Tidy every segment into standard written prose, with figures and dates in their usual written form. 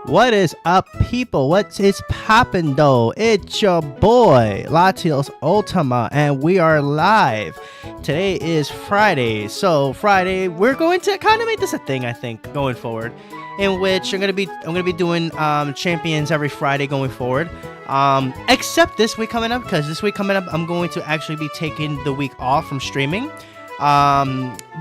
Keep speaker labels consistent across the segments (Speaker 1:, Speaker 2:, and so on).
Speaker 1: What is up, people? What is poppin' though? It's your boy, Latios Ultima, and we are live. Today is Friday, so Friday we're going to kind of make this a thing, I think, going forward, in which I'm gonna be doing champions every Friday going forward. Except this week coming up, because this week coming up I'm going to actually be taking the week off from streaming.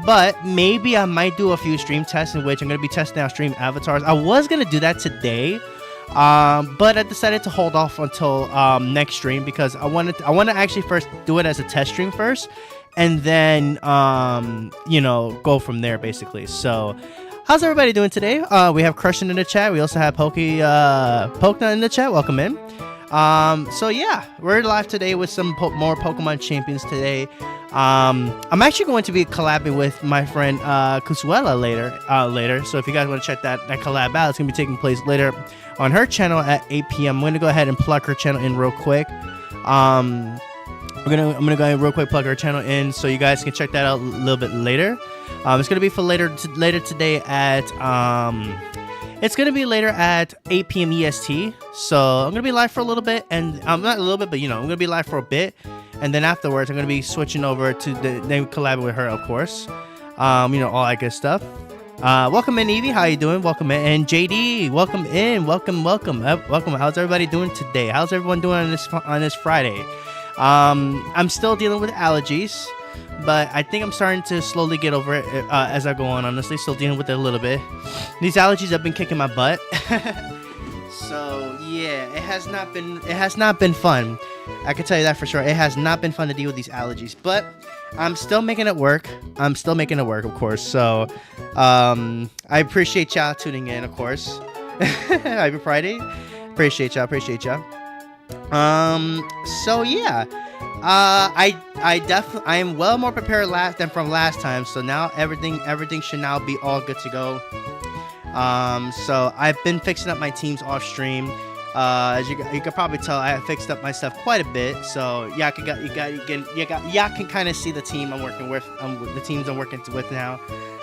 Speaker 1: But maybe I might do a few stream tests in which I'm going to be testing out stream avatars. I was going to do that today, but I decided to hold off until next stream because I want to actually first do it as a test stream first, and then go from there basically. So how's everybody doing today? We have Crushing in the chat. We also have Pokenut in the chat. Welcome in. So yeah, we're live today with some more Pokemon champions today. I'm actually going to be collabing with my friend Kusuela later. So if you guys want to check that collab out, it's gonna be taking place later on her channel at 8 p.m. I'm gonna go ahead and plug her channel in real quick. I'm gonna go ahead and real quick plug her channel in so you guys can check that out a little bit later. It's gonna be for later today at It's going to be later at 8 p.m. EST, so I'm going to be live for a little bit, and I'm not a little bit, but I'm going to be live for a bit, and then afterwards I'm going to be switching over to then collab with her, of course, all that good stuff. Welcome in, Evie, how you doing? Welcome in, and JD, welcome in, welcome. How's everybody doing today? How's everyone doing on this Friday? I'm still dealing with allergies, but I think I'm starting to slowly get over it as I go on, honestly. Still dealing with it a little bit. These allergies have been kicking my butt. So, yeah, it has not been fun. I can tell you that for sure. It has not been fun to deal with these allergies, but I'm still making it work. Of course. So, I appreciate y'all tuning in, of course. Happy Friday. Appreciate y'all. So, yeah. I am well more prepared than from last time, so now everything should now be all good to go. So I've been fixing up my teams off stream. As you can probably tell, I have fixed up my stuff quite a bit. So y'all can kind of see the team I'm working with, the teams I'm working with now.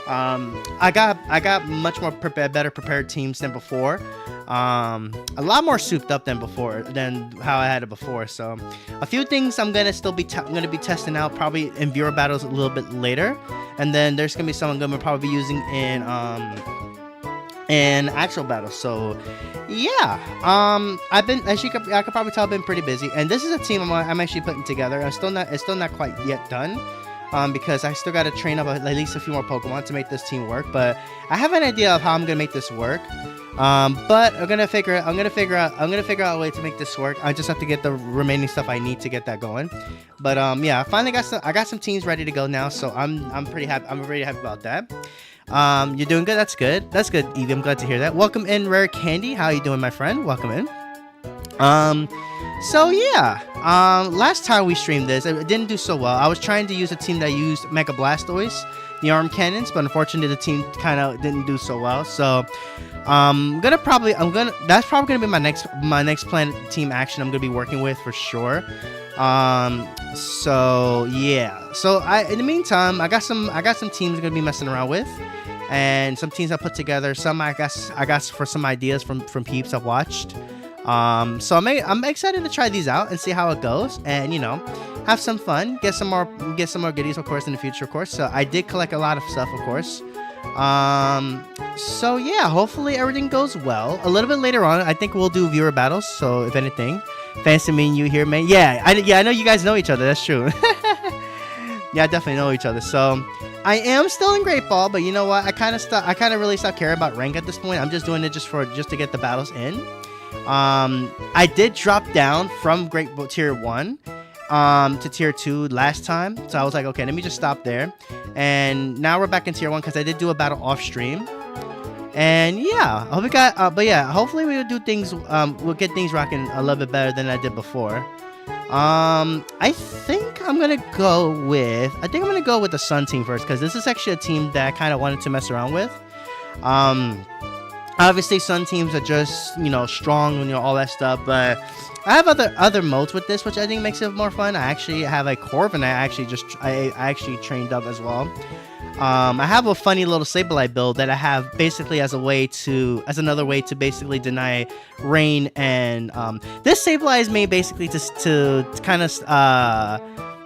Speaker 1: I got much more better prepared teams than before. A lot more souped up than how I had it before. So a few things I'm gonna be testing out probably in viewer battles a little bit later, and then there's gonna be some I'm gonna probably be using in actual battles. So yeah, I've been, as I could probably tell, I've been pretty busy, and this is a team I'm actually putting together. It's still not quite yet done. Because I still got to train up at least a few more Pokemon to make this team work, but I have an idea of how I'm gonna make this work. But I'm gonna figure out a way to make this work. I just have to get the remaining stuff I need to get that going. But yeah, I got some teams ready to go now, so I'm pretty happy. I'm pretty happy about that. You're doing good. That's good, Evie. I'm glad to hear that. Welcome in, Rare Candy. How you doing, my friend? Welcome in. So yeah, last time we streamed this, it didn't do so well. I was trying to use a team that used Mega Blastoise, the arm cannons, but unfortunately the team kind of didn't do so well. So that's probably gonna be my next planned team action I'm gonna be working with for sure. So yeah, so in the meantime, I got some teams I'm gonna be messing around with, and some teams I put together. Some I got for some ideas from peeps I've watched. So I'm excited to try these out and see how it goes, and have some fun, get some more goodies, of course, in the future, of course. So I did collect a lot of stuff, of course. So yeah, hopefully everything goes well. A little bit later on, I think we'll do viewer battles. So if anything, fancy meeting you here, man. Yeah, I know you guys know each other. That's true. Yeah, I definitely know each other. So I am still in Great Ball, but you know what? I kind of really stopped caring about rank at this point. I'm just doing it just to get the battles in. I did drop down from tier 1 to tier 2 last time, so I was like, okay, let me just stop there, and now we're back in tier 1 because I did do a battle off stream, and yeah, I hope we got but yeah, hopefully we'll do things, we'll get things rocking a little bit better than I did before. I think I'm gonna go with the Sun team first, because this is actually a team that I kind of wanted to mess around with. Obviously, some teams are just, you know, strong and, you know, all that stuff, but I have other modes with this, which I think makes it more fun. I actually have a Corviknight. I actually trained up as well. I have a funny little Sableye build that I have basically as another way to basically deny rain, and this Sableye is made basically to kind of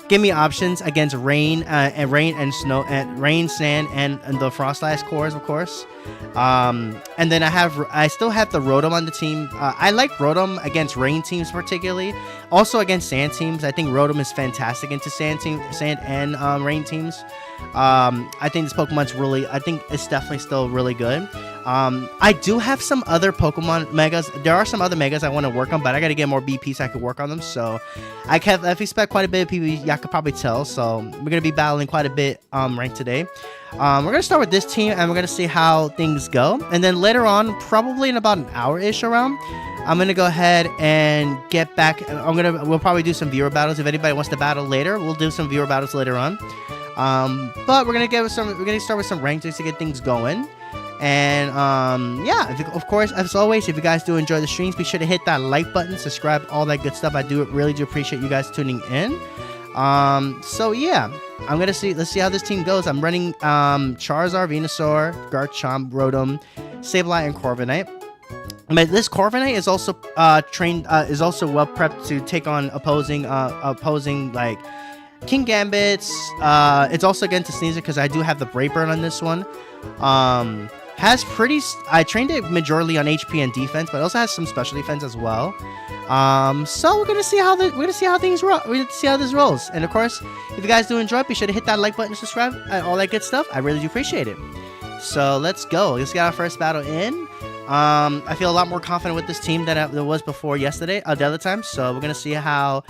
Speaker 1: give me options against rain and snow and rain, sand, and the Froslass cores, of course. And then I still have the Rotom on the team. I like Rotom against rain teams particularly. Also against sand teams, I think Rotom is fantastic into sand and rain teams. I think this Pokemon's I think it's definitely still really good. I do have some other Pokemon Megas. There are some other Megas I want to work on, but I got to get more BP so I can work on them. So I expect quite a bit of PvP. Y'all could probably tell. So we're going to be battling quite a bit ranked today. We're going to start with this team, and we're going to see how things go. And then later on, probably in about an hour-ish around, I'm going to go ahead and get back. We'll probably do some viewer battles. If anybody wants to battle later, we'll do some viewer battles later on. But we're gonna start with some ranked to get things going. And yeah, of course, as always, if you guys do enjoy the streams, be sure to hit that like button, subscribe, all that good stuff. I really do appreciate you guys tuning in. So yeah, let's see how this team goes. I'm running Charizard, Venusaur, Garchomp, Rotom, Sableye, and Corviknight. But this Corviknight is also is also well prepped to take on opposing like King Gambits. It's also against Sneasel because I do have the Brave Bird on this one. I trained it majorly on HP and defense, but it also has some special defense as well. So we're gonna see how things roll. We're gonna see how this rolls. And of course, if you guys do enjoy, be sure to hit that like button, subscribe, and all that good stuff. I really do appreciate it. So let's go. Let's get our first battle in. I feel a lot more confident with this team than I was before yesterday, the other time. So we're gonna see how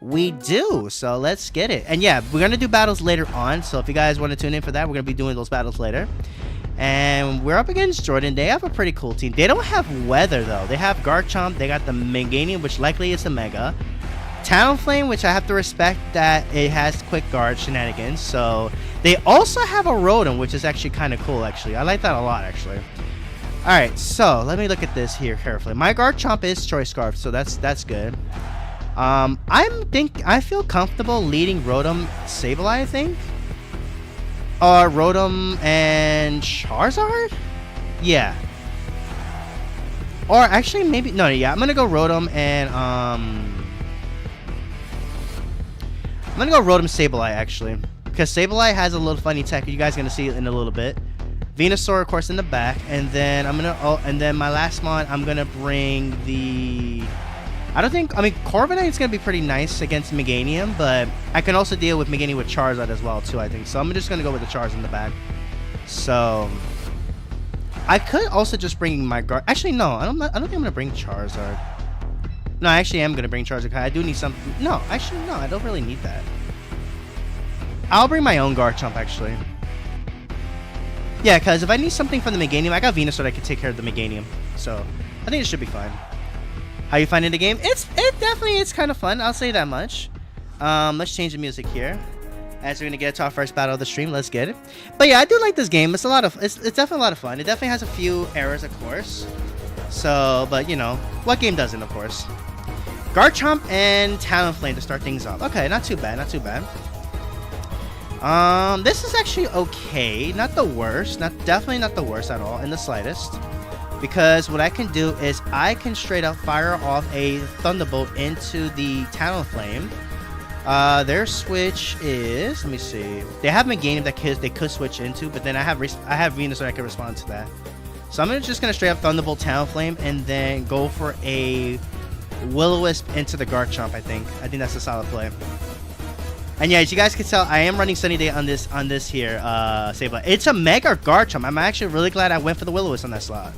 Speaker 1: we do. So let's get it. And yeah, we're gonna do battles later on. So if you guys want to tune in for that, we're gonna be doing those battles later. And we're up against Jordan. They have a pretty cool team. They don't have weather though. They have Garchomp. They got the Meganium, which likely is a Mega. Talonflame, which I have to respect that it has quick guard shenanigans. So they also have a Rotom, which is actually kind of cool. Actually, I like that a lot. Actually. All right, so let me look at this here carefully. My Garchomp is Choice Scarf, so that's good. I feel comfortable leading Rotom, Sableye, I think. Or Rotom and Charizard? Yeah. Or actually, maybe no. Yeah, I'm gonna go Rotom and I'm gonna go Rotom Sableye actually, because Sableye has a little funny tech. You guys are gonna see it in a little bit. Venusaur, of course, in the back, and then and then my last mon, I'm gonna bring the. Corviknight is gonna be pretty nice against Meganium, but I can also deal with Meganium with Charizard as well too. I think so. I'm just gonna go with the Charizard in the back. So I could also just bring my guard. Actually, no, I don't think I'm gonna bring Charizard. No, I actually am gonna bring Charizard. I do need something. No, actually, no, I don't really need that. I'll bring my own Garchomp actually. Yeah, because if I need something from the Meganium, I got Venusaur that can take care of the Meganium. So I think it should be fine. How you finding the game? It definitely is kind of fun. I'll say that much. Let's change the music here. As we're gonna get to our first battle of the stream, let's get it. But yeah, I do like this game. It's definitely a lot of fun. It definitely has a few errors, of course. So, but you know, what game doesn't, of course? Garchomp and Talonflame to start things off. Okay, not too bad, not too bad. This is actually okay. Not the worst. Definitely not the worst at all, in the slightest. Because what I can do is I can straight up fire off a Thunderbolt into the Talonflame. Their switch is, let me see. They have Meganium that they could switch into, but then I have Venusaur that can respond to that. So I'm just gonna straight up Thunderbolt Talonflame and then go for a Will-O-Wisp into the Garchomp. I think that's a solid play. And yeah, as you guys can tell, I am running Sunny Day on this here Sableye. It's a Mega Garchomp. I'm actually really glad I went for the Will-O-Wisp on that slot.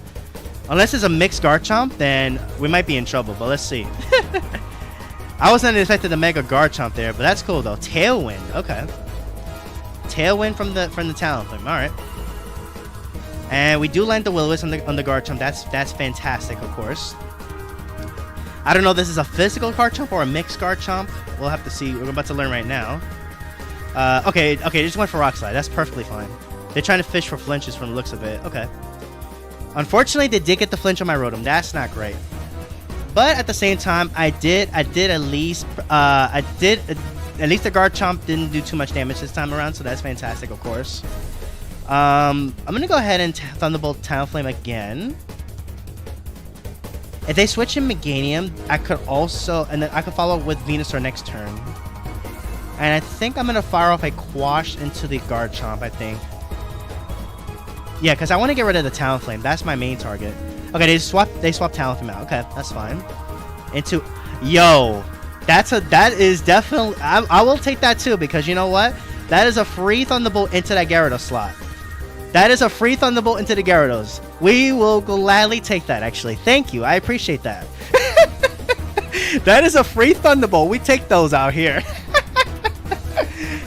Speaker 1: Unless it's a mixed Garchomp, then we might be in trouble, but let's see. I wasn't expecting the Mega Garchomp there, but that's cool though. Tailwind, okay. Tailwind from the Talonflame, alright. And we do land the Will-O-Wisp on the Garchomp. That's fantastic, of course. I don't know if this is a physical Garchomp or a mixed Garchomp. We'll have to see. We're about to learn right now. Okay, they just went for Rock Slide. That's perfectly fine. They're trying to fish for flinches from the looks of it. Okay. Unfortunately, they did get the flinch on my Rotom. That's not great. But at the same time, at least the Garchomp didn't do too much damage this time around, so that's fantastic, of course. I'm gonna go ahead and Thunderbolt Talonflame again. If they switch in Meganium, I could also, and then I could follow up with Venusaur next turn. And I think I'm gonna fire off a Quash into the Garchomp, I think. Yeah, because I want to get rid of the Talonflame. That's my main target. Okay, they swap Talonflame out. Okay, that's fine. Into, yo, that is definitely, I will take that too, because you know what? That is a free Thunderbolt into that Gyarados slot. That is a free Thunderbolt into the Gyarados. We will gladly take that, actually. Thank you. I appreciate that. That is a free Thunderbolt. We take those out here.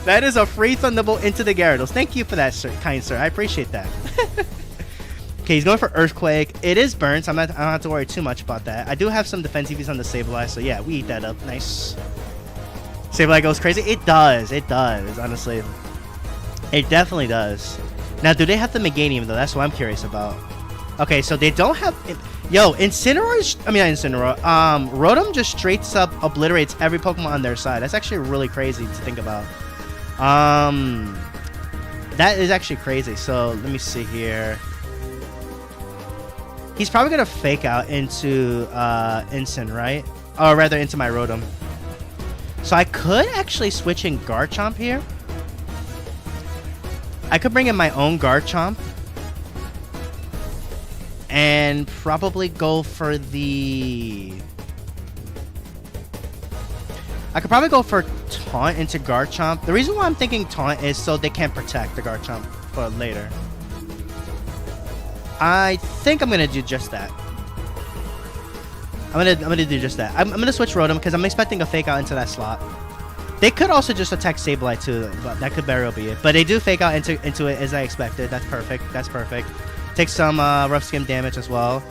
Speaker 1: That is a free Thunderbolt into the Gyarados. Thank you for that, sir, kind sir. I appreciate that. Okay, he's going for Earthquake. It is burn, so I don't have to worry too much about that. I do have some defense EVs on the Sableye, so yeah, we eat that up. Nice. Sableye goes crazy. It does, honestly. It definitely does. Now, do they have the Meganium, though? That's what I'm curious about. Okay, so they don't have... Yo, Incineroar... I mean, not Incineroar. Rotom just straight up obliterates every Pokemon on their side. That's actually really crazy to think about. That is actually crazy. So, let me see here. He's probably going to Fake Out into Incin, right? Or rather, into my Rotom. So, I could actually switch in Garchomp here. I could bring in my own Garchomp. And probably go for the... I could probably go for Taunt into Garchomp. The reason why I'm thinking Taunt is so they can't protect the Garchomp for later. I think I'm going to do just that. I'm gonna do just that. I'm gonna switch Rotom because I'm expecting a Fake Out into that slot. They could also just attack Sableye too, but that could very well be it. But they do Fake Out into it as I expected. That's perfect. That's perfect. Take some Rough Skim damage as well.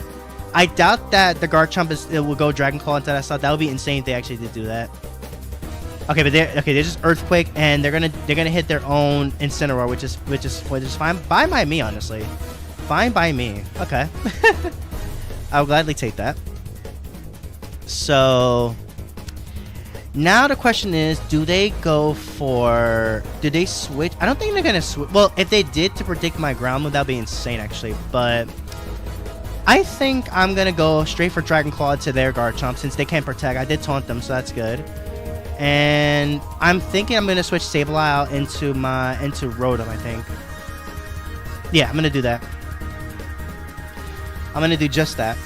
Speaker 1: I doubt that the Garchomp will go Dragon Claw into that slot. That would be insane if they actually did do that. Okay, but they're just Earthquake and they're gonna hit their own Incineroar, which is fine. Fine by me, honestly. Fine by me. Okay. I'll gladly take that. So now the question is, do they switch? I don't think they're gonna switch. Well, if they did to predict my ground move, that'd be insane actually. But I think I'm gonna go straight for Dragon Claw to their Garchomp since they can't protect. I did taunt them, so that's good. And I'm thinking I'm gonna switch Sableye out into Rotom, I think. Yeah, I'm gonna do that. I'm gonna do just that.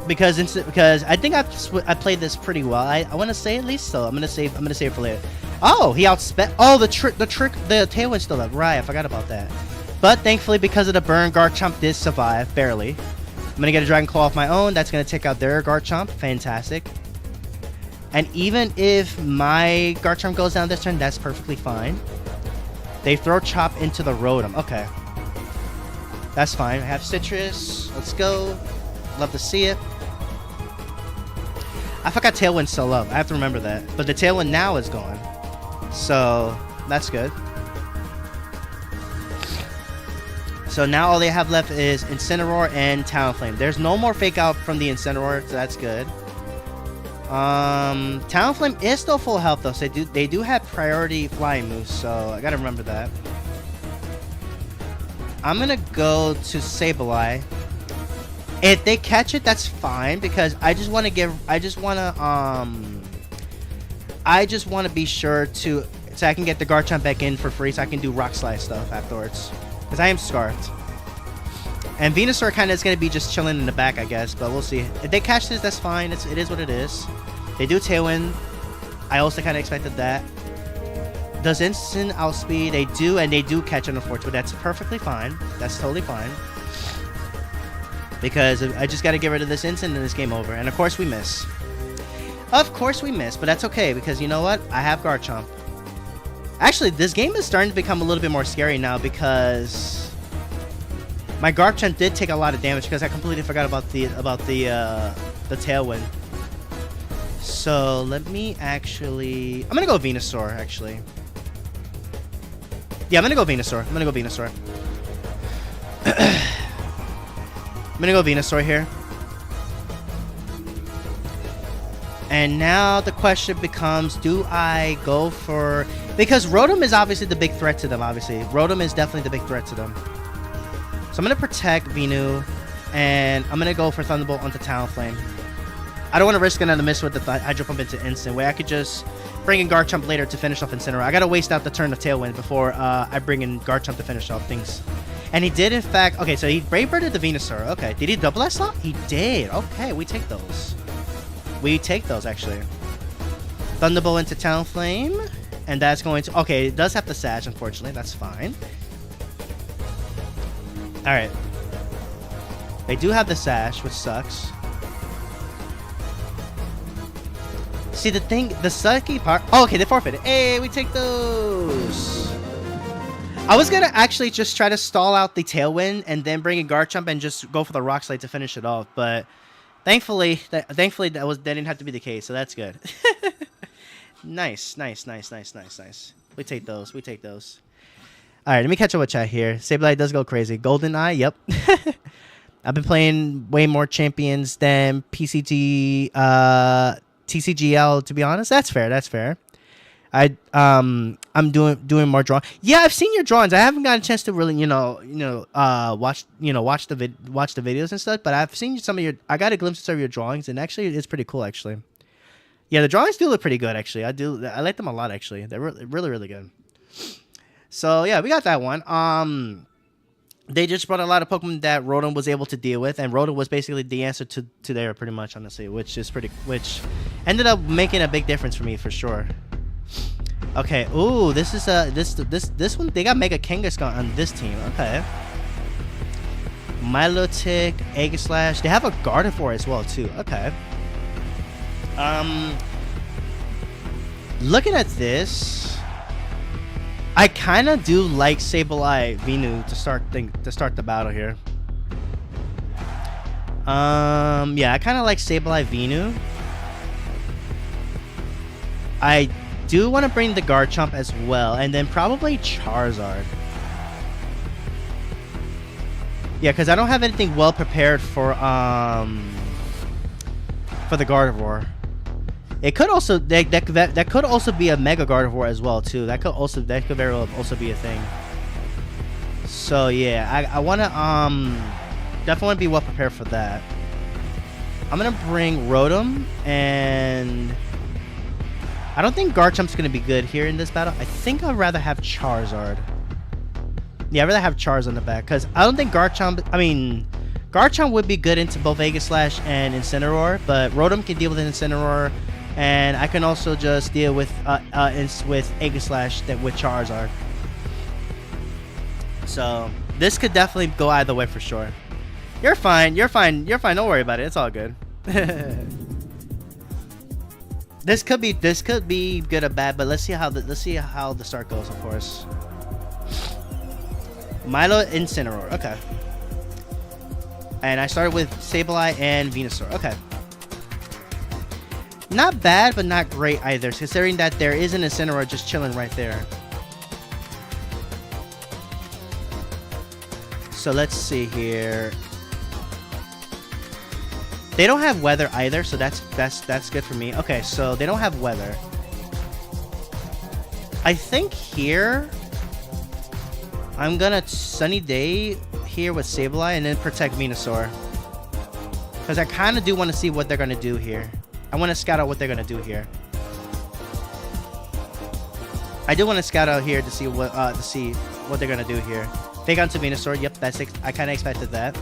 Speaker 1: Because I think I played this pretty well. I want to say at least so. I'm gonna save it for later. Oh, he outspent. Oh, the Tailwind's still up. Right, I forgot about that. But thankfully, because of the burn, Garchomp did survive barely. I'm gonna get a Dragon Claw off my own. That's gonna take out their Garchomp. Fantastic. And even if my Garchomp goes down this turn, that's perfectly fine. They throw Chop into the Rotom. Okay, that's fine. I have Citrus. Let's go. Love to see it. I forgot Tailwind's still up. I have to remember that. But the Tailwind now is gone. So, that's good. So now all they have left is Incineroar and Talonflame. There's no more Fake Out from the Incineroar, so that's good. Talonflame is still full health though, so they do have priority flying moves, so I gotta remember that. I'm gonna go to Sableye. If they catch it, that's fine because I just want to be sure so I can get the Garchomp back in for free so I can do Rock Slide stuff afterwards. Because I am Scarfed. And Venusaur kind of is going to be just chilling in the back, I guess. But we'll see. If they catch this, that's fine. It is what it is. They do Tailwind. I also kind of expected that. Does Instant outspeed? They do, and they do catch it, unfortunately. That's perfectly fine. That's totally fine. Because I just got to get rid of this Instant and this game over. And of course we miss. Of course we miss, but that's okay. Because you know what? I have Garchomp. Actually, this game is starting to become a little bit more scary now because my Garchomp did take a lot of damage because I completely forgot about the Tailwind. So let me actually... I'm going to go Venusaur, actually. Yeah, I'm going to go Venusaur. I'm gonna go Venusaur here. And now the question becomes, do I go for... Because Rotom is obviously the big threat to them, obviously. Rotom is definitely the big threat to them. So I'm going to protect Venu, and I'm going to go for Thunderbolt onto Talonflame. I don't want to risk another miss with the Hydro Pump into Instant, where I could just bring in Garchomp later to finish off Incineroar. I got to waste out the turn of Tailwind before I bring in Garchomp to finish off things. And he did, in fact... Okay, so he Brave Birded the Venusaur. Okay, did he double that slot? He did. Okay, we take those. We take those, actually. Thunderbolt into Talonflame. And that's going to... Okay, it does have the Sash, unfortunately. That's fine. Alright. They do have the Sash, which sucks. See, the thing... The sucky part... Oh, okay, they forfeited. Hey, we take those. I was gonna actually just try to stall out the Tailwind and then bring in Garchomp and just go for the Rock Slide to finish it off, but... Thankfully, that didn't have to be the case, so that's good. Nice. We take those. All right, let me catch up with chat here. Sableye does go crazy. GoldenEye, yep. I've been playing way more champions than PCG, TCGL. To be honest, that's fair. I'm doing more drawing. Yeah, I've seen your drawings. I haven't gotten a chance to really, watch the videos and stuff. But I've seen some of your. I got a glimpse of some of your drawings, and actually, it's pretty cool. Actually, yeah, the drawings do look pretty good. Actually, I like them a lot. Actually, they're really good. So yeah, we got that one. They just brought a lot of Pokemon that Rotom was able to deal with, and Rotom was basically the answer to there, pretty much, honestly, which ended up making a big difference for me for sure. Okay, ooh, this is this one, they got Mega Kangaskhan on this team. Okay. Milotic, Aegislash. They have a Gardevoir as well too. Okay. Looking at this, I kind of do like Sableye Venu to start the battle here. Yeah, I kind of like Sableye Venu. I do want to bring the Garchomp as well, and then probably Charizard. Yeah, because I don't have anything well prepared for the Gardevoir. It could also that could also be a Mega Gardevoir as well too. That could very well also be a thing. So yeah, I want to definitely want to be well prepared for that. I'm gonna bring Rotom, and I don't think Garchomp's gonna be good here in this battle. I think I'd rather have Charizard. Yeah, I'd rather have Charizard in the back, because I don't think Garchomp... I mean, Garchomp would be good into both Aegislash and Incineroar, but Rotom can deal with Incineroar, and I can also just deal with Aegislash with Charizard. So, this could definitely go either way for sure. You're fine. Don't worry about it. It's all good. This could be good or bad, but let's see how the start goes, of course. Milo Incineroar, okay. And I started with Sableye and Venusaur, okay. Not bad, but not great either, considering that there is an Incineroar just chilling right there. So let's see here. They don't have weather either, so that's good for me. Okay, so they don't have weather. I think here I'm gonna Sunny Day here with Sableye and then protect Venusaur, because I kind of do want to see what they're gonna do here. I want to scout out what they're gonna do here. I do want to scout out here to see what they're gonna do here. Fake onto Venusaur. Yep, I kind of expected that.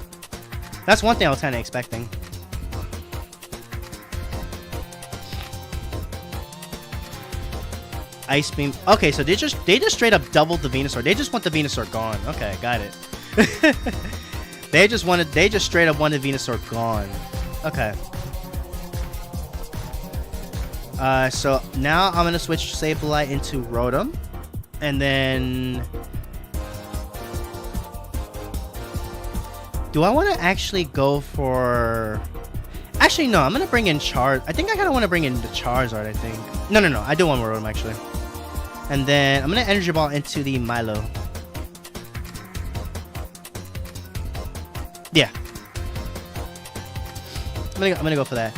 Speaker 1: That's one thing I was kind of expecting. Ice Beam. Okay, so they just straight up doubled the Venusaur. They just want the Venusaur gone. Okay, got it. They just straight up wanted Venusaur gone. Okay. So now I'm gonna switch Sableye into Rotom, and then do I want to actually go for? Actually, no. I'm gonna bring in I think I kind of want to bring in the Charizard. I think. No. I do want more Rotom actually. And then I'm gonna Energy Ball into the Milo. Yeah. I'm gonna go for that.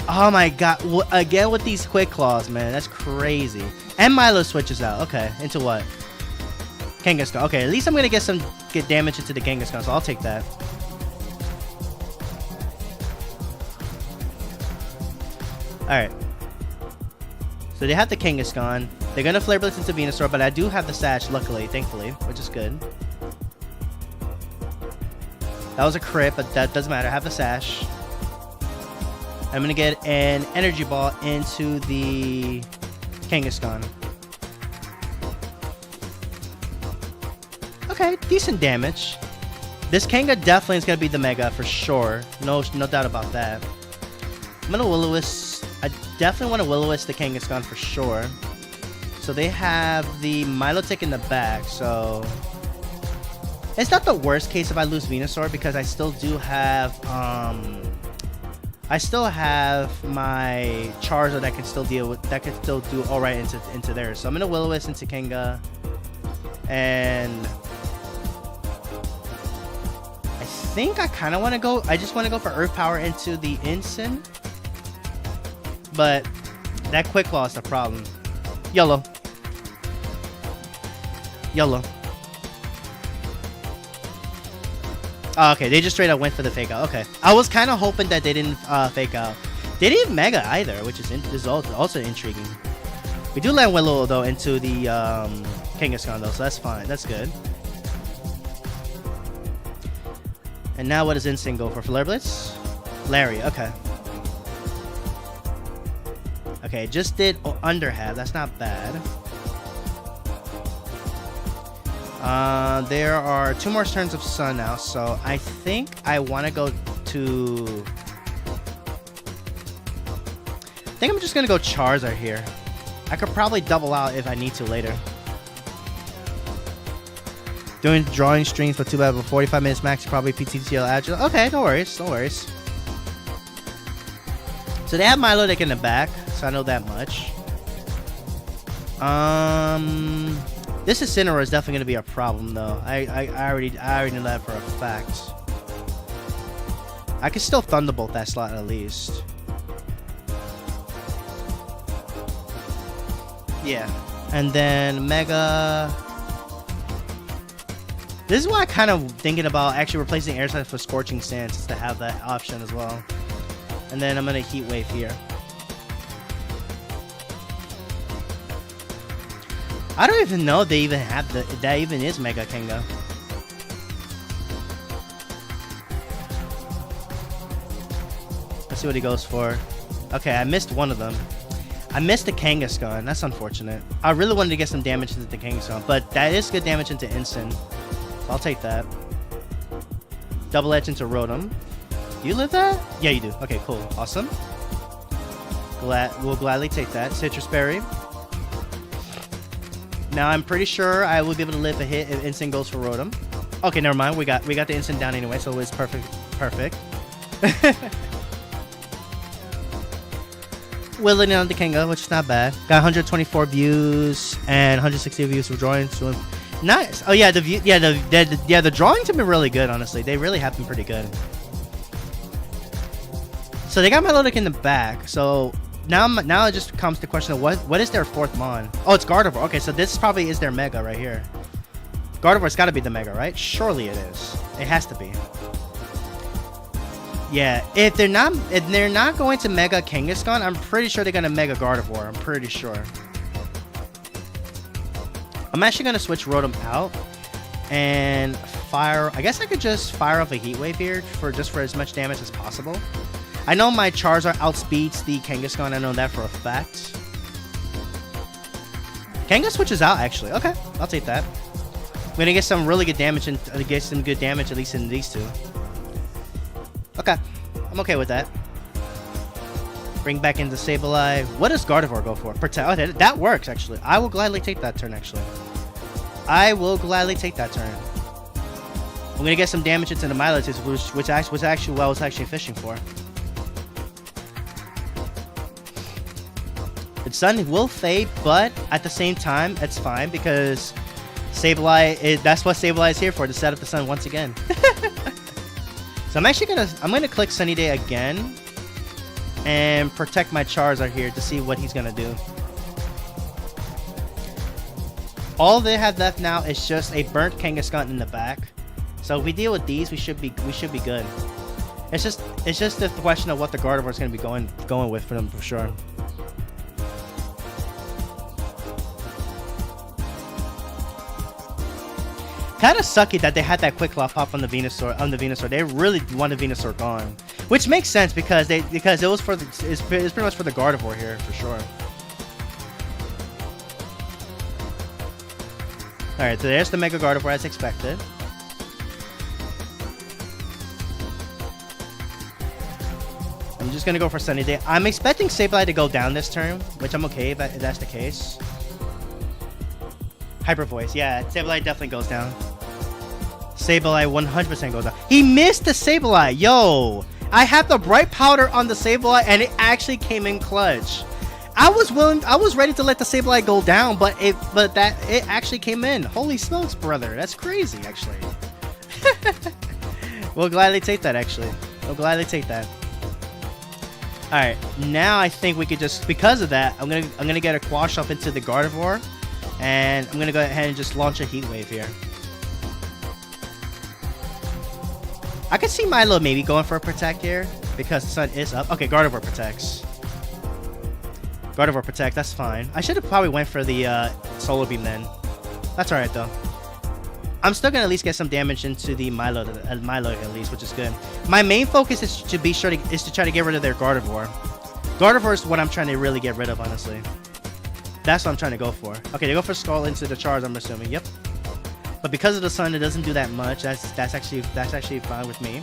Speaker 1: Oh my god. Again with these quick claws, man. That's crazy. And Milo switches out. Okay. Into what? Kangaskhan. Okay, at least I'm gonna get damage into the Kangaskhan, so I'll take that. Alright. So they have the Kangaskhan. They're gonna Flare Blitz into Venusaur, but I do have the Sash, luckily, thankfully, which is good. That was a crit, but that doesn't matter. I have the Sash. I'm gonna get an Energy Ball into the Kangaskhan. Okay, decent damage. This Kanga definitely is gonna be the Mega for sure. No doubt about that. I'm gonna Will-O-Wisp. I definitely want to Will-O-Wisp the Kangaskhan for sure. So they have the Milotic in the back, so it's not the worst case if I lose Venusaur because I still do have my Charizard that can still deal with do alright into there. So I'm gonna Will-O-Wisp into Kanga, and I think I kind of want to go. I just want to go for Earth Power into the Incin, but that Quick Claw is the problem. YOLO. YOLO. Oh, okay, they just straight up went for the Fake Out. Okay, I was kind of hoping that they didn't Fake Out. They didn't Mega either, which is also intriguing. We do land Willow though into the Kangaskhan though, so that's fine. That's good. And now what does Instinct go for? Flare Blitz? Larry, okay. Okay, just did under half. That's not bad. There are 2 more turns of Sun now, so I think I want to go to... I think I'm just going to go Charizard here. I could probably double out if I need to later. Doing drawing streams for 2 hours, 45 minutes max, probably PTTL Agile. Okay, no worries, no worries. So they have Milotic in the back, so I know that much. This Incineroar is definitely going to be a problem, though. I already know that for a fact. I can still Thunderbolt that slot at least. Yeah. And then Mega... This is why I'm kind of thinking about actually replacing Air Slash for Scorching Sands to have that option as well. And then I'm going to Heat Wave here. I don't even know they even have that even is Mega Kanga. Let's see what he goes for. Okay, I missed one of them. I missed the Kangaskhan. That's unfortunate. I really wanted to get some damage into the Kangaskhan, but that is good damage into Incin. So I'll take that. Double Edge into Rotom. Do you live that? Yeah, you do. Okay, cool. Awesome. We'll gladly take that. Citrus Berry. Now I'm pretty sure I will be able to live a hit if Incin goes for Rotom. Okay, never mind. We got the Incin down anyway, so it's perfect. Perfect. Willing on the Kanga, which is not bad. Got 124 views and 160 views for drawing. So nice. Oh yeah, the drawings have been really good. Honestly, they really have been pretty good. So they got Milotic in the back. So now it just comes to the question of what is their 4th Mon? Oh, it's Gardevoir. Okay, so this probably is their Mega right here. Gardevoir's got to be the Mega, right? Surely it is. It has to be. Yeah, if they're not going to Mega Kangaskhan, I'm pretty sure they're gonna Mega Gardevoir. I'm pretty sure. I'm actually gonna switch Rotom out and fire. I guess I could just fire off a Heat Wave here for as much damage as possible. I know my Charizard outspeeds the Kangaskhan. I know that for a fact. Kanga switches out actually. Okay, I'll take that. I'm gonna get some really good damage and get some good damage at least in these two. Okay, I'm okay with that. Bring back into Sableye. What does Gardevoir go for? Protect. Oh, that works, actually. I will gladly take that turn, actually. I will gladly take that turn. I'm going to get some damage into the Milotic, which was actually what I was actually fishing for. The sun will fade, but at the same time, it's fine because Sableye, that's what Sableye is here for, to set up the sun once again. So I'm gonna click Sunny Day again and protect my Charizard here to see what he's gonna do. All they have left now is just a burnt Kangaskhan in the back. So if we deal with these, we should be good. It's just the question of what the Gardevoir is gonna be going with for them for sure. Kind of sucky that they had that quick claw pop on the Venusaur. They really want the Venusaur gone, which makes sense because it was it's pretty much for the Gardevoir here for sure. All right, so there's the Mega Gardevoir as expected. I'm just gonna go for Sunny Day. I'm expecting Sableye to go down this turn, which I'm okay if that's the case. Hyper Voice, yeah, Sableye definitely goes down. Sableye 100% goes down. He missed the Sableye, yo! I have the Bright Powder on the Sableye, and it actually came in clutch. I was ready to let the Sableye go down, but it actually came in. Holy smokes, brother, that's crazy, actually. We'll gladly take that, actually. We'll gladly take that. All right, now I think we could just, because of that, I'm gonna get a Quash up into the Gardevoir. And I'm gonna go ahead and just launch a Heat Wave here. I could see Milo maybe going for a Protect here because the sun is up. Okay, Gardevoir protects. Gardevoir protect. That's fine. I should have probably went for the Solar Beam then. That's all right though. I'm still gonna at least get some damage into the Milo at least, which is good. My main focus is to try to get rid of their Gardevoir. Gardevoir is what I'm trying to really get rid of, honestly. That's what I'm trying to go for. Okay, they go for Skull into the Charge, I'm assuming. Yep. But because of the sun, it doesn't do that much. That's actually fine with me.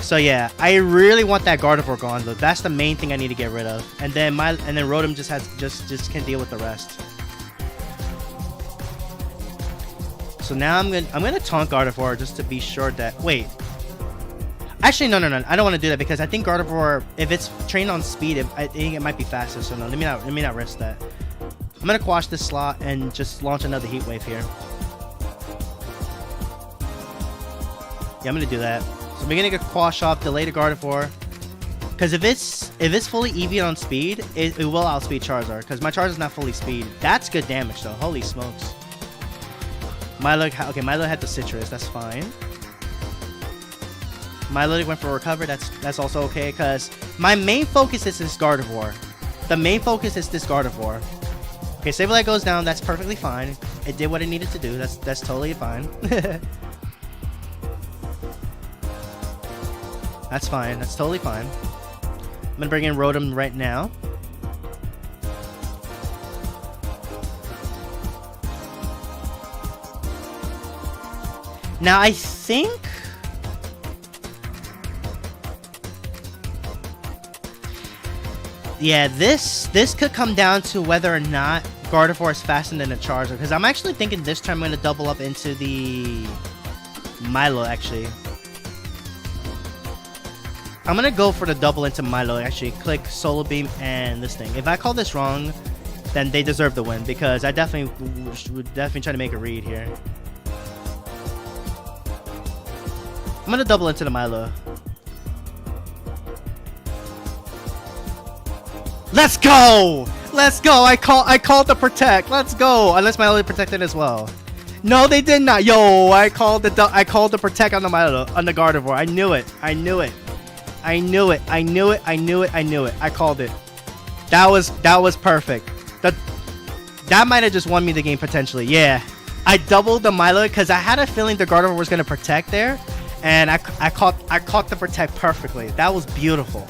Speaker 1: So yeah, I really want that Gardevoir gone though. That's the main thing I need to get rid of. And then Rotom just can deal with the rest. So now I'm gonna taunt Gardevoir just to be sure that actually, no. I don't want to do that because I think Gardevoir, if it's trained on speed, I think it might be faster. So no, let me not risk that. I'm gonna quash this slot and just launch another Heat Wave here. Yeah, I'm gonna do that. So we're gonna get quash off, delay the Gardevoir. Because if it's fully EV on speed, it will outspeed Charizard. Because my Charizard's not fully speed. That's good damage though. Holy smokes. Milo had the Citrus. That's fine. Milo went for Recover. That's also okay because my main focus is this Gardevoir. The main focus is this Gardevoir. Okay, Sableye goes down. That's perfectly fine. It did what it needed to do. That's totally fine. That's fine. That's totally fine. I'm gonna bring in Rotom right now. Now I think yeah, this could come down to whether or not Gardevoir is faster than a Charizard. Because I'm actually thinking this time I'm going to double up into the Milo, actually. I'm going to go for the double into Milo, actually. Click Solar Beam and this thing. If I call this wrong, then they deserve the win. Because I definitely would try to make a read here. I'm going to double into the Milo. Let's go! Let's go! I called the Protect. Let's go! Unless Milo protected as well. No, they did not. Yo, I called the Protect on the Milo, on the Gardevoir. I knew it. I knew it. I knew it. I knew it. I knew it. I knew it. I called it. That was perfect. That might have just won me the game potentially. Yeah. I doubled the Milo because I had a feeling the Gardevoir was gonna protect there, and I caught the Protect perfectly. That was beautiful.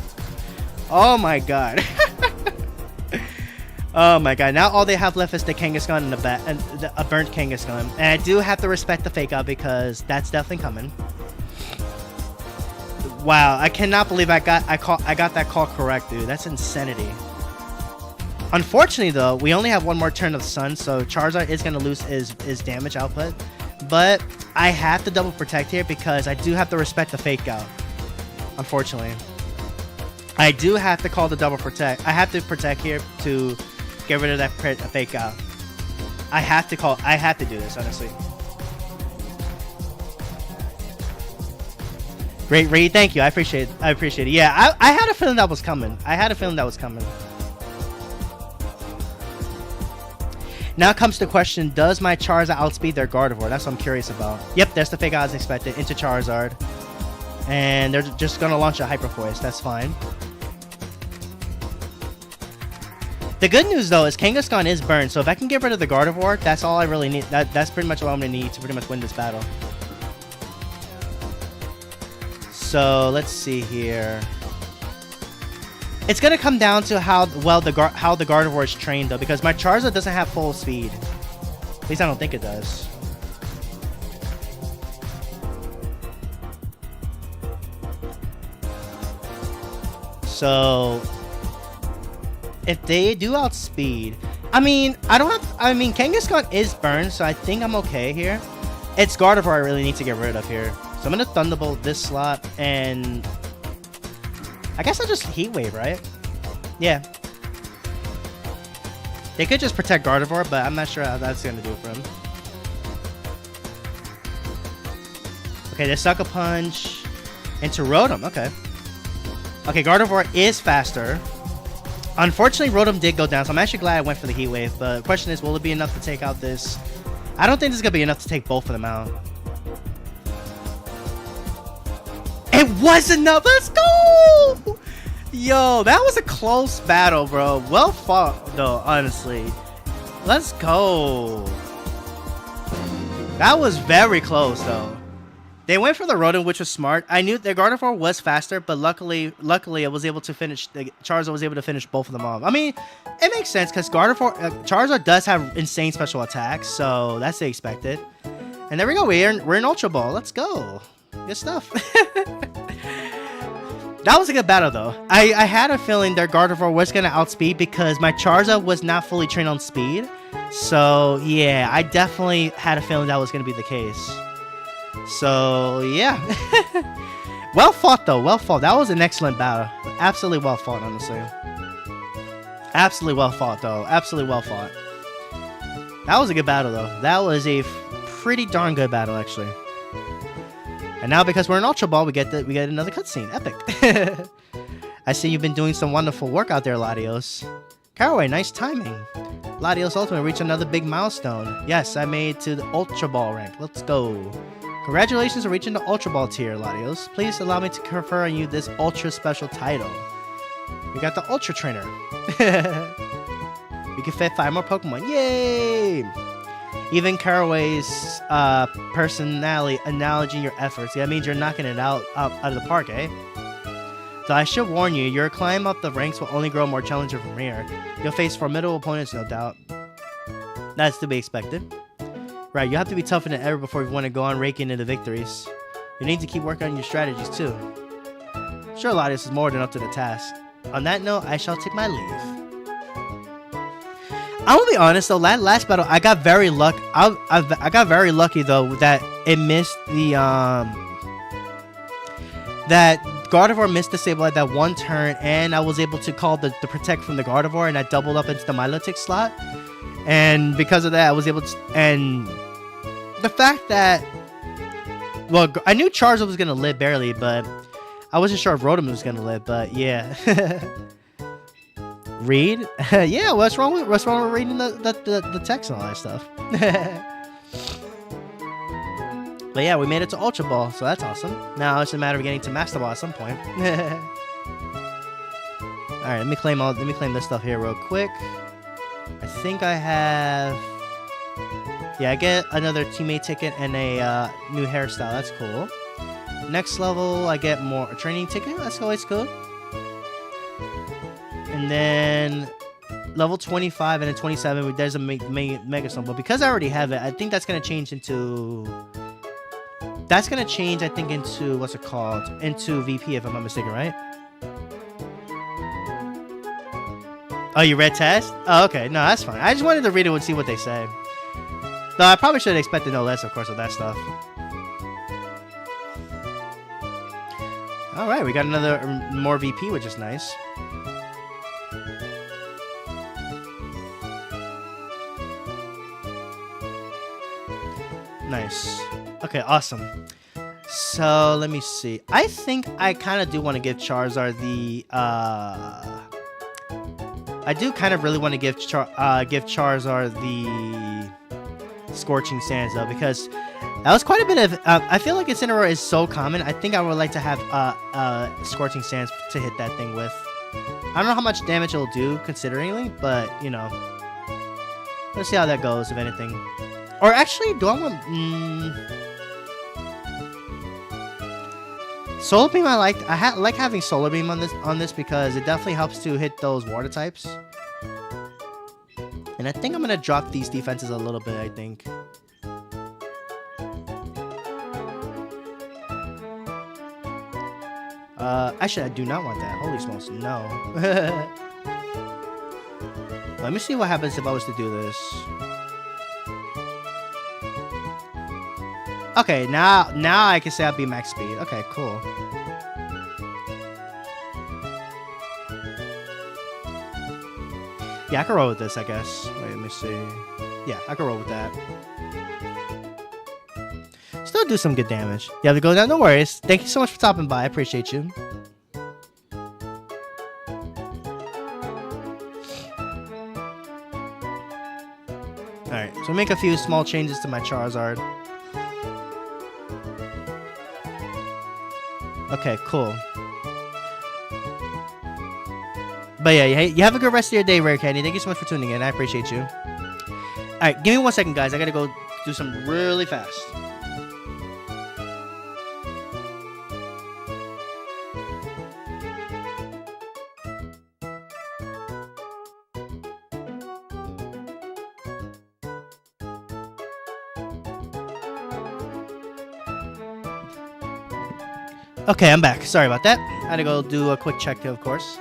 Speaker 1: Oh my god. Oh my god, now all they have left is the Kangaskhan in the back, and a burnt Kangaskhan. And I do have to respect the Fake Out because that's definitely coming. Wow, I cannot believe I got that call correct, dude. That's insanity. Unfortunately though, we only have one more turn of Sun, so Charizard is going to lose his damage output. But I have to double protect here because I do have to respect the Fake Out. Unfortunately. I do have to call the double protect. I have to protect here to get rid of that Fake Out. I have to do this, honestly. Great read. Thank you. I appreciate it. I appreciate it. Yeah, I had a feeling that was coming. I had a feeling that was coming. Now comes the question, does my Charizard outspeed their Gardevoir? That's what I'm curious about. Yep, that's the fake I was expecting. Into Charizard. And they're just going to launch a Hyper Voice. That's fine. The good news, though, is Kangaskhan is burned. So if I can get rid of the Gardevoir, that's all I really need. That's pretty much what I'm going to need to pretty much win this battle. So let's see here. It's gonna come down to how well the Gardevoir is trained, though, because my Charizard doesn't have full speed. At least I don't think it does. So if they do outspeed, I mean, Kangaskhan is burned, so I think I'm okay here. It's Gardevoir I really need to get rid of here. So I'm gonna Thunderbolt this slot, and I guess I'll just Heat Wave, right? Yeah. They could just protect Gardevoir, but I'm not sure how that's gonna do for him. Okay, they Sucker Punch into Rotom. Okay. Okay, Gardevoir is faster. Unfortunately, Rotom did go down, so I'm actually glad I went for the Heat Wave. But the question is, will it be enough to take out this? I don't think this is gonna be enough to take both of them out. It was enough. Let's go! Yo, that was a close battle, bro. Well fought, though, honestly. Let's go. That was very close, though. They went for the Rotom, which was smart. I knew their Gardevoir was faster, but luckily, I was able to finish. Charizard was able to finish both of them off. I mean, it makes sense because Charizard does have insane special attacks, so that's to be expected. And there we go. We're in Ultra Ball. Let's go. Good stuff. That was a good battle, though. I had a feeling their Gardevoir was going to outspeed because my Charizard was not fully trained on speed. So, yeah, I definitely had a feeling that was going to be the case. So, yeah. Well fought, though. Well fought. That was an excellent battle. Absolutely well fought, honestly. Absolutely well fought, though. Absolutely well fought. That was a good battle, though. That was a pretty darn good battle, actually. And now, because we're in Ultra Ball, we get another cutscene. Epic. I see you've been doing some wonderful work out there, Latios. Caraway, nice timing. Latios Ultimate reached another big milestone. Yes, I made to the Ultra Ball rank. Let's go. Congratulations on reaching the Ultra Ball tier, Latios. Please allow me to confer on you this Ultra special title. We got the Ultra Trainer. We can fit 5 more Pokemon. Yay! Even Caraway's personality acknowledging your efforts. Yeah, that means you're knocking it out of the park, eh? So I should warn you, your climb up the ranks will only grow more challenging from here. You'll face formidable opponents, no doubt. That's to be expected. Right, you have to be tougher than ever before you want to go on raking into victories. You need to keep working on your strategies, too. Sure, Latios is more than up to the task. On that note, I shall take my leave. I'm gonna be honest though, last battle I got very I got very lucky though that it missed the that Gardevoir missed the Sableye that one turn, and I was able to call the protect from the Gardevoir, and I doubled up into the Milotic slot, and because of that I was able to, and the fact that, well, I knew Charizard was gonna live barely, but I wasn't sure if Rotom was gonna live, but yeah. Read? Yeah, what's wrong with reading the text and all that stuff? But yeah, we made it to Ultra Ball, so that's awesome. Now it's a matter of getting to Master Ball at some point. Alright, let me claim this stuff here real quick. I think I have, yeah, I get another teammate ticket and a new hairstyle. That's cool. Next level, I get a training ticket. That's always good. And then level 25 and then 27, there's a Mega Stone. But because I already have it, I think that's going to change into... That's going to change, I think, into... What's it called? Into VP, if I'm not mistaken, right? Oh, you read test? Oh, okay. No, that's fine. I just wanted to read it and see what they say. Though I probably should have expected no less, of course, of that stuff. Alright, we got more VP, which is nice. Nice. Okay, awesome. So let me see. I think I kind of do want to give Charizard the. I do kind of really want to give Charizard the Scorching Sands though, because that was quite a bit of. I feel like Incineroar is so common. I think I would like to have Scorching Sands to hit that thing with. I don't know how much damage it'll do consideringly, but you know, let's see how that goes. If anything, or actually, do I want? Solar Beam, I like having Solar Beam on this because it definitely helps to hit those water types. And I think I'm gonna drop these defenses a little bit, I think. Actually, I do not want that. Holy smokes, no. Let me see what happens if I was to do this. Okay, now I can say I'll be max speed. Okay, cool. Yeah, I can roll with this, I guess. Wait, let me see. Yeah, I can roll with that. Still do some good damage. You have to go down, no worries. Thank you so much for stopping by. I appreciate you. Alright, so make a few small changes to my Charizard. Okay, cool. But yeah, you have a good rest of your day, Rare Candy. Thank you so much for tuning in. I appreciate you. Alright, give me 1 second, guys. I gotta go do something really fast. Okay, I'm back. Sorry about that. I had to go do a quick check, of course.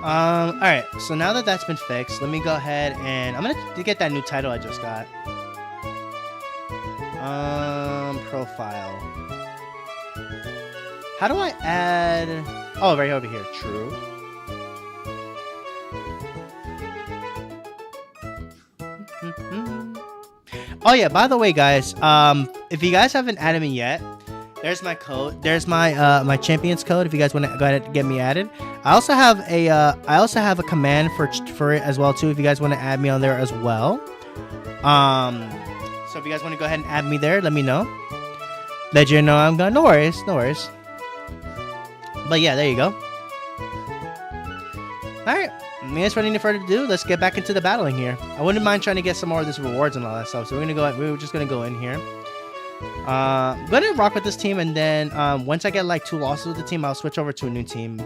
Speaker 1: Alright, so now that that's been fixed, let me go ahead and I'm gonna get that new title I just got. Profile. How do I add... Oh, right over here. True. Oh yeah, by the way, guys, if you guys haven't added me yet, there's my code. There's my my champion's code. If you guys want to go ahead and get me added, I also have a command for it as well too. If you guys want to add me on there as well, so if you guys want to go ahead and add me there, let me know. Let you know I'm going. No worries, no worries. But yeah, there you go. All right. Without any further ado, let's get back into the battling here. I wouldn't mind trying to get some more of these rewards and all that stuff. So we're just gonna go in here. I'm gonna rock with this team, and then once I get like 2 losses with the team, I'll switch over to a new team.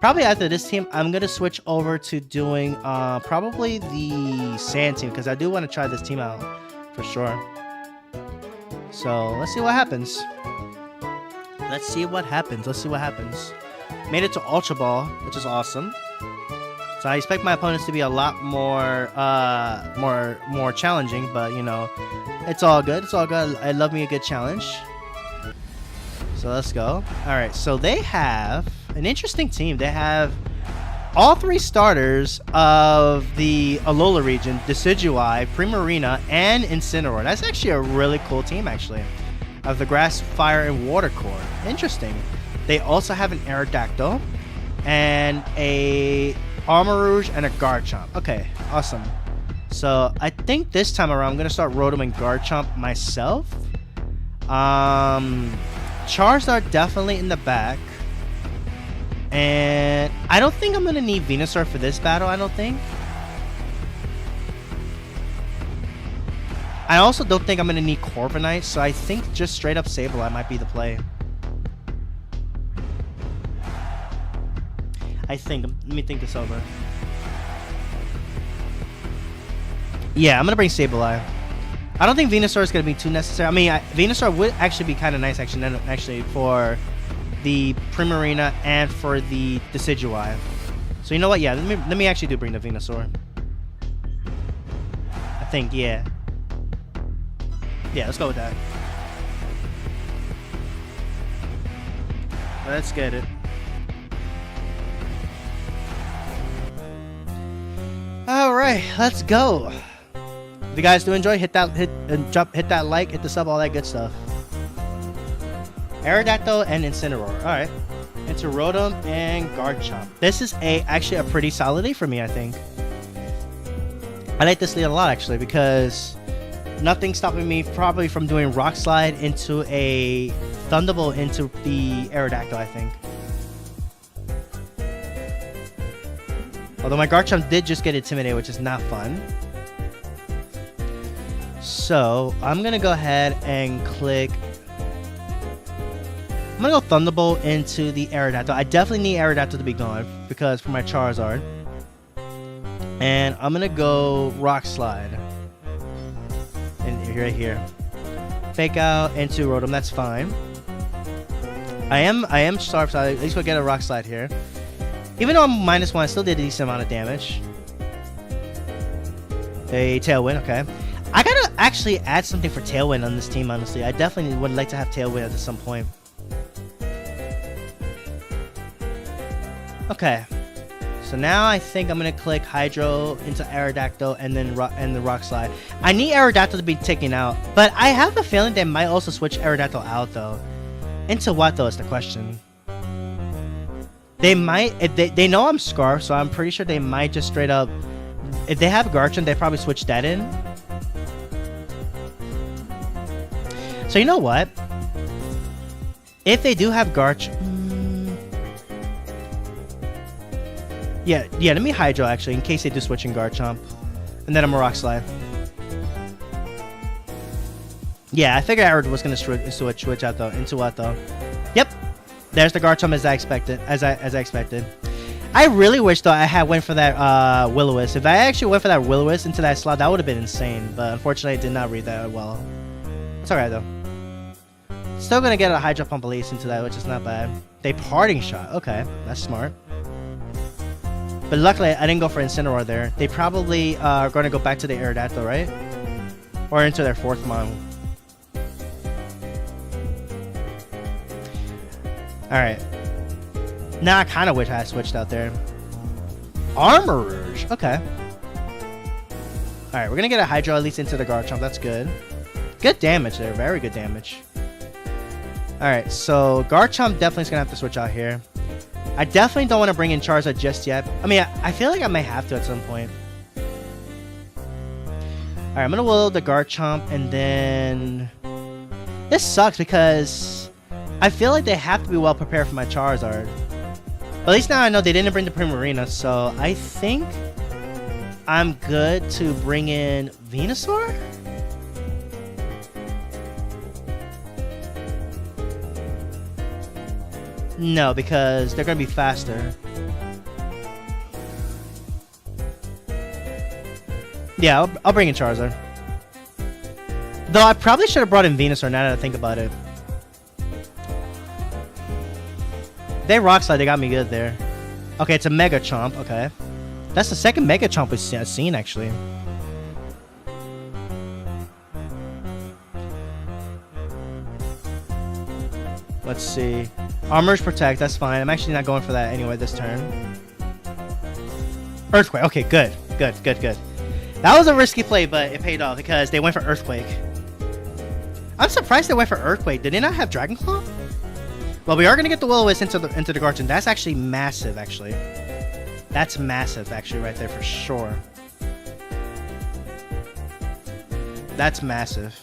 Speaker 1: Probably after this team, I'm gonna switch over to doing probably the Sand team, because I do want to try this team out for sure. So let's see what happens. Let's see what happens. Made it to Ultra Ball, which is awesome. So I expect my opponents to be a lot more challenging, but you know, it's all good. It's all good. I love me a good challenge. So let's go. All right. So they have an interesting team. They have all 3 starters of the Alola region: Decidueye, Primarina, and Incineroar. That's actually a really cool team, actually. Of the Grass, Fire, and Water Core. Interesting. They also have an Aerodactyl and a Armarouge and a Garchomp. Okay, awesome. So I think this time around I'm gonna start Rotom and Garchomp myself. Charizard definitely in the back. And I don't think I'm gonna need Venusaur for this battle, I don't think. I also don't think I'm gonna need Corviknight, so I think just straight up Sableye might be the play. Let me think this over. Yeah, I'm gonna bring Sableye. I don't think Venusaur is gonna be too necessary. I mean, Venusaur would actually be kind of nice, actually, for the Primarina and for the Decidueye. So you know what? Yeah, let me actually bring the Venusaur. I think, yeah. Yeah, let's go with that. Let's get it. Alright, let's go. If you guys do enjoy, hit that like, hit the sub, all that good stuff. Aerodactyl and Incineroar. All right. Into Rotom and Garchomp. This is actually a pretty solid lead for me, I think. I like this lead a lot, actually, because nothing's stopping me probably from doing Rock Slide into a Thunderbolt into the Aerodactyl, I think. Although my Garchomp did just get Intimidated, which is not fun. So, I'm going to go ahead and click... I'm going to go Thunderbolt into the Aerodactyl. I definitely need Aerodactyl to be gone because for my Charizard. And I'm going to go Rock Slide. And right here. Fake Out into Rotom, that's fine. I am sharp, so at least we'll get a Rock Slide here. Even though I'm -1, I still did a decent amount of damage. A Tailwind, okay. I gotta actually add something for Tailwind on this team, honestly. I definitely would like to have Tailwind at some point. Okay. So now I think I'm gonna click Hydro into Aerodactyl and then the Rock Slide. I need Aerodactyl to be taken out, but I have a feeling they might also switch Aerodactyl out though. Into what though is the question. They might, if they know I'm Scarf, so I'm pretty sure they might just straight up, if they have Garchomp, they probably switch that in. So you know what? If they do have Garchomp, yeah, let me Hydro actually, in case they do switch in Garchomp, and then I'm a Rock Slide. Yeah, I figured Aerod was gonna switch out though. Into what though? Yep. There's the Garchomp as I expected. I really wish though I had went for that Will-O-Wisp. If I actually went for that Will-O-Wisp into that slot, that would have been insane. But unfortunately, I did not read that well. It's alright though. Still gonna get a Hydro Pump Elise into that, which is not bad. They Parting Shot. Okay, that's smart. But luckily, I didn't go for Incineroar there. They probably are going to go back to the Aerodactyl, right? Or into their 4th model. Alright. Now I kind of wish I had switched out there. Armorage. Okay. Alright, we're going to get a Hydro at least into the Garchomp. That's good. Good damage there. Very good damage. Alright, so Garchomp definitely is going to have to switch out here. I definitely don't want to bring in Charizard just yet. I mean, I feel like I may have to at some point. Alright, I'm going to will the Garchomp and then... This sucks because I feel like they have to be well prepared for my Charizard. But at least now I know they didn't bring the Primarina, so I think I'm good to bring in Venusaur? No, because they're going to be faster. Yeah, I'll bring in Charizard. Though I probably should have brought in Venusaur now that I think about it. They Rock Slide, they got me good there. Okay, it's a Mega Chomp, okay. That's the second Mega Chomp we've seen, actually. Let's see. Armor's Protect, that's fine. I'm actually not going for that anyway this turn. Earthquake, okay, good. That was a risky play, but it paid off because they went for Earthquake. I'm surprised they went for Earthquake. Did they not have Dragon Claw? Well, we are going to get the Will-O-Wisp into the Garchomp. That's actually massive, actually. That's massive, actually, right there for sure. That's massive.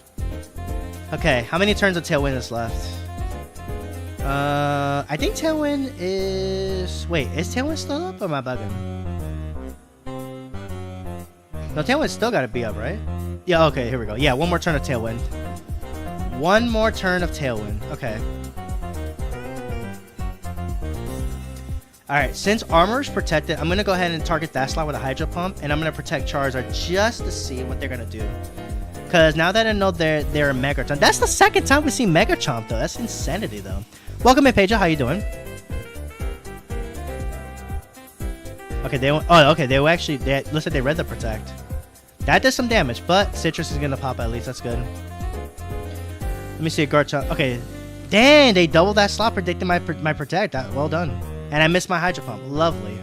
Speaker 1: Okay, how many turns of Tailwind is left? I think Tailwind is... Wait, is Tailwind still up or am I bugging? No, Tailwind still got to be up, right? Yeah, okay, here we go. Yeah, one more turn of Tailwind. One more turn of Tailwind. Okay. Alright, since Armor is protected, I'm going to go ahead and target that slot with a Hydro Pump, and I'm going to protect Charizard just to see what they're going to do. Because now that I know they're a Mega Chomp. That's the second time we've seen Mega Chomp, though. That's insanity, though. Welcome in, Paige. How you doing? Okay, they looks like they read the Protect. That does some damage, but Citrus is going to pop at least. That's good. Let me see a Garchomp. Okay. Dang, they doubled that slot predicting my Protect. Well done. And I missed my Hydro Pump. Lovely.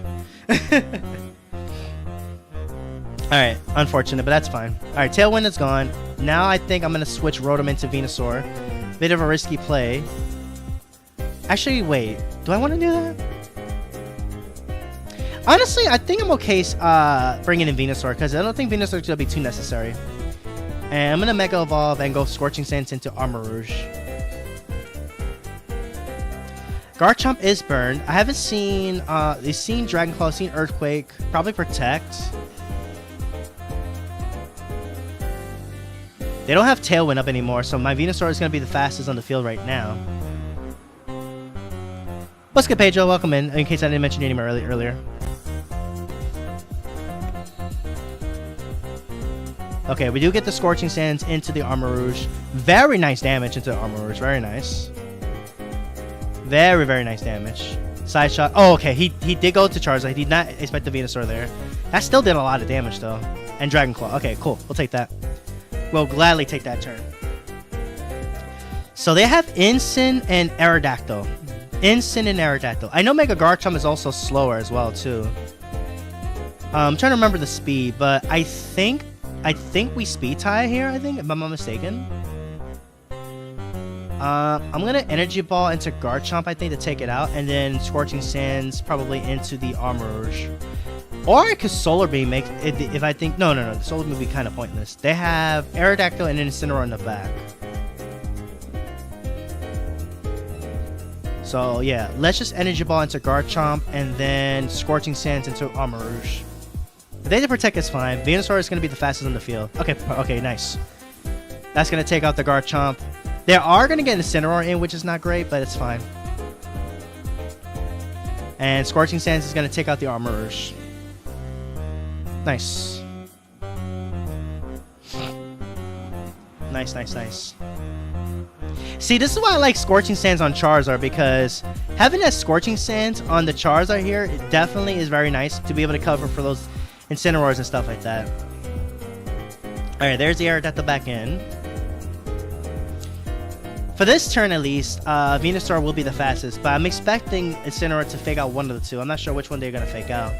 Speaker 1: Alright, unfortunate, but that's fine. Alright, Tailwind is gone. Now I think I'm going to switch Rotom into Venusaur. Bit of a risky play. Actually, wait. Do I want to do that? Honestly, I think I'm okay bringing in Venusaur, because I don't think Venusaur is going to be too necessary. And I'm going to Mega Evolve and go Scorching Sands into Armarouge. Garchomp is burned. I haven't seen, they've seen Dragon Claw, seen Earthquake, probably Protect. They don't have Tailwind up anymore, so my Venusaur is going to be the fastest on the field right now. What's good, Pedro? Welcome in case I didn't mention your name earlier. Okay, we do get the Scorching Sands into the Armarouge. Very nice damage into the Armarouge. Very nice. Very, very nice damage. Side shot. Oh, okay. He did go to Charizard. He did not expect the Venusaur there. That still did a lot of damage, though. And Dragon Claw. Okay, cool. We'll take that. We'll gladly take that turn. So they have Incin and Aerodactyl. Incin and Aerodactyl. I know Mega Garchomp is also slower as well, too. I'm trying to remember the speed, but I think we speed tie here, if I'm not mistaken. I'm going to Energy Ball into Garchomp, I think, to take it out. And then Scorching Sands probably into the Armarouge. Or I could Solar Beam make it if I think... No. The Solar Beam would be kind of pointless. They have Aerodactyl and Incineroar in the back. So, yeah. Let's just Energy Ball into Garchomp and then Scorching Sands into Armarouge. If they Protect is fine. Venusaur is going to be the fastest on the field. Okay, nice. That's going to take out the Garchomp. They are going to get Incineroar in, which is not great, but it's fine. And Scorching Sands is going to take out the Armarouge. Nice. Nice. See, this is why I like Scorching Sands on Charizard, because having that Scorching Sands on the Charizard here, it definitely is very nice to be able to cover for those Incineroars and stuff like that. Alright, there's the Aerodactyl back in. For this turn at least, Venusaur will be the fastest, but I'm expecting Incineroar to fake out one of the two. I'm not sure which one they're going to fake out.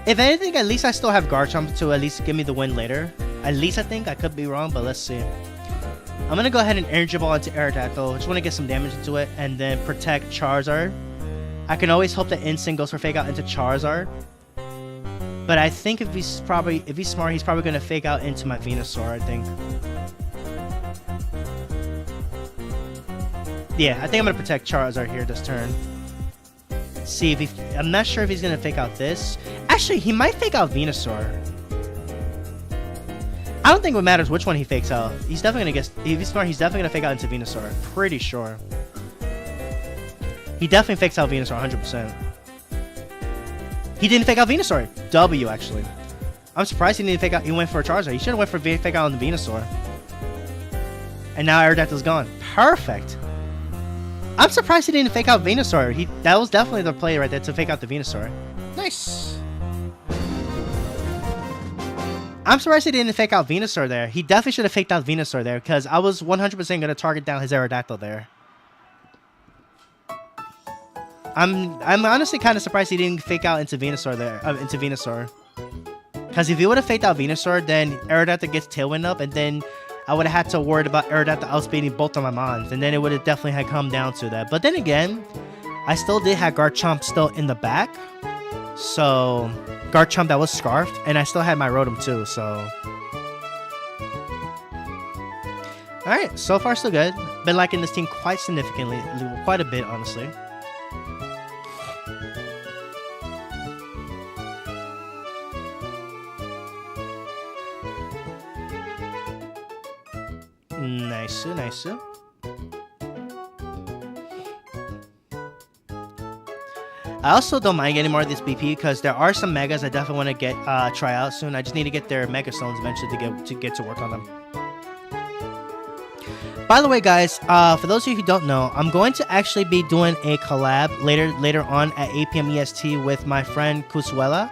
Speaker 1: If anything, at least I still have Garchomp to at least give me the win later. At least I think. I could be wrong, but let's see. I'm going to go ahead and Energy Ball into Aerodactyl. Just want to get some damage into it and then protect Charizard. I can always hope that Incin goes for fake out into Charizard. But I think if he's smart, he's probably going to fake out into my Venusaur, I think. Yeah, I think I'm going to protect Charizard here this turn. See if I'm not sure if he's going to fake out this. Actually, he might fake out Venusaur. I don't think it matters which one he fakes out. He's definitely going to get... If he's smart, he's definitely going to fake out into Venusaur. Pretty sure. He definitely fakes out Venusaur 100%. He didn't fake out Venusaur. W, actually. I'm surprised he didn't fake out... He went for a Charizard. He should have went for fake out on the Venusaur. And now Aerodactyl's gone. Perfect. I'm surprised he didn't fake out Venusaur. That was definitely the play right there to fake out the Venusaur. Nice. I'm surprised he didn't fake out Venusaur there. He definitely should have faked out Venusaur there because I was 100% going to target down his Aerodactyl there. I'm honestly kind of surprised he didn't fake out into Venusaur there. Because if he would have faked out Venusaur, then Aerodactyl gets Tailwind up, and then I would have had to worry about Aerodactyl outspeeding both of my mons, and then it would have definitely had come down to that. But then again, I still did have Garchomp still in the back. So, Garchomp that was Scarfed, and I still had my Rotom too, so... Alright, so far so good. Been liking this team quite significantly, quite a bit, honestly. Nice. I also don't mind getting more of this BP because there are some Megas I definitely want to try out soon. I just need to get their Mega Stones eventually to get to work on them. By the way, guys, for those of you who don't know, I'm going to actually be doing a collab later on at 8 p.m. EST with my friend Kusuela.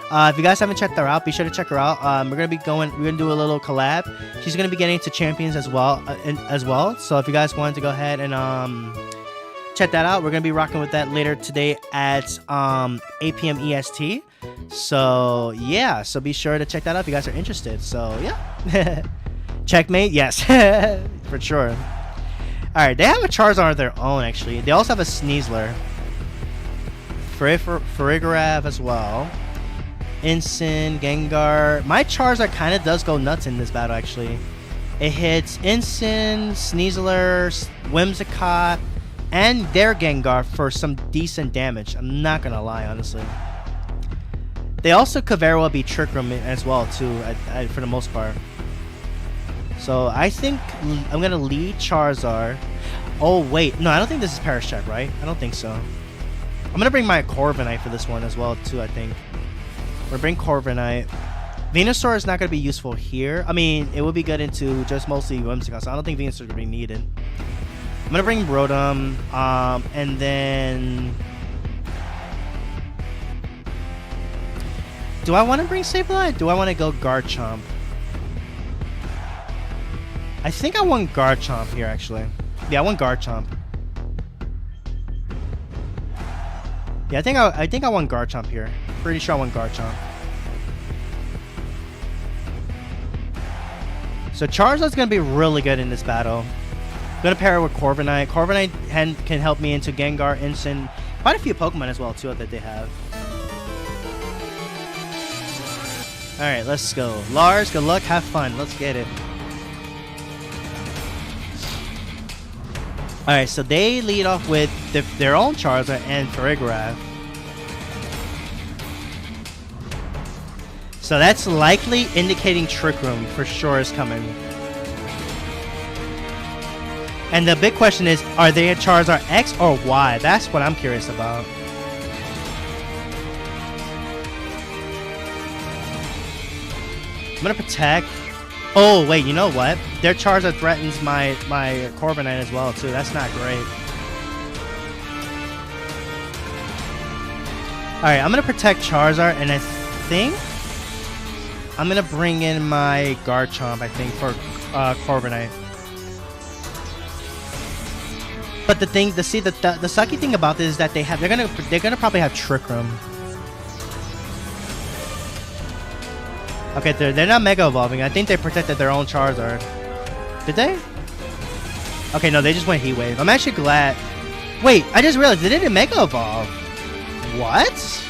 Speaker 1: If you guys haven't checked her out, be sure to check her out. We're gonna do a little collab. She's gonna be getting into Champions as well, So if you guys wanted to go ahead and check that out, we're gonna be rocking with that later today at 8 p.m. EST. So yeah, so be sure to check that out if you guys are interested. So yeah. Checkmate, yes. For sure. Alright, they have a Charizard of their own actually. They also have a Sneasler. Farigiraf as well. Incin, Gengar. My Charizard kind of does go nuts in this battle actually. It hits Incin, Sneasler, Whimsicott, and their Gengar for some decent damage. I'm not gonna lie, honestly. They also could very well be Trick Room as well too, for the most part. So I think I'm gonna lead Charizard. Oh wait, no, I don't think this is Perish Check, right? I don't think so. I'm gonna bring my Corviknight for this one as well too, I think. We're gonna bring Corviknight. Venusaur is not gonna be useful here. I mean, it would be good into just mostly Whimsicott, so I don't think Venusaur is gonna be needed. I'm gonna bring Rotom, and then do I want to bring Sableye? Do I want to go Garchomp? I think I want Garchomp here, actually. Yeah, I want Garchomp. Yeah, I think I want Garchomp here. Pretty sure I want Garchomp. So Charizard's gonna be really good in this battle. I'm gonna pair it with Corviknight. Corviknight can help me into Gengar, Incin, quite a few Pokemon as well too that they have. All right, let's go. Lars, good luck, have fun. Let's get it. All right, so they lead off with their own Charizard and Farigiraf. So that's likely indicating Trick Room for sure is coming. And the big question is, are they a Charizard X or Y? That's what I'm curious about. I'm gonna protect. Oh wait, you know what? Their Charizard threatens my Corviknight as well too. That's not great. All right, I'm gonna protect Charizard, and I think I'm gonna bring in my Garchomp. I think for Corviknight. But the sucky thing about this is that they're gonna probably have Trick Room. Okay, they're not Mega Evolving. I think they protected their own Charizard. Did they? Okay, no, they just went Heat Wave. I'm actually glad. Wait, I just realized they didn't Mega Evolve. What?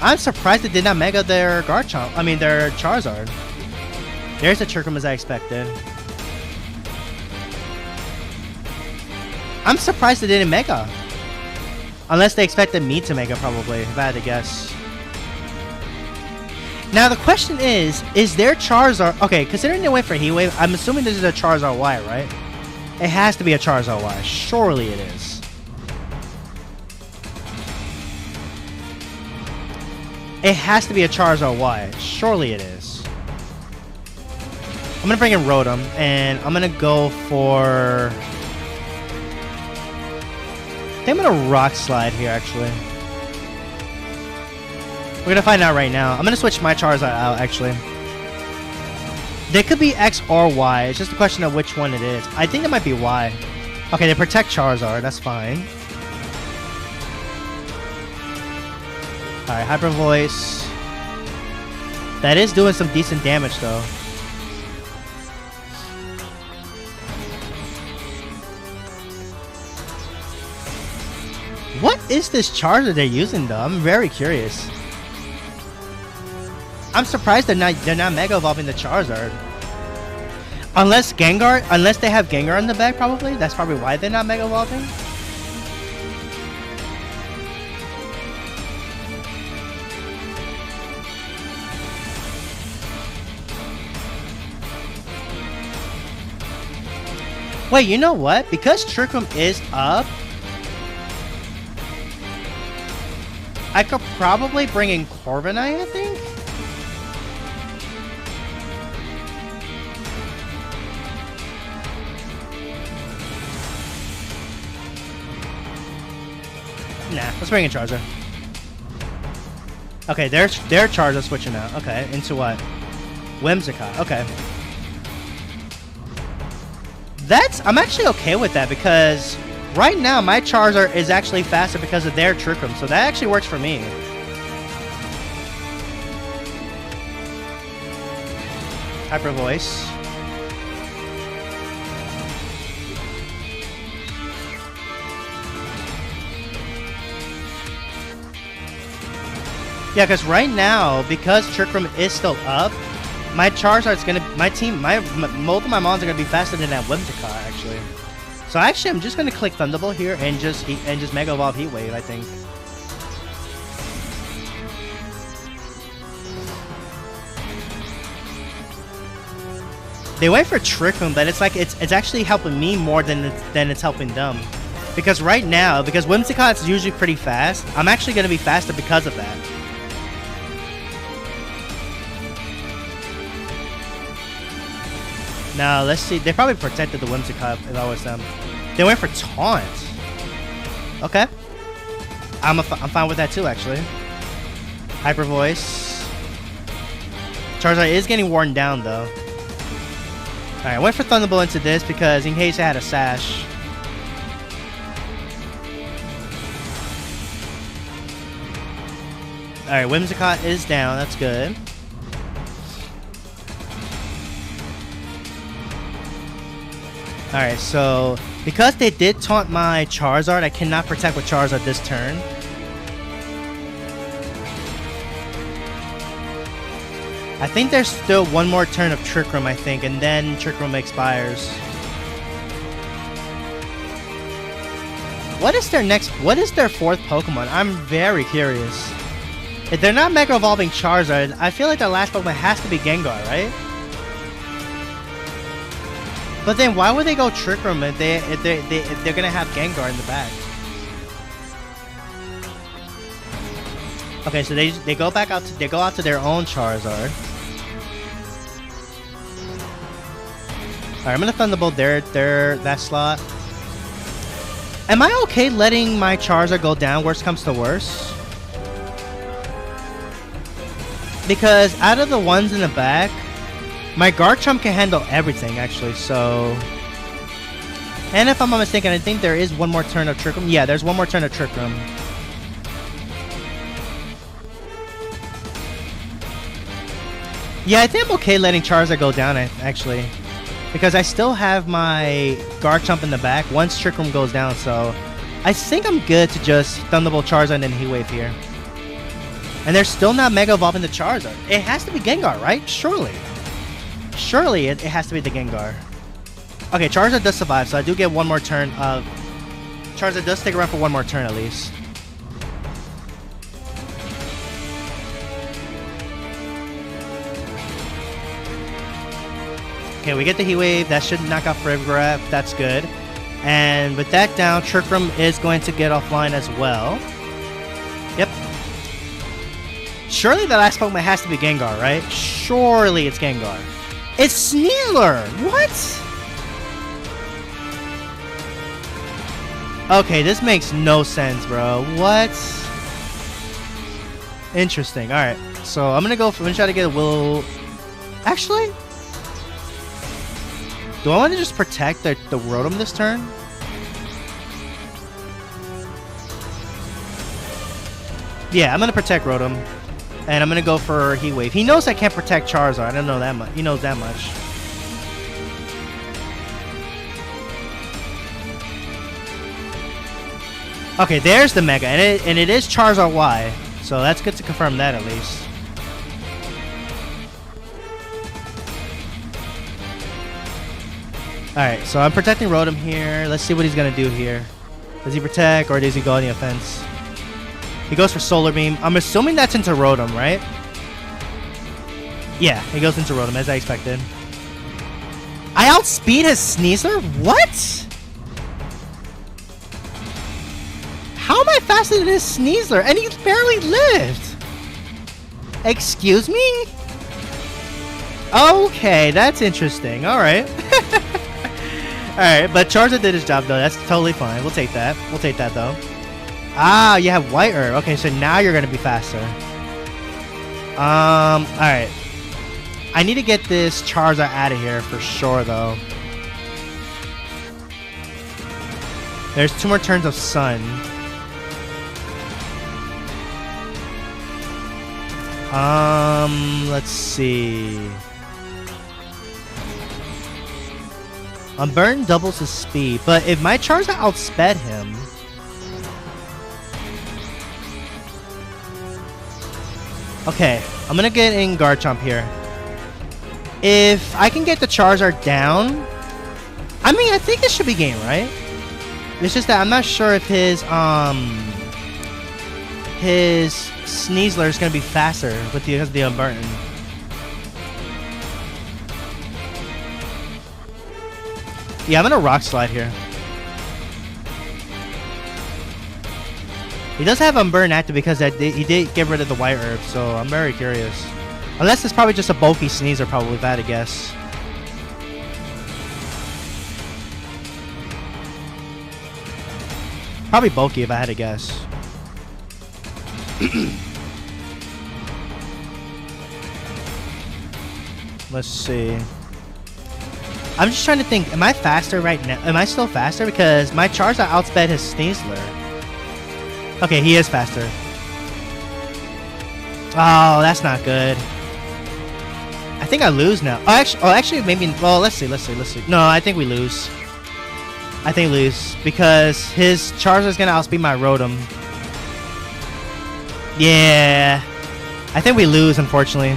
Speaker 1: I'm surprised they did not Mega their Garchomp. I mean, their Charizard. There's the Trick Room as I expected. I'm surprised they didn't Mega. Unless they expected me to Mega, probably, if I had to guess. Now the question is their Charizard... Okay, considering they went for Heat Wave, I'm assuming this is a Charizard Y, right? It has to be a Charizard Y. Surely it is. It has to be a Charizard Y. Surely it is. I'm going to bring in Rotom, and I'm going to go for... I think I'm going to Rock Slide here, actually. We're gonna find out right now. I'm gonna switch my Charizard out, actually. They could be X or Y. It's just a question of which one it is. I think it might be Y. Okay, they protect Charizard. That's fine. Alright, Hyper Voice. That is doing some decent damage, though. What is this Charizard they're using, though? I'm very curious. I'm surprised they're not Mega Evolving the Charizard. Unless they have Gengar in the bag, probably. That's probably why they're not Mega Evolving. Wait, you know what? Because Trick Room is up, I could probably bring in Corviknight, I think. Nah, let's bring in Charizard. Okay, their Charizard switching out. Okay, into what? Whimsicott. Okay. I'm actually okay with that because right now my Charizard is actually faster because of their Trick Room, so that actually works for me. Hyper Voice. Yeah, because right now, because Trick Room is still up, my Charizard's gonna, both of my mons are gonna be faster than that Whimsicott actually. So actually, I'm just gonna click Thunderbolt here and just Mega Evolve Heat Wave, I think. They went for Trick Room, but it's like it's actually helping me more than it's helping them. Because right now, because Whimsicott's usually pretty fast, I'm actually gonna be faster because of that. Now, let's see. They probably protected the Whimsicott if I was them. They went for Taunt. Okay. I'm fine with that too, actually. Hyper Voice. Charizard is getting worn down, though. Alright, I went for Thunderbolt into this because in case I had a Sash. Alright, Whimsicott is down. That's good. Alright, so because they did taunt my Charizard, I cannot protect with Charizard this turn. I think there's still one more turn of Trick Room, I think, and then Trick Room expires. What is their fourth Pokemon? I'm very curious. If they're not Mega Evolving Charizard, I feel like their last Pokemon has to be Gengar, right? But then why would they go Trick Room if they're gonna have Gengar in the back? Okay, so they go back out to their own Charizard. Alright, I'm gonna Thunderbolt that slot. Am I okay letting my Charizard go down, worst comes to worst? Because out of the ones in the back, my Garchomp can handle everything, actually, so... And if I'm not mistaken, I think there is one more turn of Trick Room. Yeah, there's one more turn of Trick Room. Yeah, I think I'm okay letting Charizard go down, actually. Because I still have my Garchomp in the back once Trick Room goes down, so... I think I'm good to just Thunderbolt Charizard and then Heat Wave here. And they're still not Mega Evolving the Charizard. It has to be Gengar, right? Surely. Surely it has to be the Gengar. Okay, Charizard does survive, so I do get one more turn of... Charizard does stick around for one more turn at least. Okay, we get the Heat Wave. That should knock out Forever Grab. That's good. And with that down, Trick Room is going to get offline as well. Yep. Surely the last Pokemon has to be Gengar, right? Surely it's Gengar. It's Sneasler! What? Okay, this makes no sense, bro. What? Interesting. Alright, so I'm gonna try to get a Will... Actually? Do I want to just protect the Rotom this turn? Yeah, I'm gonna protect Rotom. And I'm gonna go for Heat Wave. He knows I can't protect Charizard. I don't know that much. He knows that much. Okay, there's the Mega, and it is Charizard Y. So that's good to confirm that at least. Alright, so I'm protecting Rotom here. Let's see what he's gonna do here. Does he protect or does he go on the offense? He goes for Solar Beam. I'm assuming that's into Rotom, right? Yeah, he goes into Rotom, as I expected. I outspeed his Sneasler? What? How am I faster than his Sneasler? And he's barely lived! Excuse me? Okay, that's interesting. Alright. Alright, but Charizard did his job, though. That's totally fine. We'll take that. We'll take that, though. Ah, you have White Herb. Okay, so now you're gonna be faster. Alright. I need to get this Charizard out of here for sure, though. There's 2 more turns of Sun. Let's see. Unburden doubles his speed, but if my Charizard outsped him... Okay, I'm gonna get in Garchomp here. If I can get the Charizard down... I mean, I think it should be game, right? It's just that I'm not sure if his Sneasler is gonna be faster with the Unburden. Yeah, I'm gonna Rock Slide here. He does have Unburden active because he did get rid of the White Herb, so I'm very curious. Unless it's probably just a bulky Sneasler, probably, if I had to guess. Probably bulky if I had to guess. Let's see. I'm just trying to think, am I faster right now? Am I still faster? Because my Charizard outsped his Sneasler. Okay, he is faster. Oh, that's not good. I think I lose now. Actually, maybe. Well, let's see. No, I think we lose. I think lose because his Charizard is gonna outspeed my Rotom. Yeah, I think we lose, unfortunately.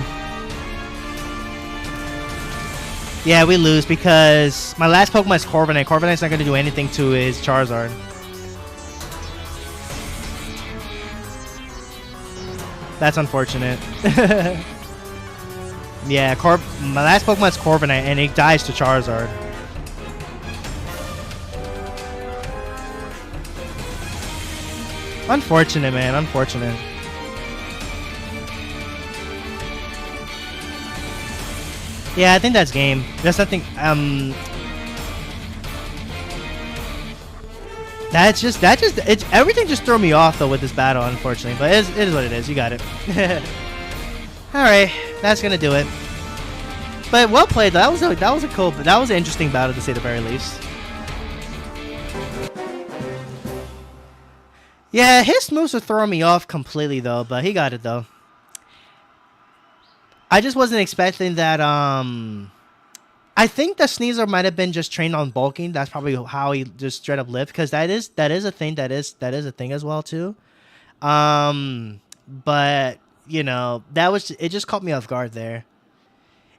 Speaker 1: Yeah, we lose because my last Pokemon is Corviknight. Corviknight's not gonna do anything to his Charizard. That's unfortunate. Yeah, my last Pokemon is Corviknight, and it dies to Charizard. Unfortunate, man. Unfortunate. Yeah, I think that's game. There's nothing. Everything just threw me off though with this battle, unfortunately. But it is what it is. You got it. All right, that's gonna do it. But well played. That was an interesting battle to say the very least. Yeah, his moves are throwing me off completely though, but he got it though. I just wasn't expecting that. I think the Sneasler might have been just trained on bulking. That's probably how he just straight up lived, because that is a thing. That is a thing as well too. But you know, it just caught me off guard there.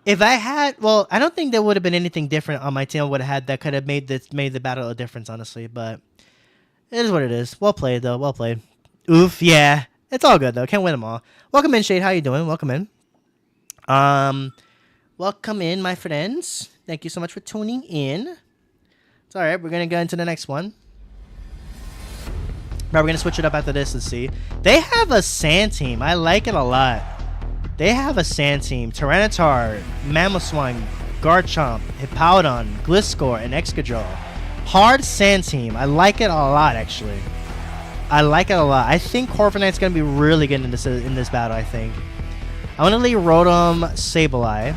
Speaker 1: If I had, well, I don't think there would have been anything different on my team would have had that could have made the battle a difference, honestly. But it is what it is. Well played though. Well played. Oof. Yeah, it's all good though. Can't win them all. Welcome in, Shade. How you doing? Welcome in. Welcome in, my friends. Thank you so much for tuning in. It's all right. We're gonna go into the next one. But we're gonna switch it up after this and see. They have a Sand team. I like it a lot. They have a Sand team. Tyranitar, Mamoswine, Garchomp, Hippowdon, Gliscor, and Excadrill. Hard Sand team. I like it a lot, actually. I like it a lot. I think Corviknight's gonna be really good in this battle. I think. I'm gonna leave Rotom, Sableye.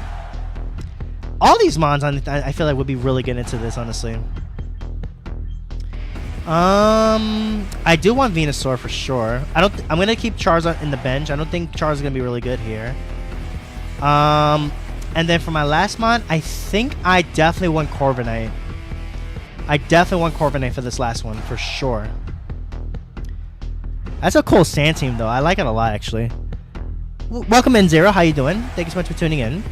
Speaker 1: All these mons, I feel like would be really good into this, honestly. I do want Venusaur for sure. I'm gonna keep Charizard in the bench. I don't think Charizard's gonna be really good here. And then for my last mon, I think I definitely want Corviknight. I definitely want Corviknight for this last one for sure. That's a cool Sand team though. I like it a lot actually. Welcome in, Zero. How you doing? Thank you so much for tuning in.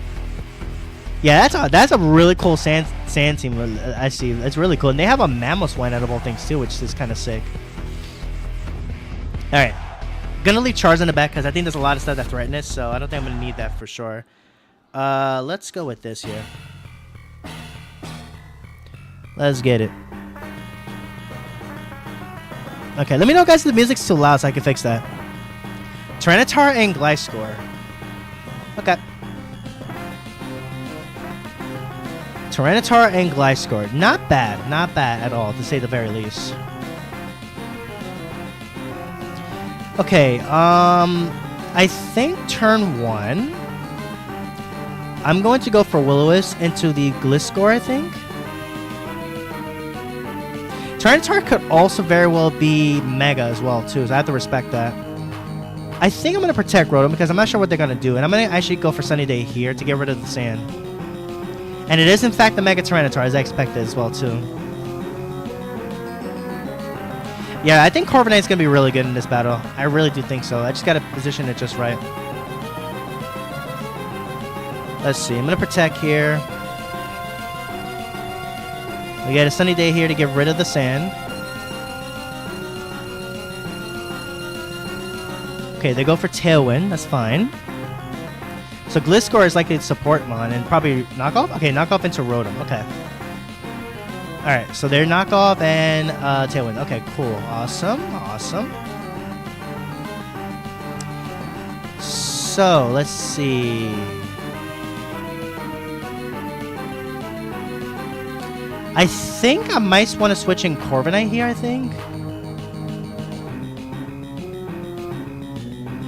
Speaker 1: Yeah, that's a really cool sand team. I see. It's really cool, and they have a Mamoswine out of all things too, which is kind of sick. All right, gonna leave Charizard in the back because I think there's a lot of stuff that threaten it, so I don't think I'm gonna need that for sure. Let's go with this here. Let's get it. Okay, let me know, guys, if the music's too loud so I can fix that. Tyranitar and Gliscor. Okay. Tyranitar and Gliscor. Not bad. Not bad at all, to say the very least. Okay, I think turn 1, I'm going to go for Will-O-Wisp into the Gliscor, I think. Tyranitar could also very well be Mega as well, too, so I have to respect that. I think I'm going to protect Rotom because I'm not sure what they're going to do. And I'm going to actually go for Sunny Day here to get rid of the sand. And it is in fact the Mega Tyranitar, as I expected as well too. Yeah, I think Corviknight's gonna be really good in this battle. I really do think so. I just gotta position it just right. Let's see. I'm gonna protect here. We got a Sunny Day here to get rid of the sand. Okay, they go for Tailwind. That's fine. So Gliscor is likely to support Mon and probably knockoff? Okay, knockoff into Rotom. Okay. Alright, so they're knockoff and Tailwind. Okay, cool. Awesome. Awesome. So, let's see. I think I might want to switch in Corviknight here, I think.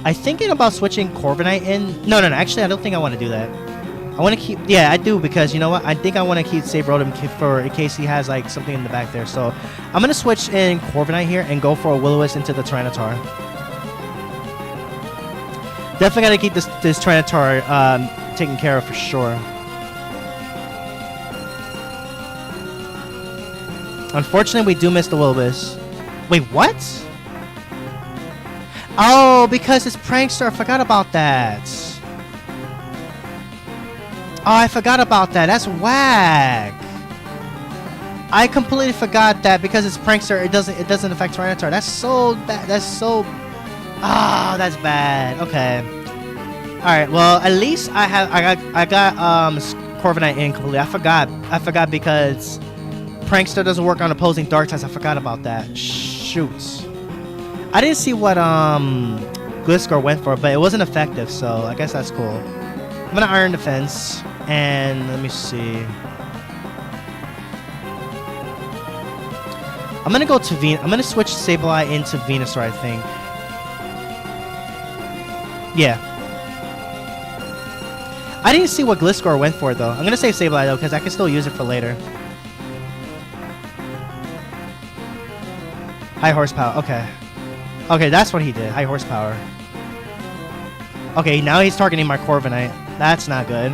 Speaker 1: I'm thinking about switching Corviknight in. No. Actually, I don't think I want to do that. I want to keep... Yeah, I do, because you know what? I think I want to keep Save Rotom for in case he has like something in the back there. So I'm going to switch in Corviknight here and go for a Will-O-Wisp into the Tyranitar. Definitely got to keep this Tyranitar taken care of for sure. Unfortunately, we do miss the Will-O-Wisp. Wait, what? Oh, because it's Prankster. I forgot about that. Oh, I forgot about that. That's whack. I completely forgot that because it's Prankster, it doesn't affect Tyranitar. That's so bad. That's so... Ah, that's bad. Okay. All right. Well, at least I got Corviknight in completely. I forgot because Prankster doesn't work on opposing Dark types. I forgot about that. Shoot. I didn't see what Gliscor went for, but it wasn't effective, so I guess that's cool. I'm gonna Iron Defense, and let me see. I'm gonna go to I'm gonna switch Sableye into Venusaur, I think. Yeah. I didn't see what Gliscor went for though. I'm gonna save Sableye though, because I can still use it for later. High horsepower. Okay. Okay, that's what he did. High horsepower. Okay, now he's targeting my Corviknight. That's not good.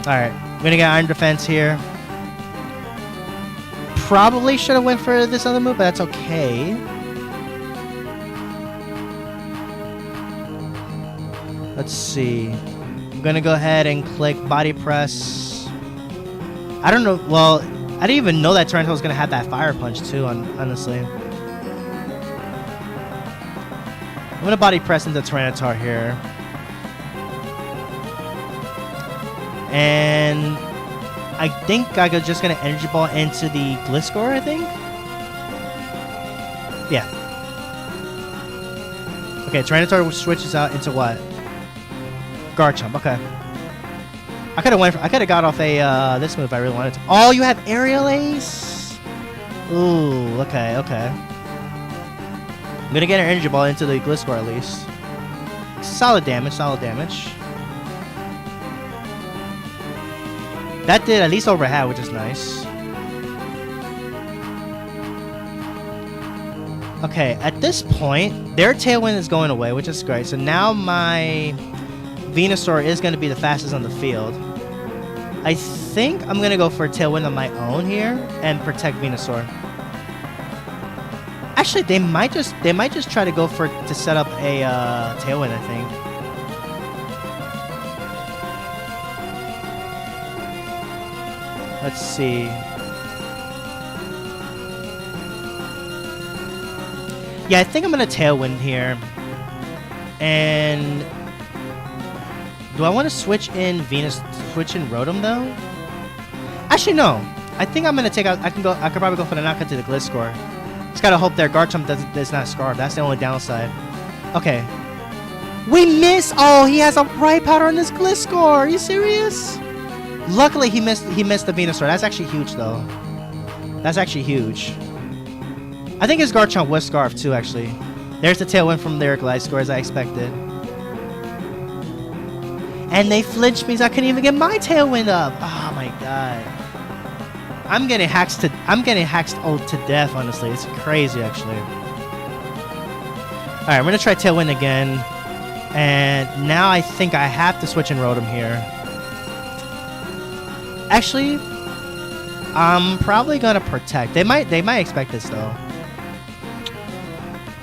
Speaker 1: Alright, I'm gonna get Iron Defense here. Probably should have went for this other move, but that's okay. Let's see. I'm gonna go ahead and click Body Press. I don't know. Well, I didn't even know that Tyranitar was gonna have that Fire Punch too. Honestly, I'm gonna Body Press into Tyranitar here, and I think I'm just gonna Energy Ball into the Gliscor. I think. Yeah. Okay, Tyranitar switches out into what? Garchomp. Okay. I could have got off a this move if I really wanted to. Oh, you have Aerial Ace? Ooh, okay. I'm gonna get an Energy Ball into the Gliscor at least. Solid damage. That did at least over half, which is nice. Okay, at this point, their Tailwind is going away, which is great. So now my Venusaur is going to be the fastest on the field. I think I'm going to go for a Tailwind on my own here and protect Venusaur. Actually, they might just try to go to set up a Tailwind, I think. Let's see. Yeah, I think I'm going to Tailwind here. And do I want to switch in Rotom though? Actually, no. I think I'm gonna take out. I could probably go for the knockout to the Gliscor. Just gotta hope their Garchomp does not Scarf. That's the only downside. Okay. We miss. Oh, he has a Bright Powder on this Gliscor. Are you serious? Luckily, he missed the Venusaur. That's actually huge, though. That's actually huge. I think his Garchomp was Scarf too. Actually, there's the Tailwind from their Gliscor as I expected. And they flinched me, so I couldn't even get my Tailwind up. Oh my god. I'm getting hacked to death, honestly. It's crazy, actually. Alright, I'm gonna try Tailwind again. And now I think I have to switch in Rotom here. Actually, I'm probably gonna protect. They might expect this though.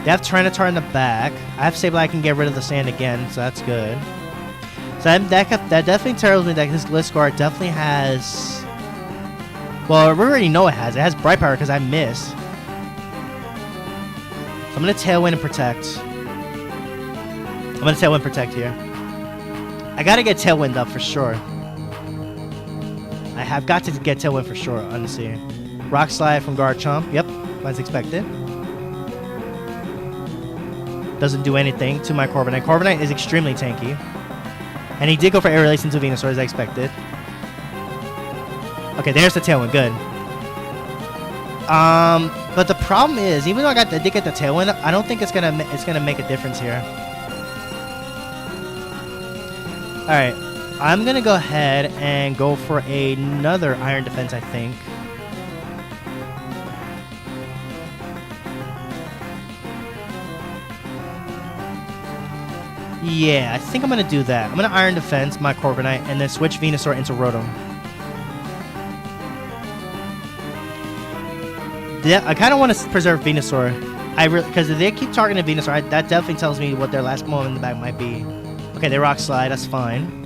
Speaker 1: They have Tyranitar in the back. I have Sableye. I can get rid of the sand again, so that's good. So that definitely tells me that this Gliscor definitely has. Well, we already know it has. It has Bright Power because I missed. So I'm gonna Tailwind and protect. I'm gonna Tailwind protect here. I gotta get Tailwind up for sure. I have got to get Tailwind for sure, honestly. Rock Slide from Garchomp. Yep, as expected. Doesn't do anything to my Corviknight. Corviknight is extremely tanky. And he did go for Air Release into Venusaur as I expected. Okay, there's the Tailwind. Good. But the problem is, even though I did get the Tailwind, I don't think it's gonna make a difference here. All right, I'm gonna go ahead and go for another Iron Defense, I think. Yeah, I think I'm gonna do that. I'm gonna Iron Defense my Corviknight and then switch Venusaur into Rotom. Yeah, I kind of want to preserve Venusaur. Because if they keep targeting Venusaur, that definitely tells me what their last moment in the back might be. Okay, they Rock Slide. That's fine.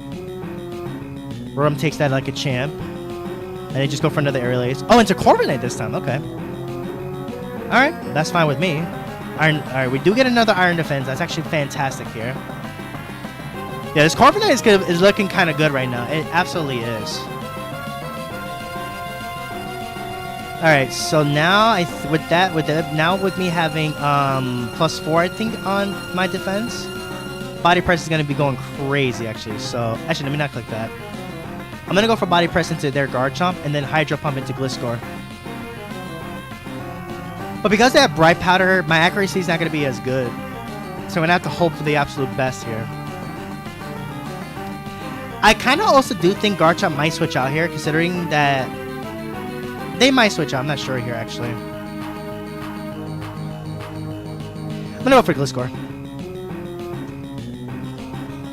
Speaker 1: Rotom takes that like a champ. And they just go for another Air Release. Oh, into Corviknight this time. Okay. Alright, that's fine with me. Alright, we do get another Iron Defense. That's actually fantastic here. Yeah, this Corviknight is looking kind of good right now. It absolutely is. All right, so now with me having +4, I think, on my defense, Body Press is gonna be going crazy actually. So actually, let me not click that. I'm gonna go for Body Press into their Garchomp and then Hydro Pump into Gliscor. But because they have Bright Powder, my accuracy is not gonna be as good. So I'm gonna have to hope for the absolute best here. I kind of also do think Garchomp might switch out here, considering that. They might switch out. I'm not sure here, actually. I'm going to go for Gliscor.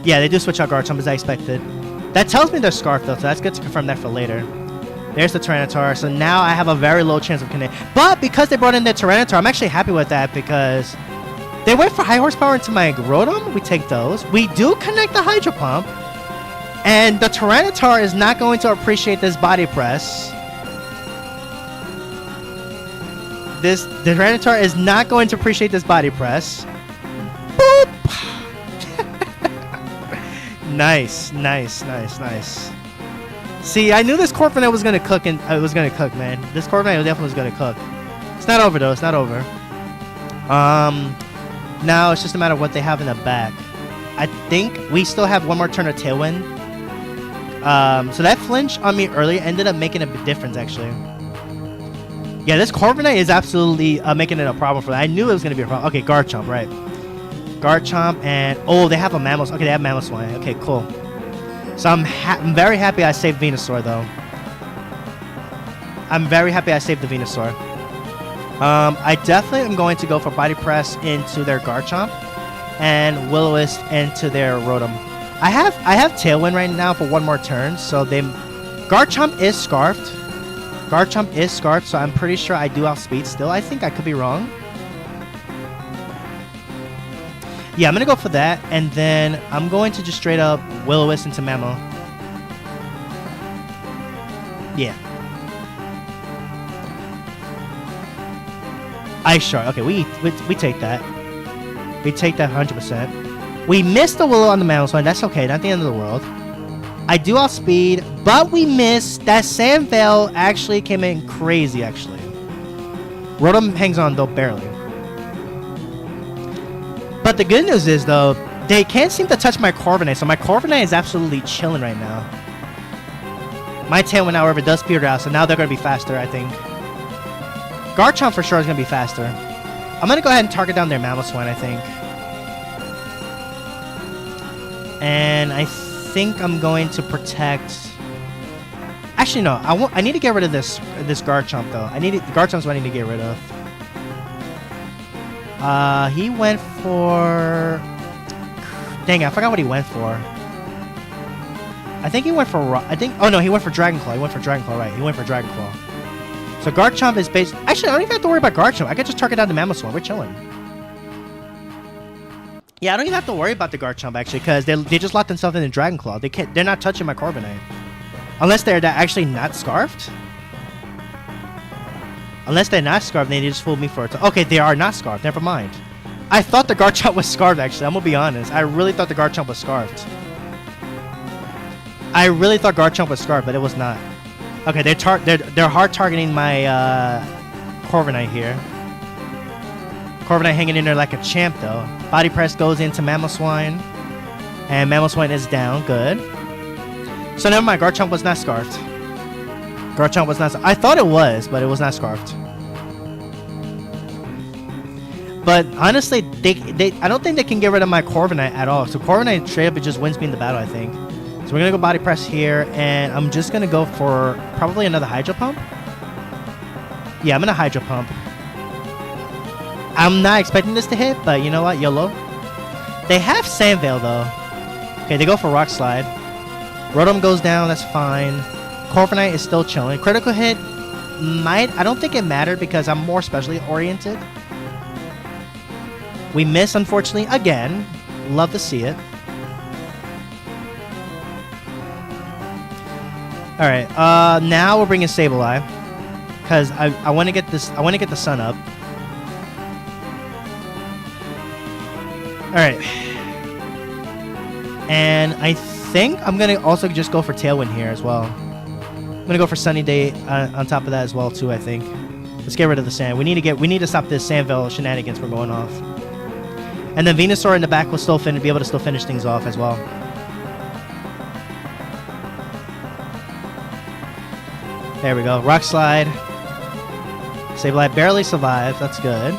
Speaker 1: Yeah, they do switch out Garchomp as I expected. That tells me they're Scarf, though, so that's good to confirm that for later. There's the Tyranitar. So now I have a very low chance of connecting. But because they brought in the Tyranitar, I'm actually happy with that because they went for high horsepower into my Rotom. We take those. We do connect the Hydro Pump. And the Tyranitar is not going to appreciate this Body Press. The Tyranitar is not going to appreciate this Body Press. Boop! Nice. See, I knew this Corviknight was gonna cook, and it was gonna cook, man. This Corviknight definitely was gonna cook. It's not over though. It's not over. Now it's just a matter of what they have in the back. I think we still have one more turn of Tailwind. So that flinch on me earlier ended up making a big difference, actually. Yeah, this Corviknight is absolutely making it a problem for them. I knew it was going to be a problem. Okay, Garchomp, right. Garchomp and... Oh, they have a Mammoth. Okay, they have Mammothswine. Okay, cool. So I'm very happy I saved Venusaur, though. I'm very happy I saved the Venusaur. I definitely am going to go for Body Press into their Garchomp and Will-O-Wisp into their Rotom. I have Tailwind right now for one more turn, so they... Garchomp is Scarfed. Garchomp is Scarfed, so I'm pretty sure I do outspeed still. I think I could be wrong. Yeah, I'm going to go for that, and then I'm going to just straight up Will-O-Wisp into Mammo. Yeah. Ice Shard. Okay, we take that. We take that 100%. We missed the Willow on the Mammothswine. That's okay. Not the end of the world. I do outspeed, but we missed. That Sand Veil actually came in crazy, actually. Rotom hangs on, though, barely. But the good news is, though, they can't seem to touch my Corviknight, so my Corviknight is absolutely chilling right now. My Tailwind, however, does peter out, so now they're going to be faster, I think. Garchomp for sure is going to be faster. I'm going to go ahead and target down their Mammothswine, I think. And I think I'm going to protect... Actually, no. I need to get rid of this Garchomp, though. Garchomp's what I need to get rid of. He went for... Dang, I forgot what he went for. I think he went for... Oh, no, he went for Dragon Claw. He went for Dragon Claw, right. He went for Dragon Claw. So Garchomp is based... Actually, I don't even have to worry about Garchomp. I could just target down the Mamoswine. We're chilling. Yeah, I don't even have to worry about the Garchomp, actually, because they just locked themselves in the Dragon Claw. They're not touching my Corviknight. Unless they're actually not Scarfed. Unless they're not Scarfed, they just fooled me for it. Okay, they are not Scarfed. Never mind. I thought the Garchomp was Scarfed, actually. I'm going to be honest. I really thought the Garchomp was Scarfed. I really thought Garchomp was Scarfed, but it was not. Okay, they're hard targeting my Corviknight here. Corviknight hanging in there like a champ, though. Body Press goes into Mamoswine. And Mamoswine is down. Good. So never mind. Garchomp was not Scarfed. Garchomp was not... I thought it was, but it was not Scarfed. But honestly, I don't think they can get rid of my Corviknight at all. So Corviknight straight up, it just wins me in the battle, I think. So we're going to go Body Press here. And I'm just going to go for probably another Hydro Pump. Yeah, I'm going to Hydro Pump. I'm not expecting this to hit, but you know what? YOLO. They have Sandveil, though. Okay, they go for Rock Slide. Rotom goes down. That's fine. Corviknight is still chilling. Critical hit might... I don't think it mattered because I'm more specially oriented. We miss, unfortunately, again. Love to see it. Alright, now we're bringing Sableye. Because I want to get this... I want to get the sun up. Alright. And I think I'm going to also just go for Tailwind here as well. I'm going to go for Sunny Day on top of that as well, too, I think. Let's get rid of the sand. We need to stop this Sandveil shenanigans from going off. And then Venusaur in the back will still be able to still finish things off as well. There we go. Rock Slide. Sableye barely survives. That's good.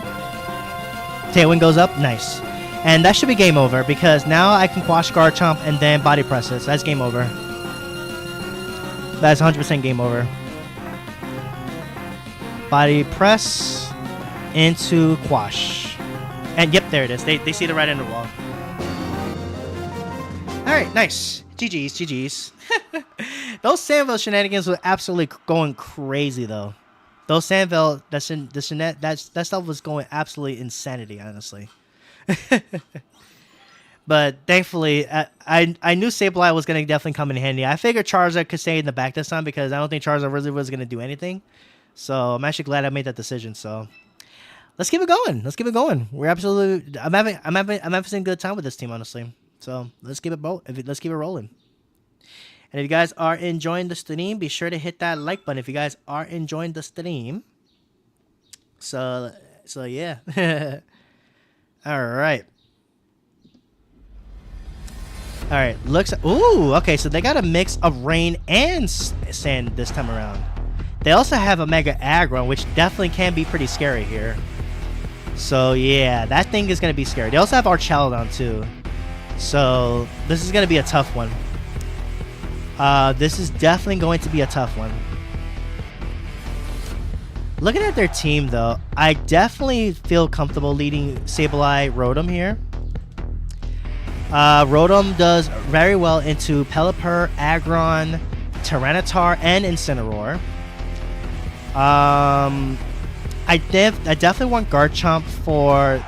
Speaker 1: Tailwind goes up. Nice. And that should be game over because now I can Quash Garchomp and then Body Press it. So that's game over. That's 100% game over. Body Press into Quash. And yep, there it is. They see the right end of the wall. Alright, nice. GG's, GG's. Those Sandveil shenanigans were absolutely going crazy, though. Those Sandveil, that stuff was going absolutely insanity, honestly. But thankfully, I knew Sableye was going to definitely come in handy. I figured Charizard could stay in the back this time because I don't think Charizard really was going to do anything. So I'm actually glad I made that decision. So let's keep it going. Let's keep it going. We're absolutely. I'm having a good time with this team, honestly. So let's keep it rolling. And if you guys are enjoying the stream, be sure to hit that like button. If you guys are enjoying the stream. So yeah. All right. All right. Ooh. Okay. So they got a mix of rain and sand this time around. They also have a Mega Aggron, which definitely can be pretty scary here. So yeah, that thing is gonna be scary. They also have Archaludon too. So this is gonna be a tough one. This is definitely going to be a tough one. Looking at their team, though, I definitely feel comfortable leading Sableye Rotom here. Rotom does very well into Pelipper, Aggron, Tyranitar, and Incineroar. I definitely want Garchomp for...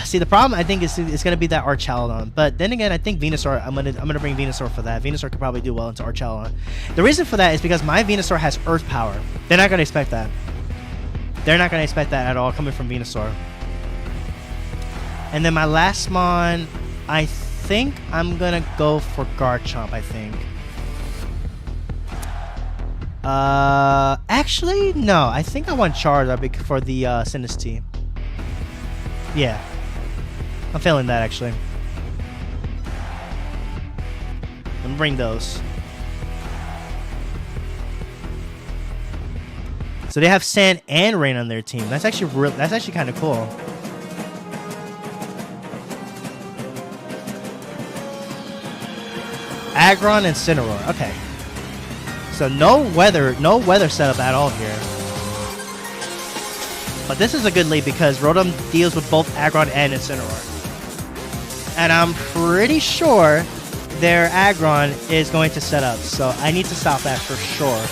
Speaker 1: See, the problem I think is going to be that Archaludon. But then again, I think Venusaur, I'm gonna bring Venusaur for that. Venusaur could probably do well into Archaludon. The reason for that is because my Venusaur has Earth Power. They're not going to expect that. They're not going to expect that at all coming from Venusaur. And then my last Mon, I think I'm going to go for Garchomp, I think. Actually, no. I think I want Charizard for the Sinistee. Yeah. I'm feeling that, actually. Let me bring those. So they have sand and rain on their team. That's actually kind of cool. Aggron and Incineroar. Okay. So no weather setup at all here. But this is a good lead because Rotom deals with both Aggron and Incineroar. And I'm pretty sure their Aggron is going to set up. So I need to stop that for sure.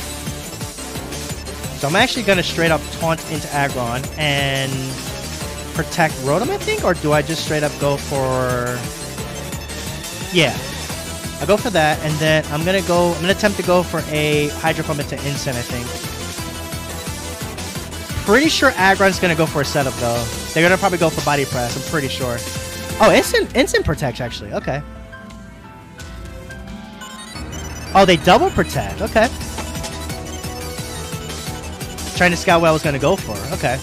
Speaker 1: So I'm actually going to straight up taunt into Aggron and protect Rotom, I think? Or do I just straight up go for... Yeah. I go for that, and then I'm going to attempt to go for a Hydro Pump into Incin, I think. Pretty sure Aggron's going to go for a setup, though. They're going to probably go for Body Press, I'm pretty sure. Oh, Incin protects, actually. Okay. Oh, they double protect. Okay. Trying to scout what I was going to go for. Okay.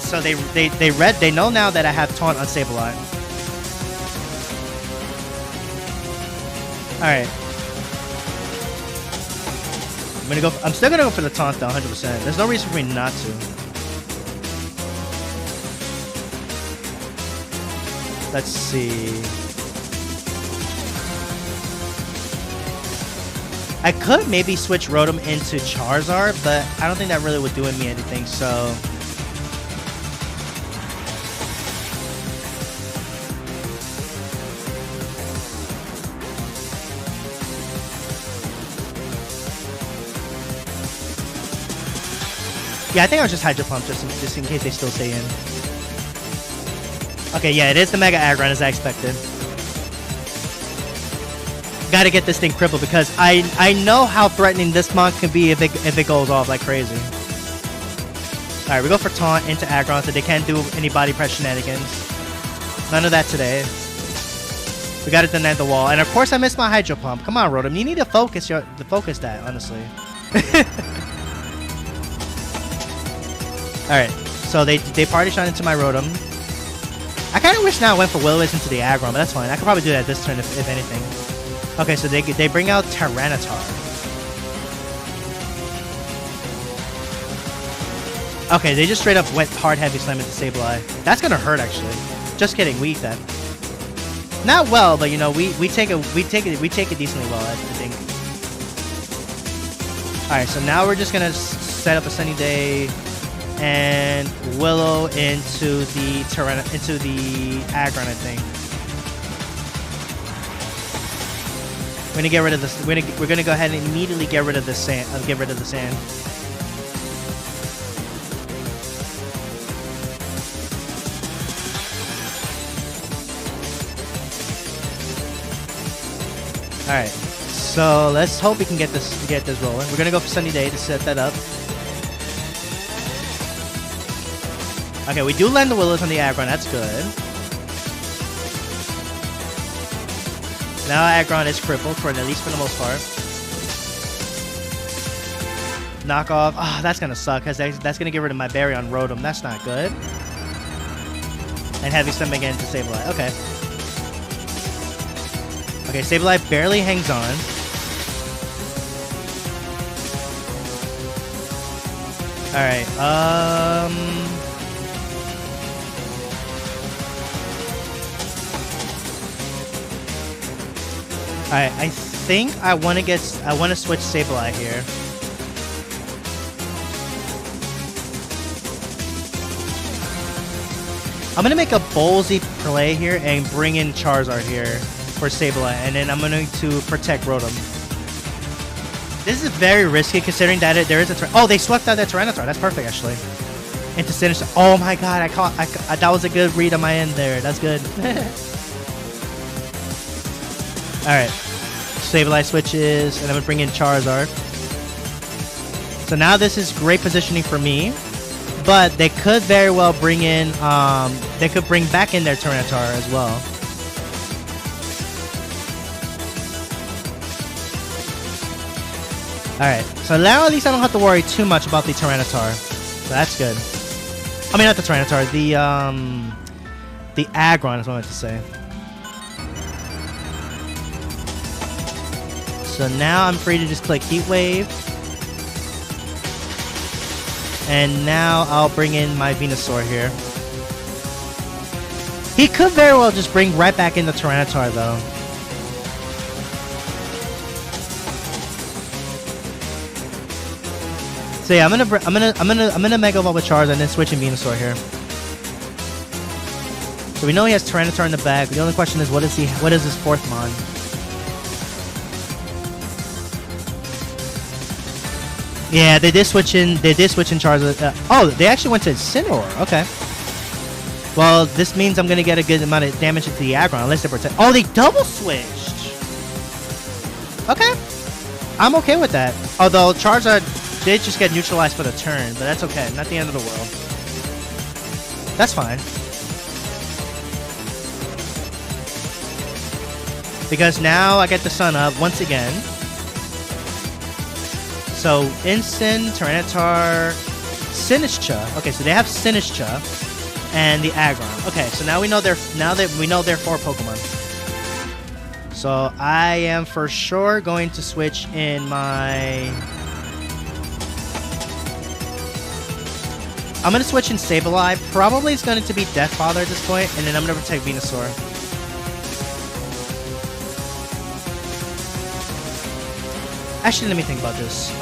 Speaker 1: So they know now that I have Taunt on Sableye. All right. I'm still gonna go for the taunt though, 100%. There's no reason for me not to. Let's see. I could maybe switch Rotom into Charizard, but I don't think that really would do me anything, so... Yeah, I think I'll just Hydro Pump just in case they still stay in. Okay, yeah, it is the Mega Aggron as I expected. Gotta get this thing crippled because I know how threatening this Monk can be if it goes off like crazy. Alright, we go for Taunt into Aggron so they can't do any body press shenanigans. None of that today. We gotta deny the wall. And of course I missed my Hydro Pump. Come on, Rotom. You need to focus that, honestly. Alright, so they Party Shot into my Rotom. I kind of wish now I went for Will-O-Wisp into the Aggron, but that's fine. I could probably do that this turn if anything. Okay, so they bring out Tyranitar. Okay, they just straight up went hard Heavy Slam into Sableye. That's gonna hurt actually. Just kidding, we eat that. Not well, but you know we take it decently well, I think. All right, so now we're just gonna set up a Sunny Day and Willow into the Aggron, I think. We're gonna get rid of this. We're gonna go ahead and immediately get rid of the sand. Get rid of the sand. All right. So let's hope we can get this rolling. We're gonna go for Sunny Day to set that up. Okay, we do land the Willows on the Aggron. That's good. Now Aggron is crippled for at least for the most part. Knock off. Ah, oh, that's gonna suck because that's gonna get rid of my berry on Rotom. That's not good. And Heavy Slam again to Sableye. Okay. Okay, Sableye barely hangs on. Alright, Alright, I think I want to switch Sableye here. I'm gonna make a ballsy play here and bring in Charizard here for Sableye, and then I'm going to protect Rotom. This is very risky considering that there is a... Oh, they swept out that Tyranitar. That's perfect, actually. Into Sinister. Oh my god, that was a good read on my end there. That's good. Alright. Sableye switches, and I'm going to bring in Charizard. So now this is great positioning for me. But they could very well bring in... they could bring back in their Tyranitar as well. Alright, so now at least I don't have to worry too much about the Tyranitar. So that's good. I mean, not the Tyranitar, the Aggron is what I meant to say. So now I'm free to just click Heat Wave. And now I'll bring in my Venusaur here. He could very well just bring right back in the Tyranitar though. So yeah, I'm gonna Mega Evolve with Charizard and then switch in Venusaur here. So we know he has Tyranitar in the back. The only question is, what is his fourth Mon? Yeah, they did switch in Charizard. Oh, they actually went to Incineroar. Okay. Well, this means I'm gonna get a good amount of damage into the aggro unless they protect. Oh, they double switched. Okay. I'm okay with that. Although Charizard did just get neutralized for the turn, but that's okay. Not the end of the world. That's fine. Because now I get the sun up once again. So Incin, Tyranitar, Sinistcha. Okay, so they have Sinistcha and the Aggron. Okay, so now we know they're four Pokemon. So I am for sure going to switch in my. I'm gonna switch in Sableye. Probably it's going to be Deathfather at this point, and then I'm gonna protect Venusaur. Actually, let me think about this.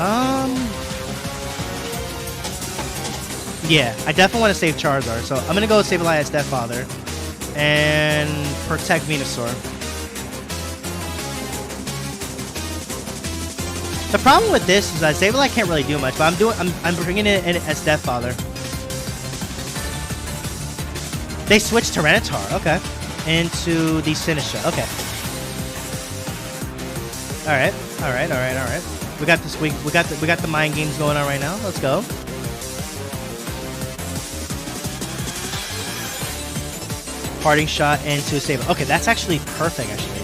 Speaker 1: Yeah, I definitely want to save Charizard, so I'm gonna go Sableye as Deathfather and protect Venusaur. The problem with this is that Sableye can't really do much, but I'm bringing it in as Deathfather. They switched Tyranitar, okay, into the Sinistcha, okay. All right. We got this. We got the mind games going on right now. Let's go. Parting shot into Sableye. Okay, that's actually perfect. Actually,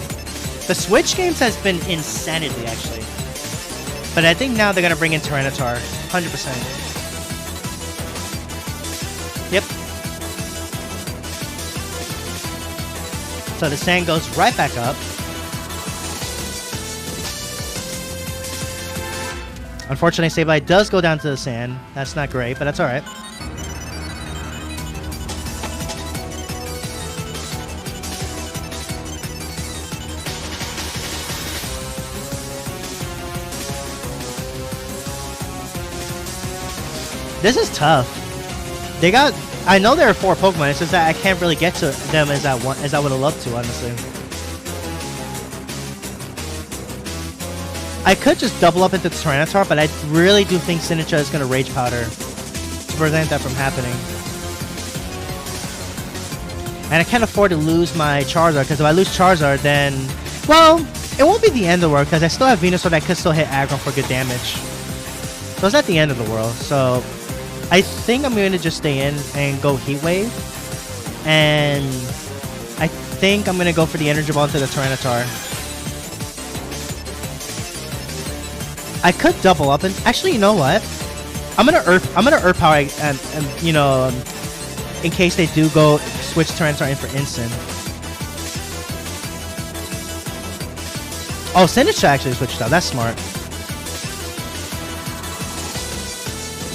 Speaker 1: the Switch games has been insanity actually, but I think now they're gonna bring in Tyranitar, 100%. Yep. So the sand goes right back up. Unfortunately, Sableye does go down to the sand. That's not great, but that's alright. This is tough. They got... I know there are 4 Pokemon, it's just that I can't really get to them as I would have loved to, honestly. I could just double up into Tyranitar, but I really do think Sinistcha is going to Rage Powder to prevent that from happening. And I can't afford to lose my Charizard, because if I lose Charizard, then... Well, it won't be the end of the world, because I still have Venusaur that could still hit Aggron for good damage. So it's not the end of the world, so... I think I'm going to just stay in and go Heat Wave. And... I think I'm going to go for the Energy Ball into the Tyranitar. I could double up and actually, you know what? I'm gonna Earth Power and you know, in case they do go switch Tyranitar in for Incin. Oh, Sinistcha actually switched out. That's smart.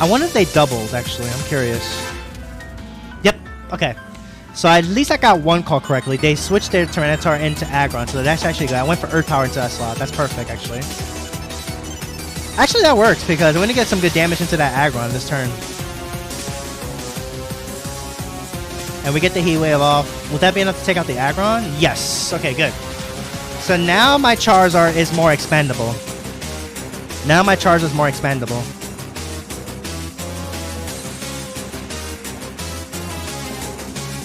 Speaker 1: I wonder if they doubled. Actually, I'm curious. Yep. Okay. So at least I got one call correctly. They switched their Tyranitar into Aggron, so that's actually good. I went for Earth Power into that slot. That's perfect, actually. Actually, that works because I'm going to get some good damage into that Aggron this turn. And we get the Heat Wave off. Will that be enough to take out the Aggron? Yes. Okay, good. So now my Charizard is more expendable. Now my Charizard is more expendable.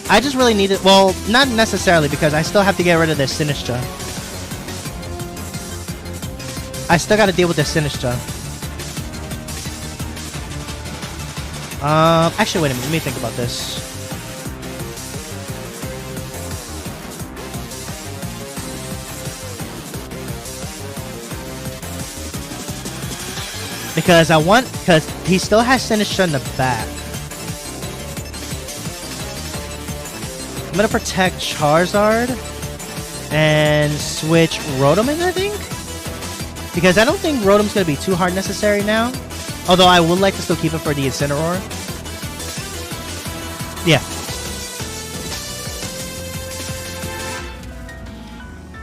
Speaker 1: I just really need it. Well, not necessarily because I still have to get rid of this Sinistcha. I still gotta deal with this Sinistcha. Actually, wait a minute. Let me think about this. Because he still has Sinistcha in the back. I'm gonna protect Charizard and switch Rotom in, I think. Because I don't think Rotom's going to be too hard necessary now. Although I would like to still keep it for the Incineroar. Yeah.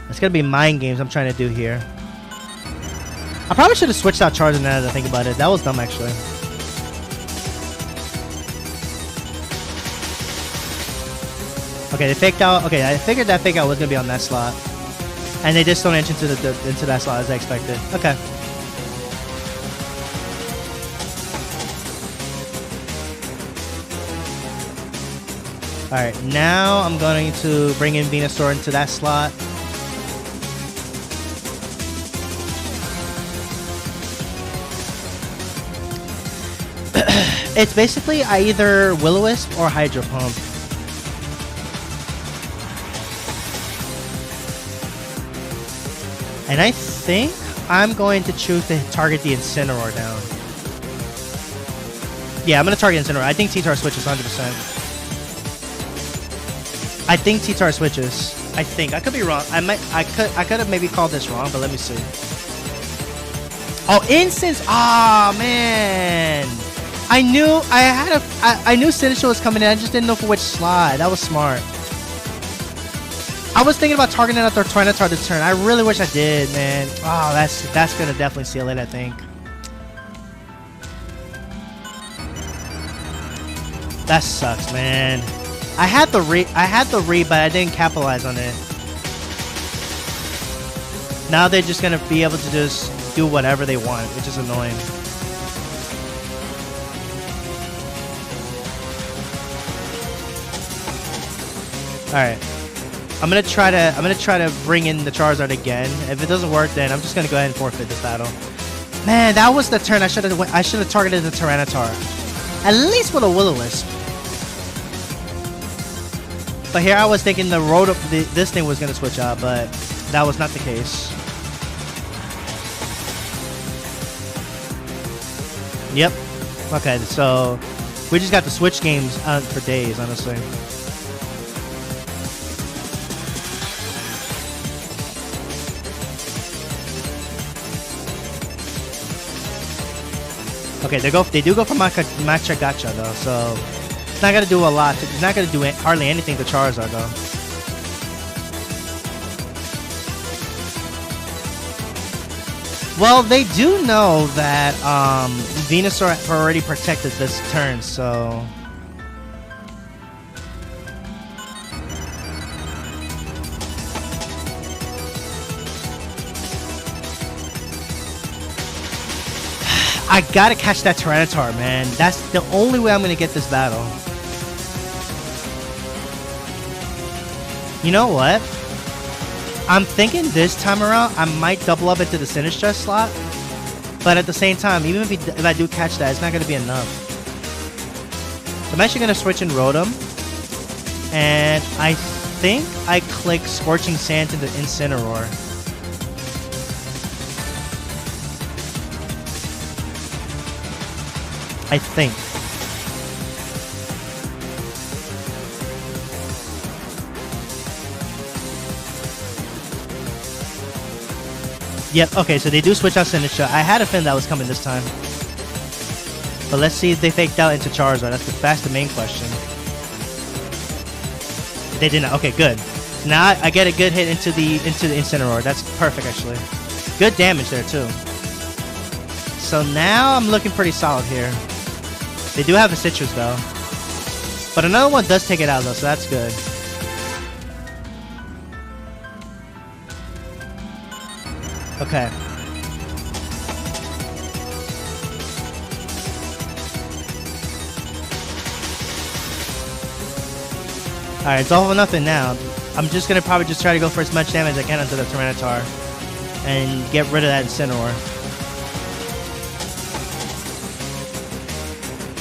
Speaker 1: It's going to be mind games I'm trying to do here. I probably should have switched out Charizard now that I think about it. That was dumb, actually. Okay, they faked out. Okay, I figured that fake out was gonna be on that slot, and they just Stone Edge into into that slot as I expected. Okay. All right, now I'm going to bring in Venusaur into that slot. It's basically I either Will-O-Wisp or Hydro Pump. And I think I'm going to choose to target the Incineroar down. Yeah, I'm going to target Incineroar. I think T-Tar switches 100%. I think T-Tar switches. I think. I could be wrong. I could have maybe called this wrong, but let me see. Oh, Incense. Ah, man. I knew I knew Sinistcha was coming in. I just didn't know for which slide. That was smart. I was thinking about targeting out their Tyranitar this turn. I really wish I did, man. Oh, that's gonna definitely seal it, I think. That sucks, man. I had the read, but I didn't capitalize on it. Now they're just gonna be able to just do whatever they want, which is annoying. Alright. I'm gonna try to bring in the Charizard again. If it doesn't work, then I'm just gonna go ahead and forfeit this battle. Man, that was the turn I should have targeted the Tyranitar. At least with a Will-O-Wisp. But here I was thinking the this thing was gonna switch out, but that was not the case. Yep. Okay, so we just got to switch games for days, honestly. Okay, they do go for Matcha Gacha though, so it's not gonna do a lot. It's not gonna do hardly anything to Charizard though. Well, they do know that Venusaur already protected this turn, so I gotta catch that Tyranitar, man. That's the only way I'm gonna get this battle. You know what? I'm thinking this time around, I might double up into the Sinistcha slot. But at the same time, even if I do catch that, it's not gonna be enough. So I'm actually gonna switch in Rotom. And I think I click Scorching Sands into Incineroar. I think. Yep, okay, so they do switch out Sinistcha. I had a feeling that was coming this time. But let's see if they faked out into Charizard. That's the main question. They did not. Okay, good. Now I get a good hit into the Incineroar. That's perfect, actually. Good damage there, too. So now I'm looking pretty solid here. They do have a Citrus, though. But another one does take it out, though, so that's good. Okay. Alright, it's all or nothing now. I'm just gonna probably just try to go for as much damage as I can onto the Tyranitar. And get rid of that Incineroar.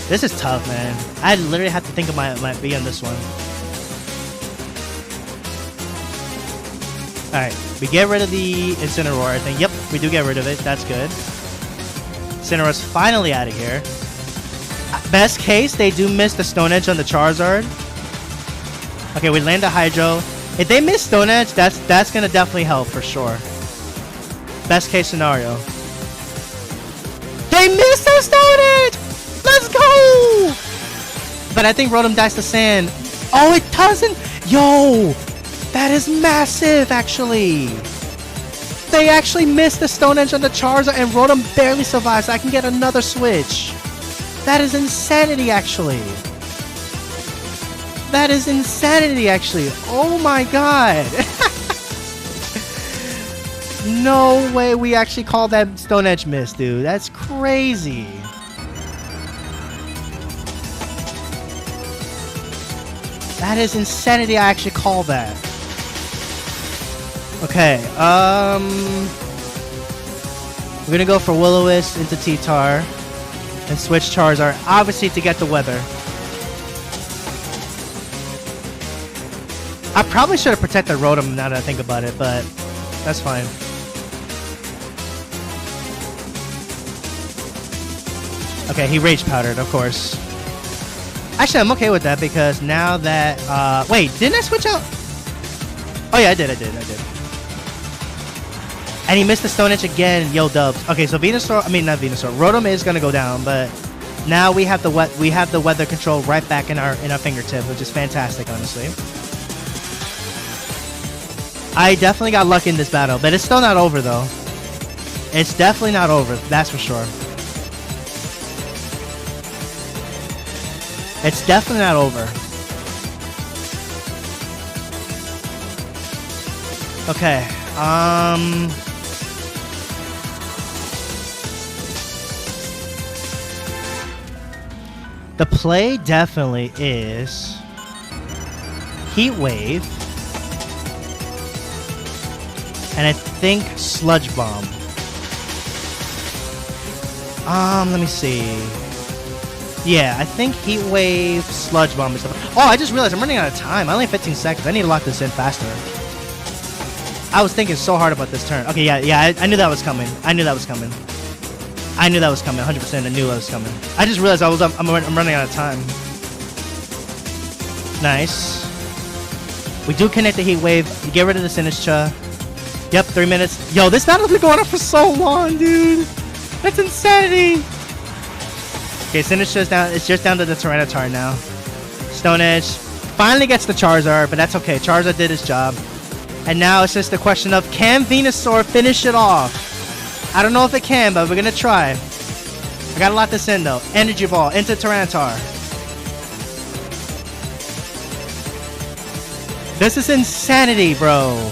Speaker 1: This is tough, man. I literally have to think of my B on this one. Alright, we get rid of the Incineroar, I think. Yep, we do get rid of it. That's good. Incineroar's finally out of here. Best case, they do miss the Stone Edge on the Charizard. Okay, we land a Hydro. If they miss Stone Edge, that's gonna definitely help for sure. Best case scenario. They missed the Stone Edge! Let's go! But I think Rotom dies to Sand. Oh, it doesn't! Yo! That is massive, actually! They actually missed the Stone Edge on the Charizard and Rotom barely survives. So I can get another switch. That is insanity, actually. That is insanity, actually. Oh my god. No way we actually called that Stone Edge miss, dude. That's crazy. That is insanity. I actually called that. Okay, we're gonna go for Will-O-Wisp into T-Tar and switch Charizard, obviously to get the weather. I probably should have protected Rotom now that I think about it, but that's fine. Okay, he Rage Powdered, of course. Actually, I'm okay with that because now that... wait, didn't I switch out? Oh yeah, I did. And he missed the Stone Edge again. Yo, dubs. Okay, so Venusaur... I mean, not Venusaur. Rotom is going to go down, but... Now we have the weather control right back in our fingertip, which is fantastic, honestly. I definitely got lucky in this battle, but it's still not over, though. It's definitely not over, that's for sure. It's definitely not over. Okay, the play definitely is Heat Wave. And I think Sludge Bomb. Let me see. Yeah, I think Heat Wave, Sludge Bomb, and stuff. Oh, I just realized I'm running out of time. I only have 15 seconds. I need to lock this in faster. I was thinking so hard about this turn. Okay, yeah, I knew that was coming. I knew that was coming. 100%. I knew that was coming. I just realized I'm running out of time. Nice. We do connect the Heat Wave. You get rid of the Sinistcha. Yep, 3 minutes. Yo, this battle's been going on for so long, dude. That's insanity. Okay, Sinistcha's down. It's just down to the Tyranitar now. Stone Edge finally gets the Charizard, but that's okay. Charizard did his job. And now it's just a question of, can Venusaur finish it off? I don't know if it can, but we're going to try. I got to lock this in, though. Energy Ball into Tyranitar. This is insanity, bro.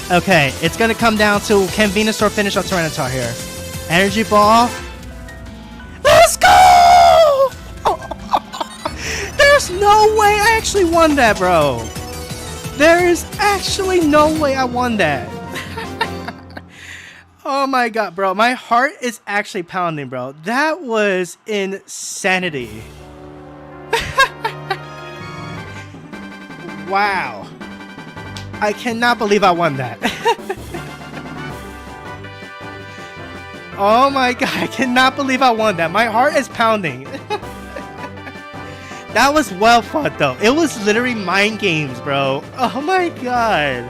Speaker 1: Okay, it's going to come down to, can Venusaur finish off Tyranitar here? Energy Ball. Let's go! There's no way I actually won that, bro. There is actually no way I won that. Oh my god, bro. My heart is actually pounding, bro. That was insanity. Wow. I cannot believe I won that. Oh my god, I cannot believe I won that. My heart is pounding. That was well fought, though. It was literally mind games, bro. Oh my god.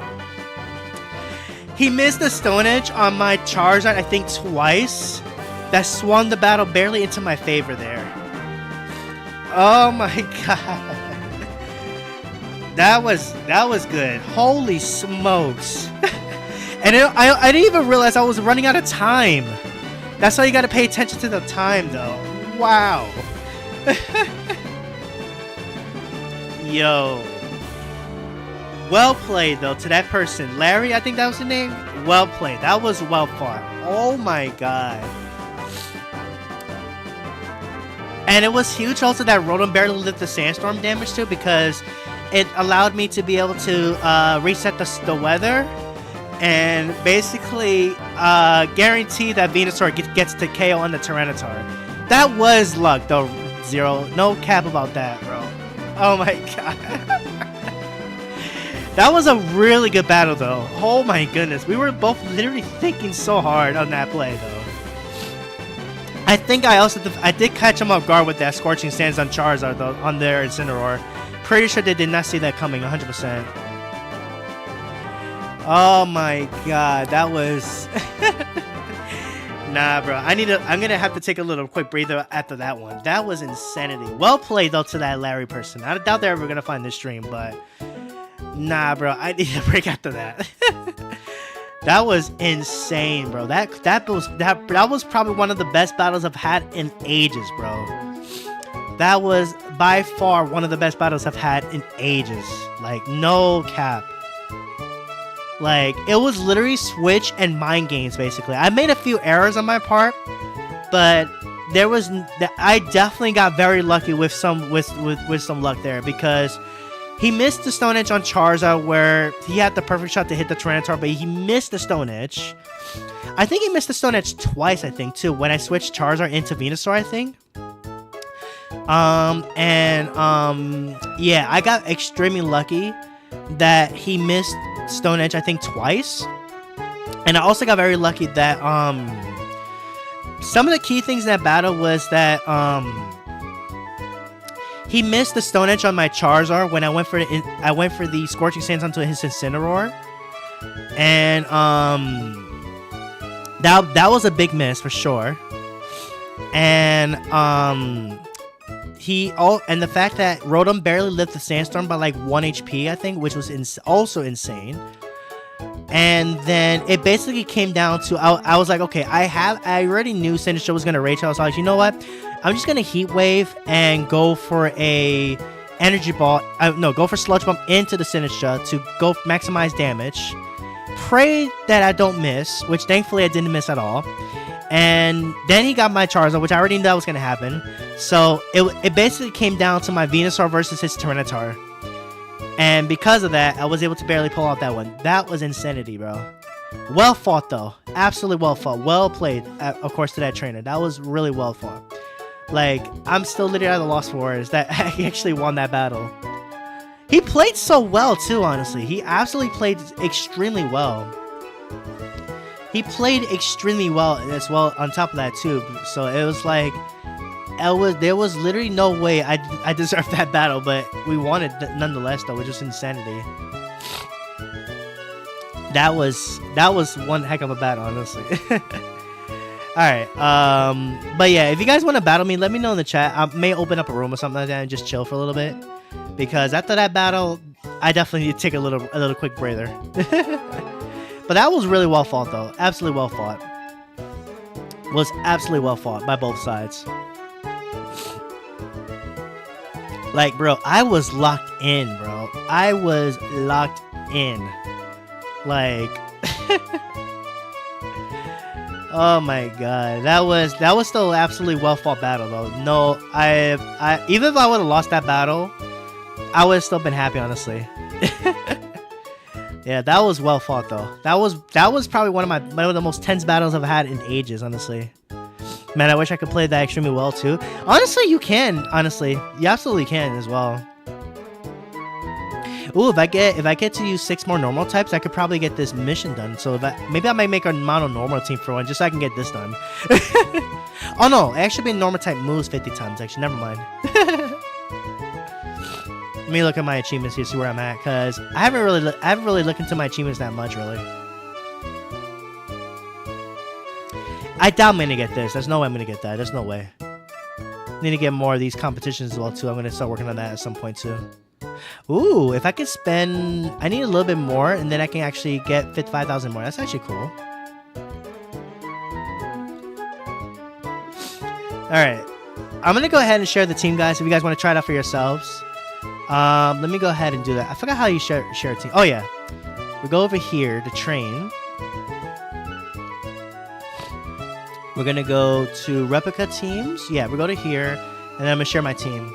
Speaker 1: He missed the Stone Edge on my Charizard, I think twice. That swung the battle barely into my favor there. Oh my god. That was good. Holy smokes. And I didn't even realize I was running out of time. That's why you gotta pay attention to the time, though. Wow. Yo. Well played, though, to that person. Larry, I think that was the name. Well played. That was well fought. Oh my god. And it was huge also that Rotom barely did the Sandstorm damage too, because it allowed me to be able to reset the weather and basically guarantee that Venusaur gets to KO on the Tyranitar. That was luck, though, Zero. No cap about that, bro. Oh my god. That was a really good battle, though. Oh my goodness. We were both literally thinking so hard on that play, though. I think I did catch him off guard with that Scorching Sands on Charizard, though, on their Incineroar. Pretty sure they did not see that coming, 100%. Oh my god, that was... Nah, bro. I'm gonna have to take a little quick breather after that one. That was insanity. Well played, though, to that Larry person. I doubt they're ever gonna find this stream, but... Nah, bro. I need a break after that. That was insane, bro. That was probably one of the best battles I've had in ages, bro. That was by far one of the best battles I've had in ages. Like, no cap. Like, it was literally Switch and mind games, basically. I made a few errors on my part, but I definitely got very lucky with some luck there, because he missed the Stone Edge on Charizard, where he had the perfect shot to hit the Tyranitar, but he missed the Stone Edge. I think he missed the Stone Edge twice, I think, too, when I switched Charizard into Venusaur, I think. Yeah, I got extremely lucky that he missed Stone Edge, I think, twice. And I also got very lucky that, some of the key things in that battle was that, he missed the Stone Edge on my Charizard when I went for the Scorching Sands onto his Incineroar, and that was a big miss for sure. And the fact that Rotom barely lived the Sandstorm by like 1 HP, I think, which was also insane. And then it basically came down to I was like, okay, I already knew Sinistcha was gonna Rage. I was like, you know what? I'm just gonna Heat Wave and go for a Energy Ball. Go for Sludge Bomb into the Sinistcha to go maximize damage. Pray that I don't miss, which thankfully I didn't miss at all. And then he got my Charizard, which I already knew that was gonna happen. So it basically came down to my Venusaur versus his Tyranitar. And because of that, I was able to barely pull out that one. That was insanity, bro. Well fought, though. Absolutely well fought. Well played, of course, to that trainer. That was really well fought. Like, I'm still literally at a loss for words that he actually won that battle. He played so well, too, honestly. He absolutely played extremely well. He played extremely well as well on top of that, too. So it was like... there was literally no way I deserved that battle, but we won it nonetheless, though, which was insanity. That was one heck of a battle, honestly. Alright, but yeah, if you guys want to battle me, let me know in the chat. I may open up a room or something like that and just chill for a little bit, because after that battle, I definitely need to take a little quick breather. But that was really well fought, though. Absolutely well fought. Was absolutely well fought by both sides. Like, bro, I was locked in, bro. I was locked in. Like, oh my god, that was still absolutely well fought battle, though. No, I even if I would have lost that battle, I would have still been happy, honestly. Yeah, that was well fought, though. That was probably one of the most tense battles I've had in ages, honestly. Man, I wish I could play that extremely well, too. Honestly, you can. Honestly, you absolutely can as well. Ooh, if I get to use 6 more normal types, I could probably get this mission done. So maybe I might make a mono normal team for one, just so I can get this done. Oh no, I actually been normal type moves 50 times. Actually, never mind. Let me look at my achievements here, see where I'm at, cause I haven't really looked into my achievements that much, really. I doubt I'm gonna get this. There's no way I'm gonna get that. There's no way. Need to get more of these competitions as well too. I'm gonna start working on that at some point too. Ooh, if I could spend, I need a little bit more, and then I can actually get 5,000 more. That's actually cool. All right, I'm gonna go ahead and share the team, guys. If you guys want to try it out for yourselves, let me go ahead and do that. I forgot how you share a team. Oh yeah, we go over here to train. We're gonna go to replica teams. Yeah, we go to here, and then I'm gonna share my team.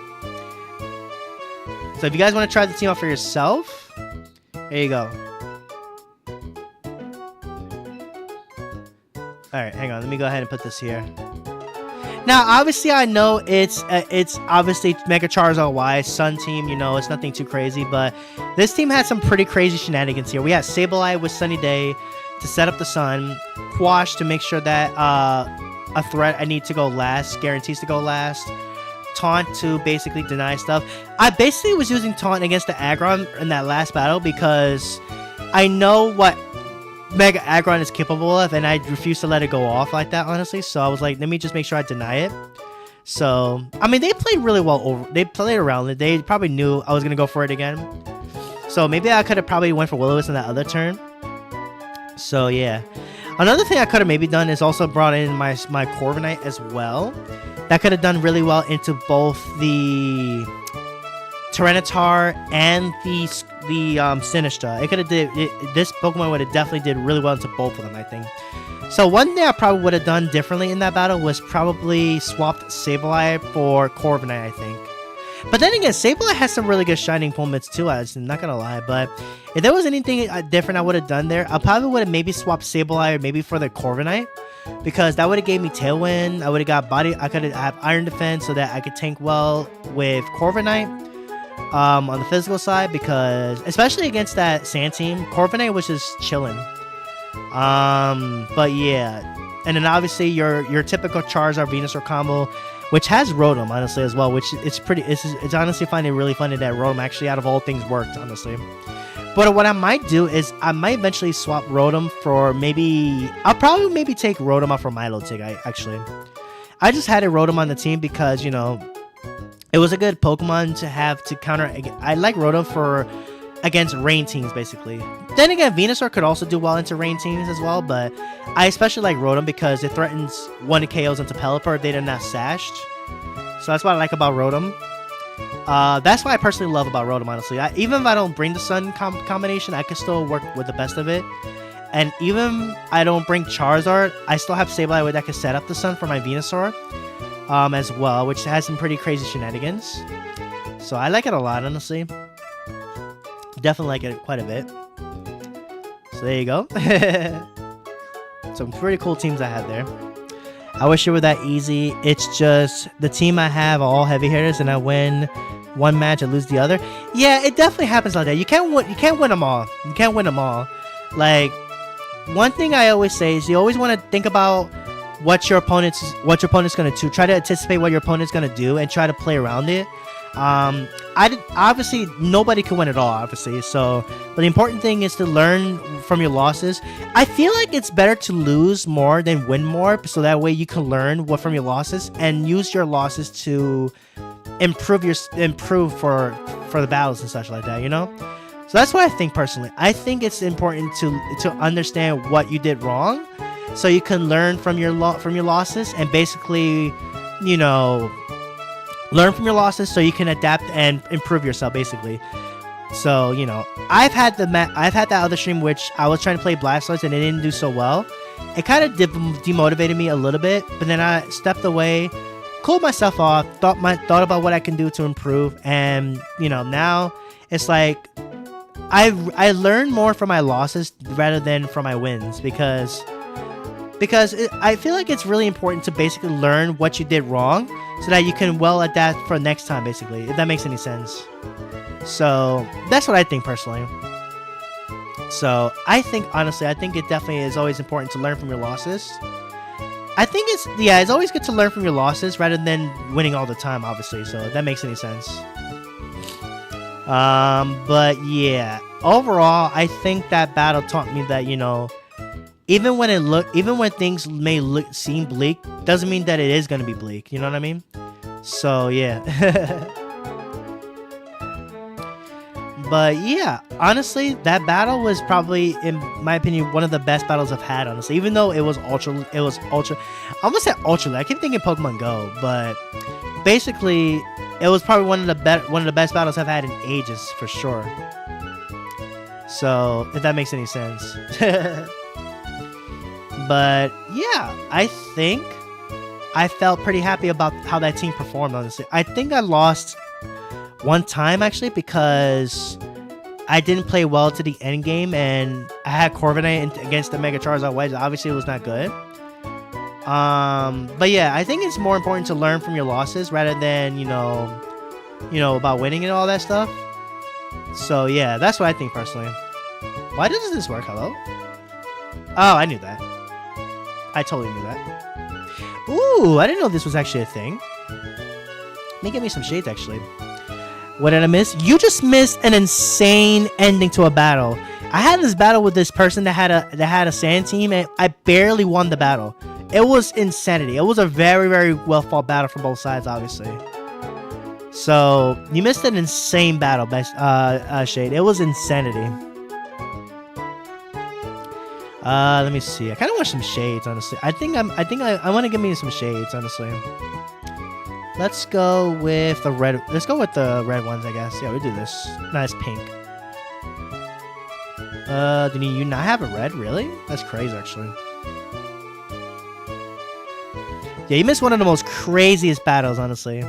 Speaker 1: So if you guys want to try the team out for yourself, there you go. Alright, hang on. Let me go ahead and put this here. Now, obviously, I know it's obviously Mega Charizard Y, Sun Team, you know, it's nothing too crazy, but this team had some pretty crazy shenanigans here. We had Sableye with Sunny Day to set up the Sun, Quash to make sure that a threat I need to go last, guarantees to go last, Taunt to basically deny stuff. I basically was using Taunt against the Aggron in that last battle because I know what Mega Aggron is capable of, and I refuse to let it go off like that, honestly. So I was like, let me just make sure I deny it. So, I mean, they played really well they played around it. They probably knew I was going to go for it again. So maybe I could have probably went for Will-O-Wisp in that other turn. So yeah. Another thing I could have maybe done is also brought in my Corviknight as well. That could have done really well into both the Tyranitar and the Sinistcha. It could have this Pokemon would have definitely did really well into both of them, I think. So one thing I probably would have done differently in that battle was probably swapped Sableye for Corviknight, I think. But then again, Sableye has some really good shining moments too, I'm not gonna lie. But if there was anything different I would have done there, I probably would have maybe swapped Sableye or maybe for the Corviknight, because that would have gave me Tailwind. I would have got body. I could have Iron Defense so that I could tank well with Corviknight on the physical side, because especially against that Sand team, Corviknight was just chilling. But yeah, and then obviously your typical Charizard Venusaur combo, which has Rotom honestly as well, which it's honestly finding it really funny that Rotom actually out of all things worked honestly. But what I might do is I might eventually swap Rotom for I'll probably maybe take Rotom off for Milotic. I just had a Rotom on the team because, you know, it was a good Pokemon to have to counter. I like Rotom for against rain teams basically. Then again, Venusaur could also do well into rain teams as well, but I especially like Rotom because it threatens one KOs into Pelipper if they're not sashed. So that's what I like about Rotom. That's what I personally love about Rotom, honestly. Even if I don't bring the Sun combination, I can still work with the best of it. And even I don't bring Charizard, I still have Sableye that can set up the Sun for my Venusaur as well, which has some pretty crazy shenanigans. So I like it a lot, honestly. Definitely like it quite a bit. So there you go. Some pretty cool teams I have there. I wish it were that easy. It's just the team I have are all heavy hitters, and I win one match, I lose the other. Yeah, it definitely happens like that. You can't win them all. You can't win them all. Like, one thing I always say is you always want to think about what your opponent's gonna do. Try to anticipate what your opponent's gonna do and try to play around it. Obviously nobody can win it all, obviously. So, but the important thing is to learn from your losses. I feel like it's better to lose more than win more, so that way you can learn from your losses and use your losses to improve for the battles and such like that. You know. So that's what I think personally. I think it's important to understand what you did wrong, so you can learn from your losses and basically, you know, learn from your losses so you can adapt and improve yourself basically. So, you know, I've had that other stream which I was trying to play Blastoise and it didn't do so well. It kind of demotivated me a little bit, but then I stepped away, cooled myself off, thought about what I can do to improve, and you know, now it's like I learn more from my losses rather than from my wins, because I feel like it's really important to basically learn what you did wrong so that you can well adapt for next time, basically, if that makes any sense. So that's what I think personally. So I think, honestly, I think it definitely is always important to learn from your losses. I think it's always good to learn from your losses rather than winning all the time, obviously. So if that makes any sense. But yeah, overall, I think that battle taught me that, you know, even when things may seem bleak, doesn't mean that it is going to be bleak. You know what I mean? So yeah. But yeah, honestly, that battle was probably, in my opinion, one of the best battles I've had, honestly. Even though it was ultra. I almost said ultra. I keep thinking Pokemon Go, but basically, it was probably one of the best battles I've had in ages, for sure. So if that makes any sense. But yeah, I think I felt pretty happy about how that team performed, honestly. I think I lost one time, actually, because I didn't play well to the end game, and I had Corviknight against the Mega Charizard Wedge. Obviously, it was not good. But yeah, I think it's more important to learn from your losses rather than, you know, about winning and all that stuff. So yeah, that's what I think personally. Why does this work? Hello? Oh, I knew that. I totally knew that. Ooh, I didn't know this was actually a thing. Let me get me some shades, actually. What did I miss? You just missed an insane ending to a battle. I had this battle with this person that had a sand team, and I barely won the battle. It was insanity. It was a very, very well fought battle from both sides, obviously. So you missed an insane battle, Shade. It was insanity. Let me see. I kind of want some shades, honestly. I want to give me some shades, honestly. Let's go with the red. Let's go with the red ones, I guess. Yeah, we do this. Nice pink. Do you not have a red? Really? That's crazy, actually. Yeah, you missed one of the most craziest battles, honestly.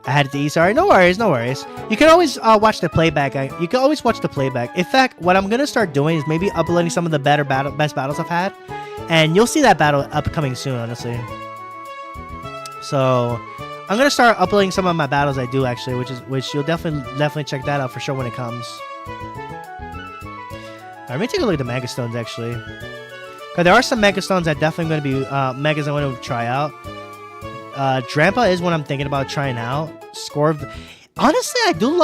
Speaker 1: I had to eat. Sorry, no worries, no worries. You can always watch the playback. You can always watch the playback. In fact, what I'm gonna start doing is maybe uploading some of the best battles I've had, and you'll see that battle upcoming soon, honestly. So I'm gonna start uploading some of my battles I do actually, which you'll definitely check that out for sure when it comes. Let me take a look at the Mega Stones actually, because there are some Mega Stones that definitely going to be Megas I want to try out. Drampa is what I'm thinking about trying out. Honestly, I do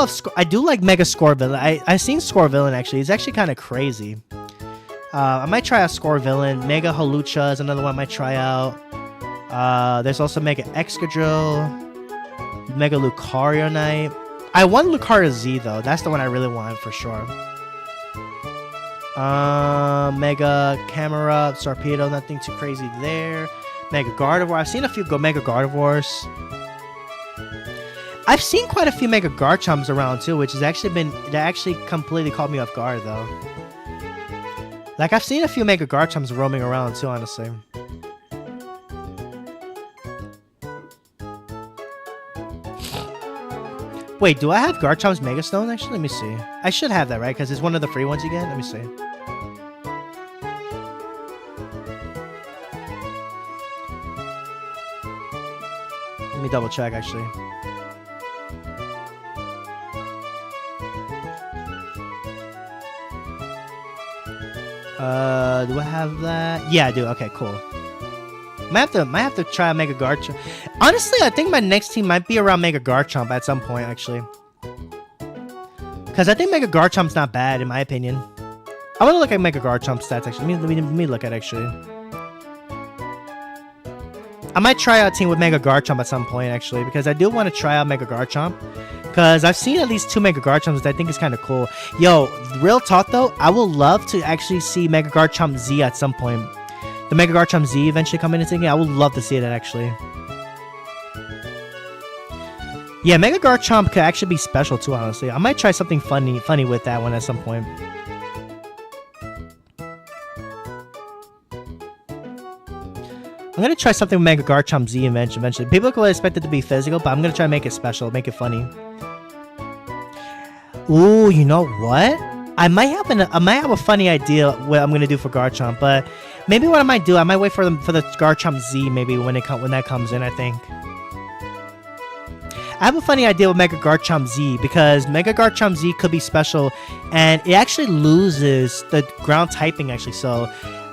Speaker 1: like Mega Scorvillain. I seen Scorvillain actually. He's actually kind of crazy. I might try out Scorvillain. Mega Hawlucha is another one I might try out. There's also Mega Excadrill, Mega Lucario Knight. I want Lucario Z though. That's the one I really want for sure. Mega Camera, Sarpedo, nothing too crazy there. Mega Gardevoir. I've seen a few Mega Gardevoirs. I've seen quite a few Mega Garchomps around too, which has actually completely caught me off guard though. Like I've seen a few Mega Garchomps roaming around too, honestly. Wait, do I have Garchomp's Mega Stone actually? Let me see. I should have that, right? Because it's one of the free ones you get. Let me see. Let me double check actually. Do I have that? Yeah, I do. Okay, cool. Might have to try a Mega Garchomp. Honestly, I think my next team might be around Mega Garchomp at some point, actually. Because I think Mega Garchomp's not bad, in my opinion. I want to look at Mega Garchomp stats, actually. Let me look at it, actually. I might try out a team with Mega Garchomp at some point, actually. Because I do want to try out Mega Garchomp. Because I've seen at least 2 Mega Garchomps that I think is kind of cool. Yo, real talk, though. I would love to actually see Mega Garchomp Z at some point. The Mega Garchomp Z eventually coming into the game. I would love to see that actually. Yeah, Mega Garchomp could actually be special too, honestly. I might try something funny with that one at some point. I'm gonna try something with Mega Garchomp Z eventually. People could expect it to be physical, but I'm gonna try to make it special, make it funny. Ooh, you know what? I might have a funny idea what I'm gonna do for Garchomp, but maybe what I might do, I might wait for the Garchomp Z maybe when that comes in. I think I have a funny idea with Mega Garchomp Z because Mega Garchomp Z could be special, and it actually loses the ground typing actually. So,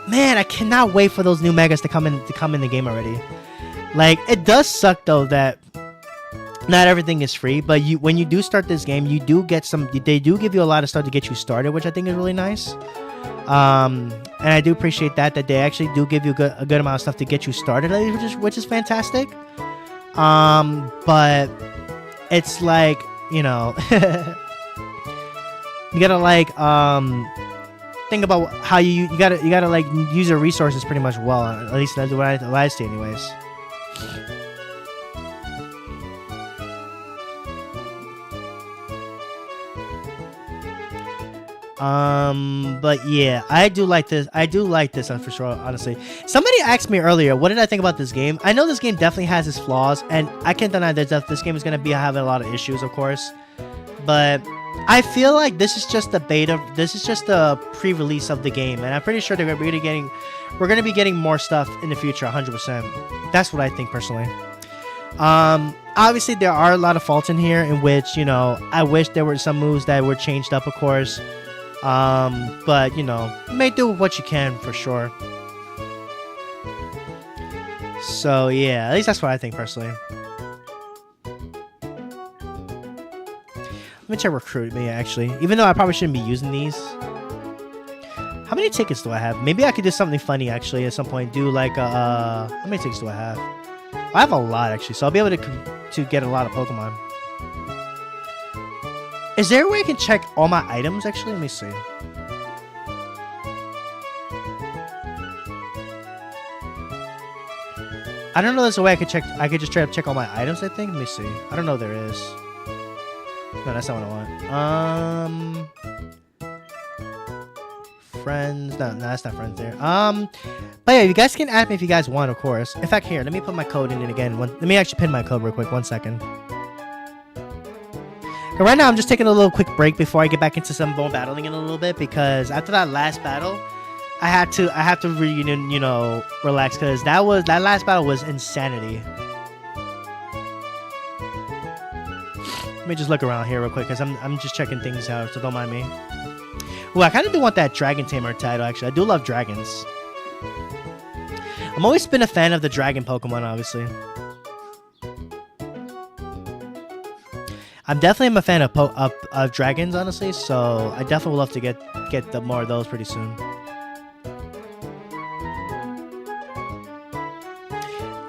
Speaker 1: man, I cannot wait for those new Megas to come in the game already. Like, it does suck though that not everything is free, but when you do start this game, you do get they do give you a lot of stuff to get you started, which I think is really nice. And I do appreciate that they actually do give you a good amount of stuff to get you started, which is fantastic. But it's like, you know, you gotta like think about how you gotta like use your resources pretty much well. At least that's what I say, anyways. But yeah, I do like this for sure, honestly. Somebody asked me earlier, what did I think about this game? I know this game definitely has its flaws, and I can't deny that this game is going to be having a lot of issues, of course. But I feel like this is just the beta, this is just the pre-release of the game, and I'm pretty sure we're going to be getting more stuff in the future, 100%. That's what I think, personally. Obviously, there are a lot of faults in here, in which, you know, I wish there were some moves that were changed up, of course. But, you know, you may do what you can for sure. So, yeah, at least that's what I think personally. Let me check Recruit Me, actually. Even though I probably shouldn't be using these. How many tickets do I have? Maybe I could do something funny, actually, at some point. Do like, how many tickets do I have? I have a lot, actually, so I'll be able to get a lot of Pokemon. Is there a way I can check all my items, actually? Let me see. I don't know there's a way I could check. I could just try to check all my items, I think. Let me see. I don't know if there is. No, that's not what I want. Friends. No, that's not friends there. But yeah, you guys can add me if you guys want, of course. In fact, here, let me put my code in it again. Let me actually pin my code real quick. 1 second. And right now, I'm just taking a little quick break before I get back into some more battling in a little bit, because after that last battle, I have to relax, because that last battle was insanity. Let me just look around here real quick, because I'm just checking things out, so don't mind me. Well, I kind of do want that Dragon Tamer title, actually. I do love dragons. I'm always been a fan of the dragon Pokemon, obviously. I'm definitely a fan of dragons, honestly, so I definitely would love to get more of those pretty soon.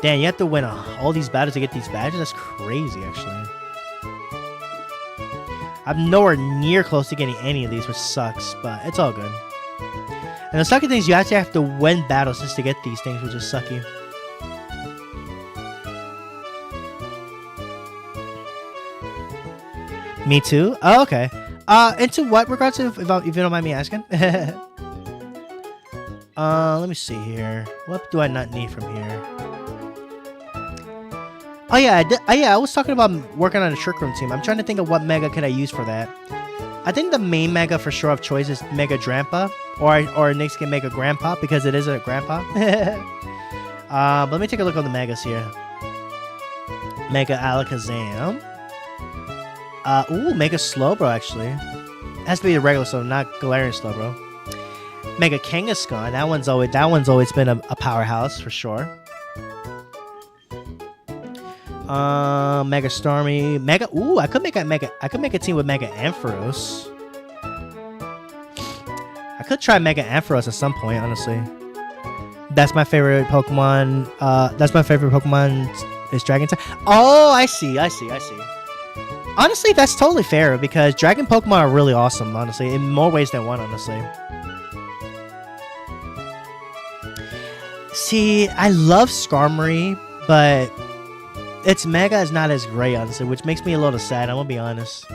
Speaker 1: Damn, you have to win all these battles to get these badges? That's crazy, actually. I'm nowhere near close to getting any of these, which sucks, but it's all good. And the sucky thing is you actually have to win battles just to get these things, which is sucky. Me too? Oh, okay. Into what regards, if you don't mind me asking? Let me see here. What do I not need from here? Oh yeah, I was talking about working on a Trick Room team. I'm trying to think of what Mega could I use for that. I think the main Mega for sure of choice is Mega Drampa, or Nick's can Mega Grandpa, because it is a Grandpa. But let me take a look on the Megas here. Mega Alakazam. Ooh, Mega Slowbro, actually. It has to be a regular Slowbro, not Galarian Slowbro. Mega Kangaskhan. That one's always been a powerhouse for sure. Mega Stormy, Ooh, I could make a team with Mega Ampharos. I could try Mega Ampharos at some point, honestly. That's my favorite Pokemon. Is Dragon type. Oh, I see. Honestly, that's totally fair, because Dragon Pokemon are really awesome, honestly, in more ways than one, honestly. See, I love Skarmory, but its Mega is not as great, honestly, which makes me a little sad, I'm gonna be honest.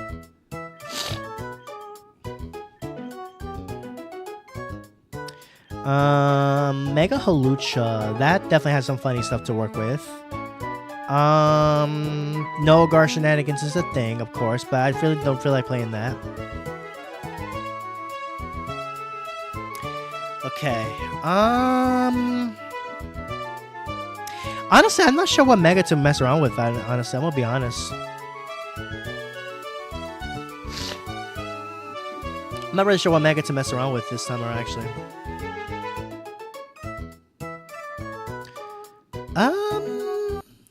Speaker 1: Mega Hawlucha, that definitely has some funny stuff to work with. No Gar Shenanigans is a thing, of course, but I really don't feel like playing that. Okay, honestly, I'm not sure what Mega to mess around with, honestly, I'm gonna be honest. I'm not really sure what Mega to mess around with this time around, actually.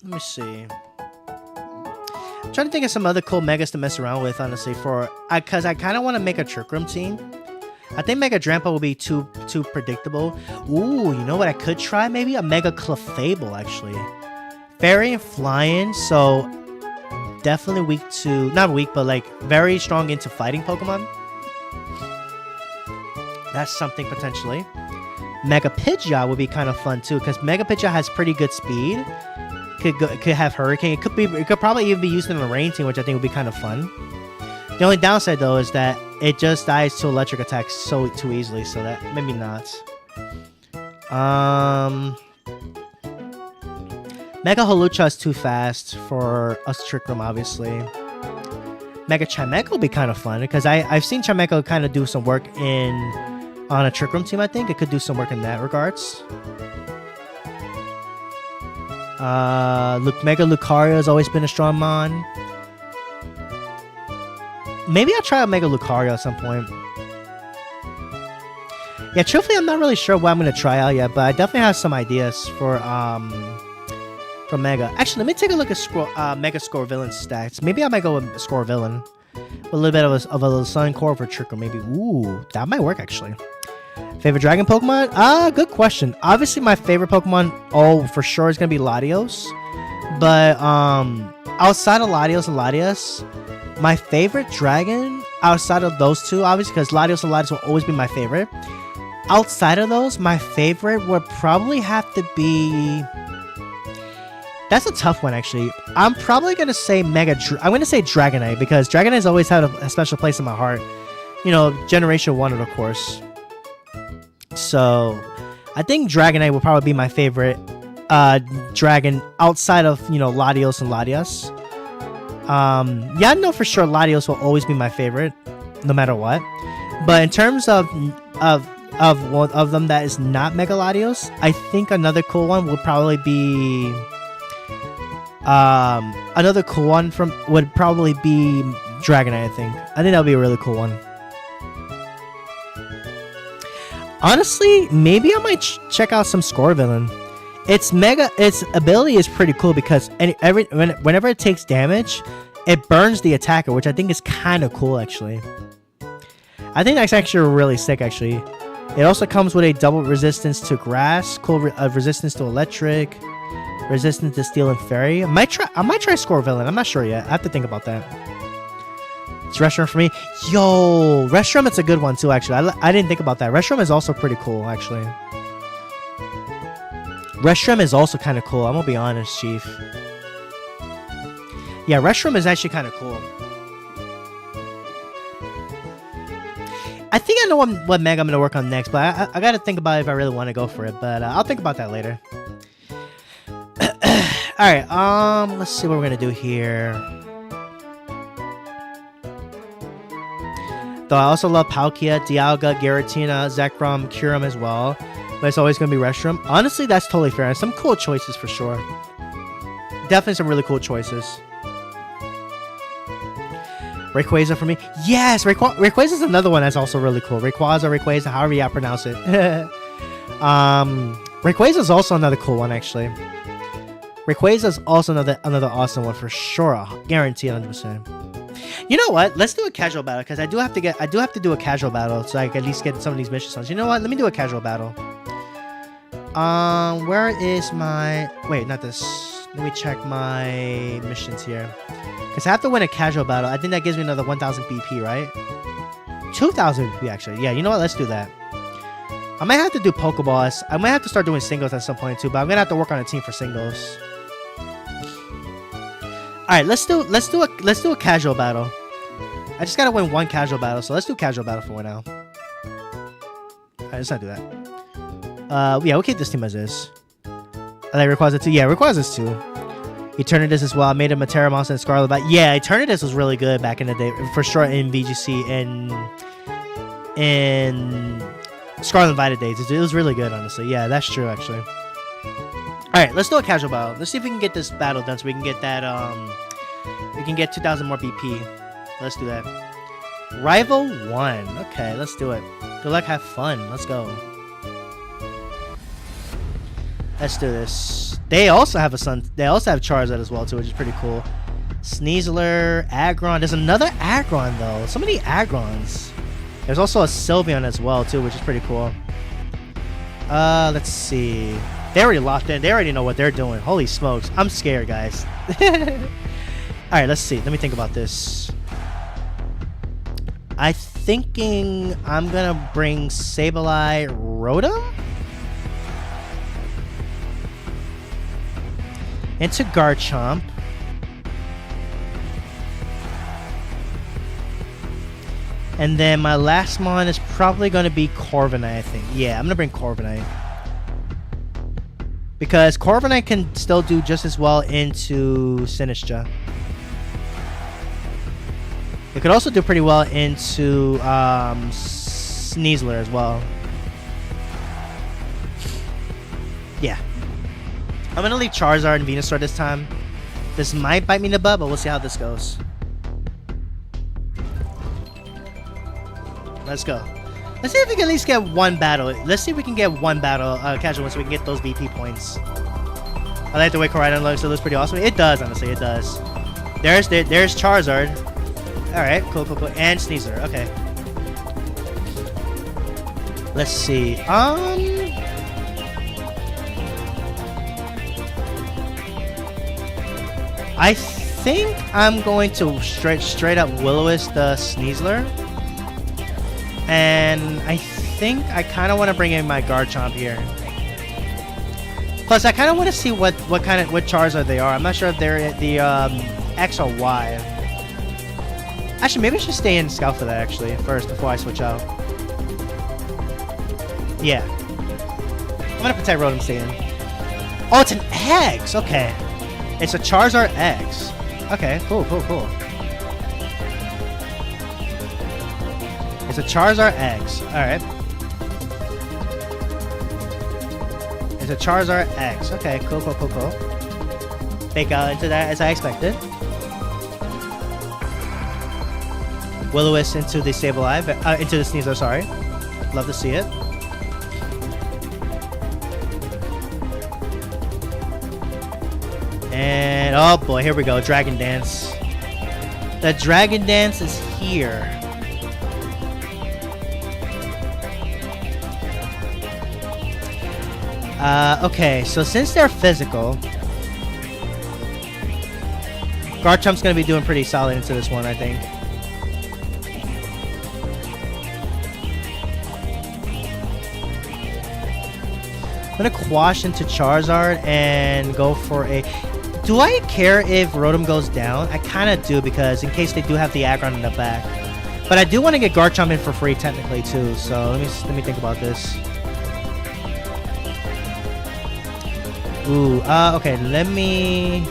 Speaker 1: Let me see. I'm trying to think of some other cool Megas to mess around with, honestly, because I kind of want to make a Trick Room team. I think Mega Drampa will be too predictable. Ooh, you know what I could try? Maybe a Mega Clefable, actually. Fairy and Flying, so definitely weak to... Not weak, but like very strong into fighting Pokemon. That's something potentially. Mega Pidgeot would be kind of fun too, because Mega Pidgeot has pretty good speed. Could have Hurricane. It could probably even be used in a rain team, which I think would be kind of fun. The only downside though is that it just dies to electric attacks too easily, so that maybe not. Mega Hawlucha is too fast for us Trick Room, obviously. Mega Chimecho would be kind of fun, because I've seen Chimecho kind of do some work on a Trick Room team. I think it could do some work in that regards. Mega Lucario has always been a strong mon. Maybe I'll try a Mega Lucario at some point. Yeah, truthfully, I'm not really sure what I'm going to try out yet, but I definitely have some ideas for Mega. Actually, let me take a look at Mega Scorevillain's stats. Maybe I might go with Scorevillain. A little bit of a Sun Core for Trick Room, maybe. Ooh, that might work, actually. Favorite Dragon Pokemon? Good question. Obviously, my favorite Pokemon, for sure, is going to be Latios. But, outside of Latios and Latias, my favorite dragon outside of those two, obviously, because Latios and Latios will always be my favorite. Outside of those, my favorite would probably have to be... That's a tough one, actually. I'm probably going to say I'm going to say Dragonite, because Dragonite's always had a special place in my heart. You know, Generation 1, of course. So, I think Dragonite will probably be my favorite dragon outside of, you know, Latios and Latias. Yeah, I know for sure Latios will always be my favorite, no matter what. But in terms of one of them that is not Mega Latios, I think another cool one would probably be would probably be Dragonite. I think that would be a really cool one. Honestly, maybe I might check out some Scorvillain. Its ability is pretty cool because whenever it takes damage, it burns the attacker, which I think is kind of cool, actually. I think that's actually really sick, actually. It also comes with a double resistance to grass, cool resistance to electric, resistance to steel and fairy. I might try Scorvillain. I'm not sure yet. I have to think about that. It's Reshiram for me. Yo, Reshiram, it's a good one too, actually. I didn't think about that. Reshiram is also pretty cool, actually. Reshiram is also kind of cool. I'm gonna be honest, Chief. Yeah, Reshiram is actually kind of cool. I think I know what Mega I'm gonna work on next, but I gotta think about it if I really want to go for it. But I'll think about that later. All right. Let's see what we're gonna do here. Though I also love Palkia, Dialga, Giratina, Zekrom, Kyurem as well. But it's always going to be Reshiram. Honestly, that's totally fair. Some cool choices for sure. Definitely some really cool choices. Rayquaza for me. Yes, Rayquaza is another one that's also really cool. Rayquaza, however you pronounce it. Rayquaza is also another cool one, actually. Rayquaza is also another awesome one for sure. Guaranteed 100%. You know what? Let's do a casual battle because I do have to do a casual battle so I can at least get some of these missions done. You know what? Let me do a casual battle. Where is my... Wait, not this. Let me check my missions here. Because I have to win a casual battle. I think that gives me another 1,000 BP, right? 2,000 BP, actually. Yeah, you know what? Let's do that. I might have to do Pokeballs. I might have to start doing singles at some point too, but I'm gonna have to work on a team for singles. All right, let's do a casual battle. I just gotta win one casual battle, so let's do casual battle for now. All right, let's not do that. Yeah, we'll keep this team as is. I like Rayquaza too. Yeah, Rayquaza's too. Eternatus as well. I made him a Terra Monster and Scarlet. But yeah, Eternatus was really good back in the day, for sure, in VGC and Scarlet and Violet days. It was really good, honestly. Yeah, that's true, actually. Alright, let's do a casual battle. Let's see if we can get this battle done so we can get that, we can get 2,000 more BP. Let's do that. Rival 1. Okay, let's do it. Good luck, have fun. Let's go. Let's do this. They also have they also have Charizard as well, too, which is pretty cool. Sneasler, Aggron. There's another Aggron, though. So many Aggrons. There's also a Sylveon as well, too, which is pretty cool. Let's see. They already locked in. They already know what they're doing. Holy smokes. I'm scared, guys. Alright, let's see. Let me think about this. I'm thinking I'm gonna bring Sableye Rotom into Garchomp. And then my last mon is probably going to be Corviknight, I think. Yeah, I'm going to bring Corviknight. Because Corviknight can still do just as well into Sinistcha. It could also do pretty well into Sneasler as well. Yeah. I'm going to leave Charizard and Venusaur this time. This might bite me in the butt, but we'll see how this goes. Let's go. Let's see if we can at least get one battle. Let's see if we can get one battle, casual one, so we can get those BP points. I like the way Koraidon looks. It looks pretty awesome. It does, honestly. It does. There's Charizard. Alright, cool. And Sneasler. Okay. Let's see. I think I'm going to straight up Will-O-Wisp the Sneasler. And I think I kind of want to bring in my Garchomp here. Plus, I kind of want to see what Charizard they are. I'm not sure if they're the X or Y. Actually, maybe I should stay in Scout for that actually first before I switch out. Yeah. I'm gonna protect Rotom stay in. Oh, it's an X! Okay. It's a Charizard X. Okay, cool. It's a Charizard X. Alright. It's a Charizard X. Okay, cool. Fake out into that as I expected. Will-O-Wisp into the Sableye, into the Sneasler, sorry. Love to see it. And oh boy, here we go, Dragon Dance. The Dragon Dance is here. Okay, so since they're physical, Garchomp's gonna be doing pretty solid into this one, I think. I'm gonna Quash into Charizard and go for a... Do I care if Rotom goes down? I kind of do, because in case they do have the Aggron in the back. But I do want to get Garchomp in for free technically too, so let me think about this. Ooh, okay, let me...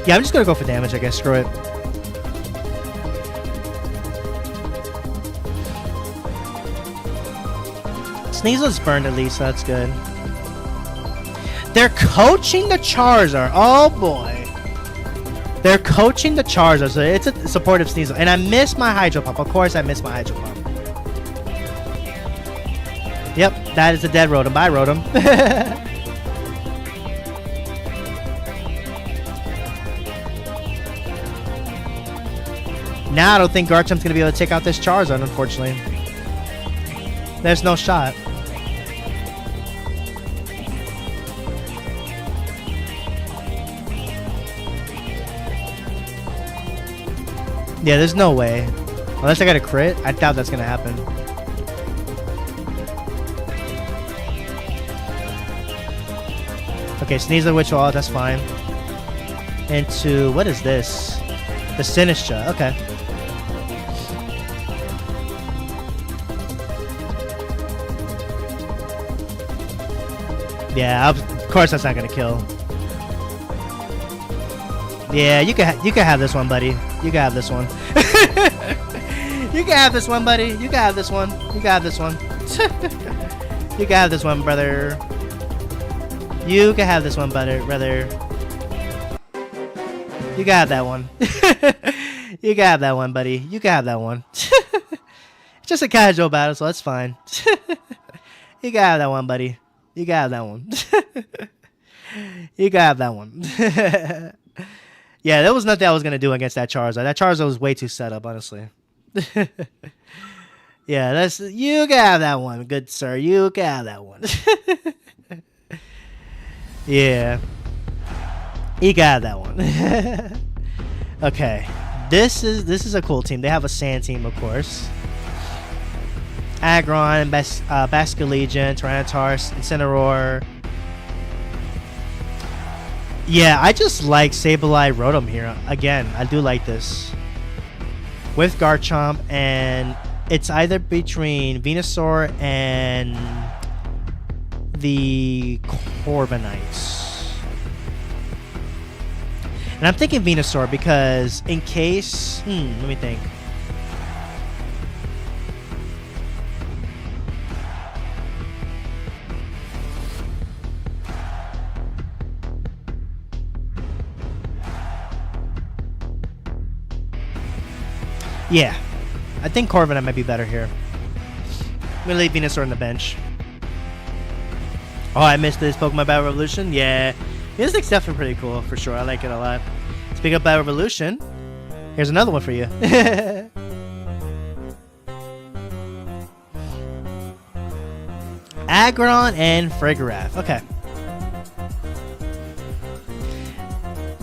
Speaker 1: Yeah, I'm just gonna go for damage, I guess. Screw it. Sneasler's burned at least, so that's good. They're coaching the Charizard. Oh boy. They're coaching the Charizard, so it's a supportive Sneasler. And I miss my Hydro Pump. Of course I miss my Hydro Pump. Yep, that is a dead Rotom. Bye, Rotom. Now I don't think Garchomp's going to be able to take out this Charizard, unfortunately. There's no shot. Yeah, there's no way. Unless I got a crit, I doubt that's going to happen. Okay, Sneasler Witch Wall, that's fine. Into, what is this? The Sinistcha, okay. Yeah, of course that's not gonna kill. Yeah, you can have this one, buddy. You can have this one. You can have this one, buddy. You can have this one. You can have this one. You can have this one, brother. You can have this one, brother. You can have that one. You can have that one, buddy. You can have that one. It's just a casual battle, so that's fine. You can have that one, buddy. You can have that one. You can have that one. Yeah, there was nothing I was going to do against that Charizard. That Charizard was way too set up, honestly. Yeah, you can have that one, good sir. You can have that one. Yeah. You can have that one. Okay. This is a cool team. They have a sand team, of course. Aggron, Basculegion, Tyranitar, Incineroar. Yeah, I just like Sableye Rotom here. Again, I do like this. With Garchomp, and it's either between Venusaur and the Corviknights. And I'm thinking Venusaur because in case... let me think. Yeah, I think Corviknight might be better here. I'm gonna leave Venusaur on the bench. Oh, I missed this Pokemon Battle Revolution. Yeah, this looks definitely pretty cool for sure. I like it a lot. Speaking of Battle Revolution, here's another one for you. Aggron and Farigiraf. Okay.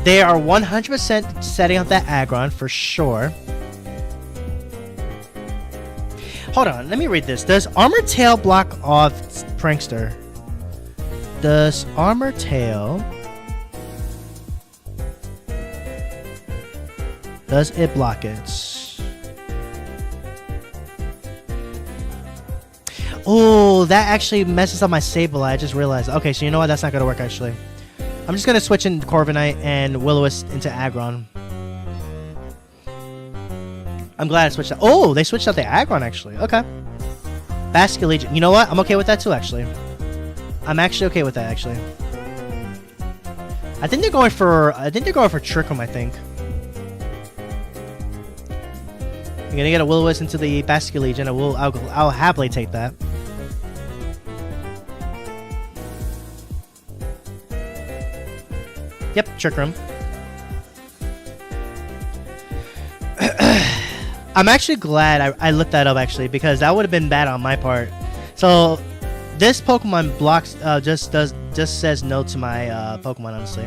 Speaker 1: They are 100% setting up that Aggron for sure. Hold on, let me read this. Does Armor Tail block off Prankster? Does Armor Tail... Does it block it? Oh, that actually messes up my Sableye. I just realized. Okay, so you know what? That's not going to work, actually. I'm just going to switch in Corviknight and Will-O-Wisp into Aggron. I'm glad I switched out. Oh, they switched out the Aggron, actually. Okay. Basculegion. You know what? I'm okay with that, too, actually. I'm actually okay with that, actually. I think they're going for Trick Room, I think. You're gonna get a Will-O-Wisp into the Basculegion. I'll happily take that. Yep, Trick Room. I'm actually glad I looked that up, actually, because that would have been bad on my part. So this Pokemon blocks just says no to my Pokemon, honestly.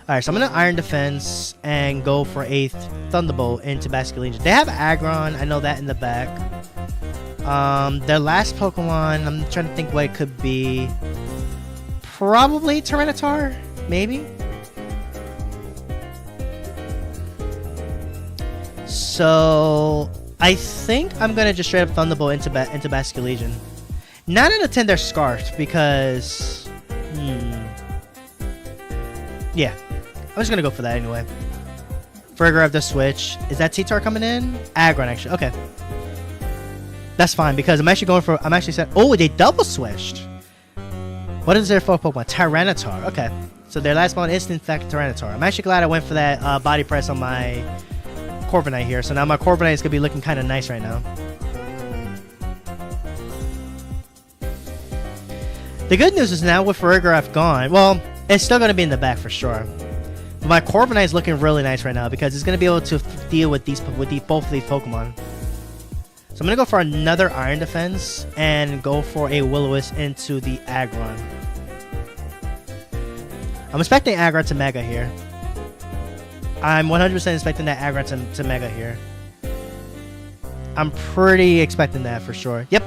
Speaker 1: Alright, so I'm gonna Iron Defense and go for a Thunderbolt into Basculegion. They have Aggron, I know that in the back. Their last Pokemon, I'm trying to think what it could be. Probably Tyranitar, maybe. So I think I'm gonna just straight up Thunderbolt into Basculegion. 9 out of 10 they're Scarfed because yeah. I'm just gonna go for that anyway. Farigiraf the switch. Is that T-Tar coming in? Aggron, actually. Okay. That's fine because I'm actually set. Oh, they double switched. What is their fourth Pokemon? Tyranitar. Okay. So their last one is in fact Tyranitar. I'm actually glad I went for that body press on my Corviknight here. So now my Corviknight is gonna be looking kind of nice right now. The good news is now with Farigiraf gone, well, it's still gonna be in the back for sure. But my Corviknight is looking really nice right now because it's gonna be able to deal with both of these Pokemon. So I'm gonna go for another Iron Defense and go for a Will-O-Wisp into the Aggron. I'm expecting Aggron to Mega here. I'm 100% expecting that Aggron to Mega here. I'm pretty expecting that for sure. Yep.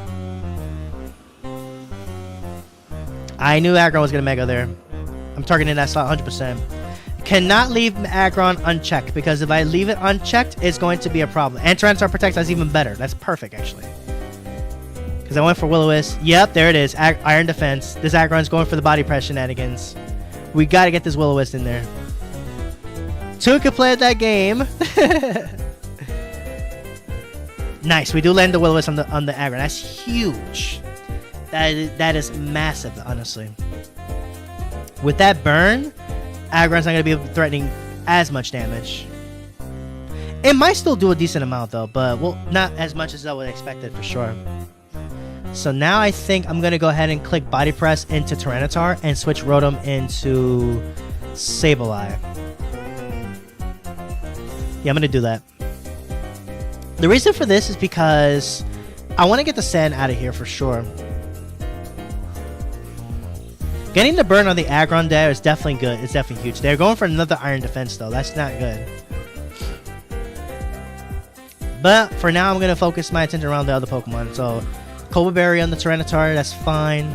Speaker 1: I knew Aggron was gonna Mega there. I'm targeting that slot 100%. Cannot leave Aggron unchecked because if I leave it unchecked, it's going to be a problem. And Tyranitar Protect is even better. That's perfect, actually. Because I went for Will-O-Wisp. Yep, there it is. Iron Defense. This Aggron's going for the body press shenanigans. We got to get this Will-O-Wisp in there. Two could play that game. Nice. We do land the Will-O-Wisp on the Aggron. That's huge. That is massive, honestly. With that burn, Aggron's not going to be threatening as much damage. It might still do a decent amount though, but well, not as much as I would expect it for sure. So now I think I'm going to go ahead and click Body Press into Tyranitar and switch Rotom into Sableye. Yeah, I'm going to do that. The reason for this is because I want to get the sand out of here for sure. Getting the burn on the Aggron there is definitely good. It's definitely huge. They're going for another Iron Defense though. That's not good. But for now, I'm going to focus my attention around the other Pokemon. So, Cobra Berry on the Tyranitar. That's fine.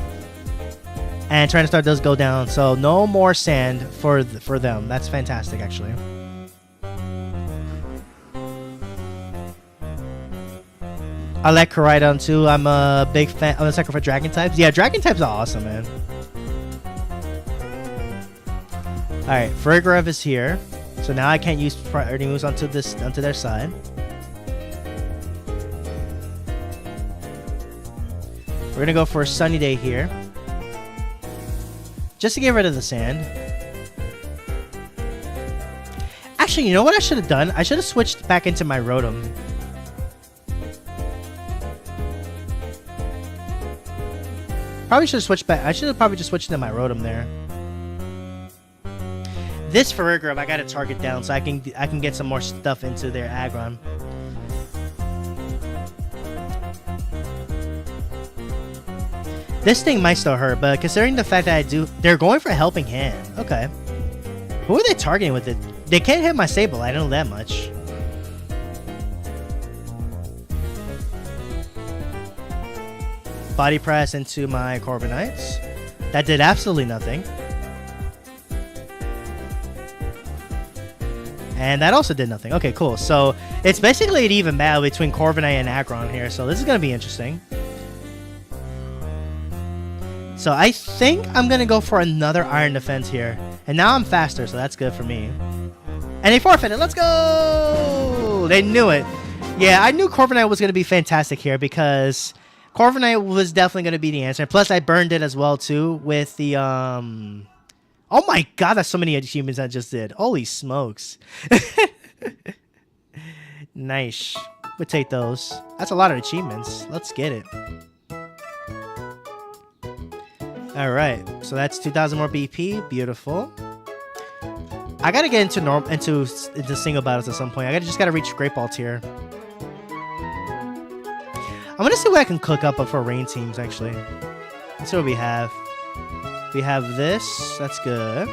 Speaker 1: And Tyranitar does go down. So, no more sand for them. That's fantastic, actually. I like Koraidon too. I'm a big fan. I'm a sucker for Dragon types. Yeah, Dragon types are awesome, man. Alright, Farigiraf is here. So now I can't use priority moves onto their side. We're gonna go for a Sunny Day here. Just to get rid of the sand. Actually, you know what I should have done? I should have switched back into my Rotom. Probably should have switched back. I should have probably just switched into my Rotom there. This Farigiraf I gotta target down so I can get some more stuff into their Aggron. This thing might still hurt, but considering the fact that they're going for Helping Hand. Okay. Who are they targeting with it? They can't hit my Sable, I know that much. Body press into my Corviknights. That did absolutely nothing. And that also did nothing. Okay, cool. So it's basically an even battle between Corviknight and Aggron here. So this is going to be interesting. So I think I'm going to go for another Iron Defense here. And now I'm faster, so that's good for me. And they forfeited. Let's go! They knew it. Yeah, I knew Corviknight was going to be fantastic here because Corviknight was definitely going to be the answer. Plus, I burned it as well, too, with the... Oh my god, that's so many achievements I just did. Holy smokes. Nice. We'll take those. That's a lot of achievements. Let's get it. Alright, so that's 2,000 more BP. Beautiful. I gotta get into single battles at some point. Just gotta reach Great Ball tier. I'm gonna see what I can cook up for rain teams, actually. Let's see what we have. We have this. That's good.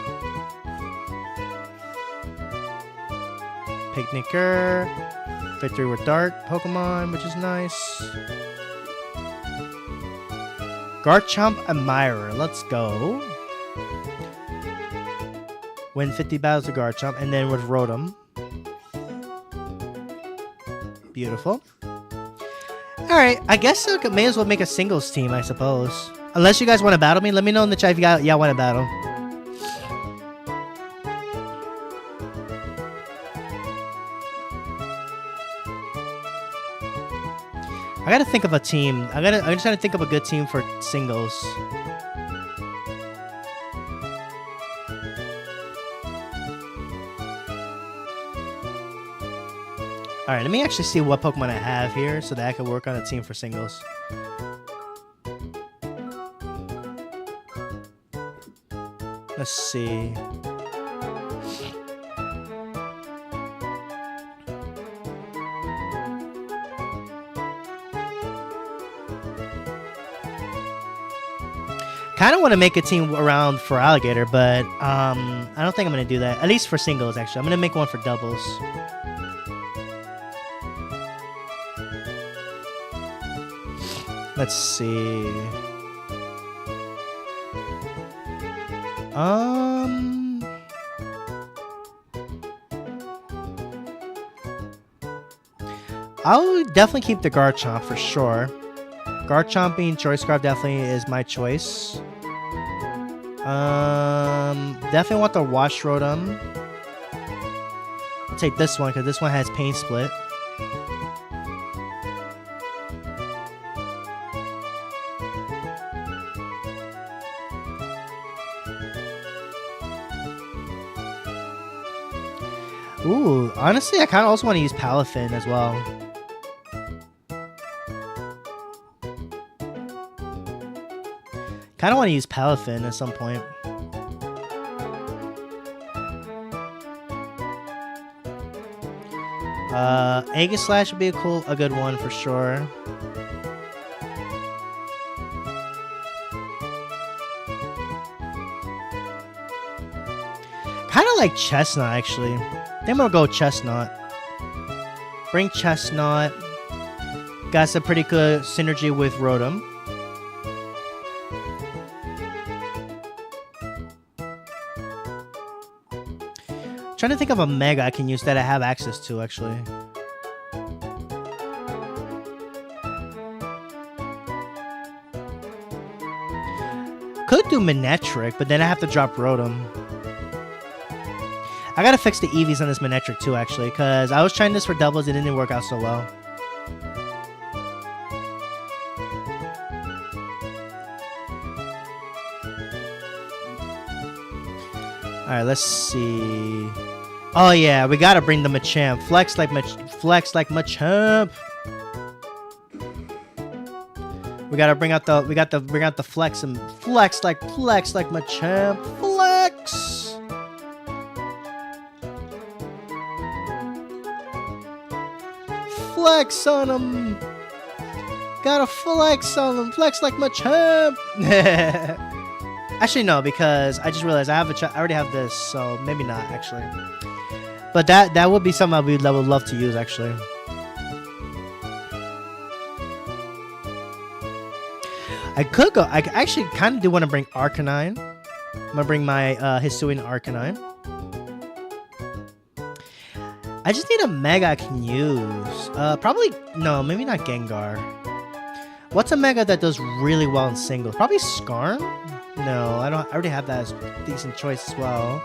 Speaker 1: Picnicker. Victory with Dark Pokemon, which is nice. Garchomp Admirer. Let's go. Win 50 battles with Garchomp, and then with Rotom. Beautiful. Alright, I guess I may as well make a singles team, I suppose. Unless you guys want to battle me, let me know in the chat if y'all want to battle. I gotta think of a team. I'm just trying to think of a good team for singles. Alright, let me actually see what Pokemon I have here so that I can work on a team for singles. Let's see. Kind of want to make a team around for Alligator, but I don't think I'm going to do that. At least for singles, actually. I'm going to make one for doubles. Let's see. I'll definitely keep the Garchomp for sure. Garchomp being Choice Scarf definitely is my choice. Definitely want the Wash Rotom. I'll take this one because this one has Pain Split. Ooh, honestly, I kind of also want to use Palafin as well. Kind of want to use Palafin at some point. Aegislash would be a good one for sure. Kind of like Chestnut, actually. I think I'm gonna go Chestnut. Bring Chestnut. Got some pretty good synergy with Rotom. Trying to think of a Mega I can use that I have access to, actually. Could do Manectric, but then I have to drop Rotom. I gotta fix the EVs on this Manectric too, actually, because I was trying this for doubles, it didn't work out so well. Alright, let's see. Oh yeah, we gotta bring the Machamp. Flex like Machamp. We gotta bring out the Flex and flex like Machamp. Flex. Flex on him. Gotta flex on him. Flex like Machamp. Actually, no, because I just realized I already have this, so maybe not actually. But that would be something I would love to use actually. I could go. I actually kind of do want to bring Arcanine. I'm gonna bring my Hisuian Arcanine. I just need a Mega I can use. Probably no, maybe not Gengar. What's a Mega that does really well in singles? Probably Skarn. No, I don't. I already have that as a decent choice as well.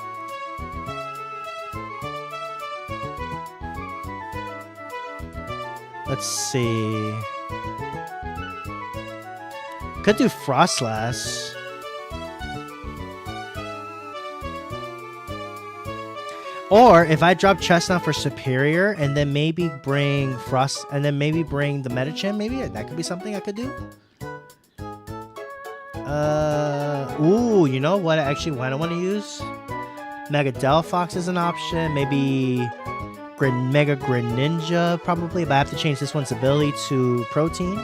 Speaker 1: Let's see. Could do Frostlass. Or if I drop Chestnut for Superior and then maybe bring Frost and then maybe bring the Medicham, maybe that could be something I could do. Ooh, you know what? Actually, what I want to use? Mega Delphox is an option. Maybe Mega Greninja, probably. But I have to change this one's ability to Protein.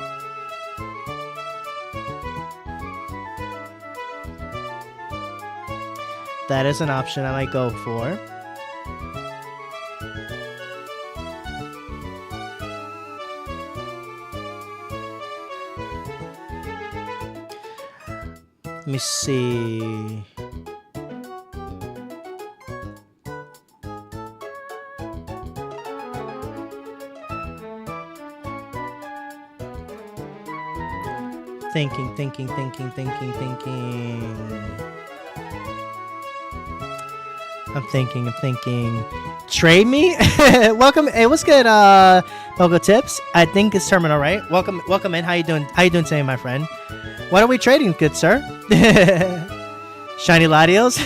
Speaker 1: That is an option I might go for. Let me see. Thinking. I'm thinking. Trade me? Welcome. Hey, what's good, Pogo Tips? I think it's Terminal, right? Welcome in. How you doing? How you doing today, my friend? What are we trading, good sir? Shiny Latios.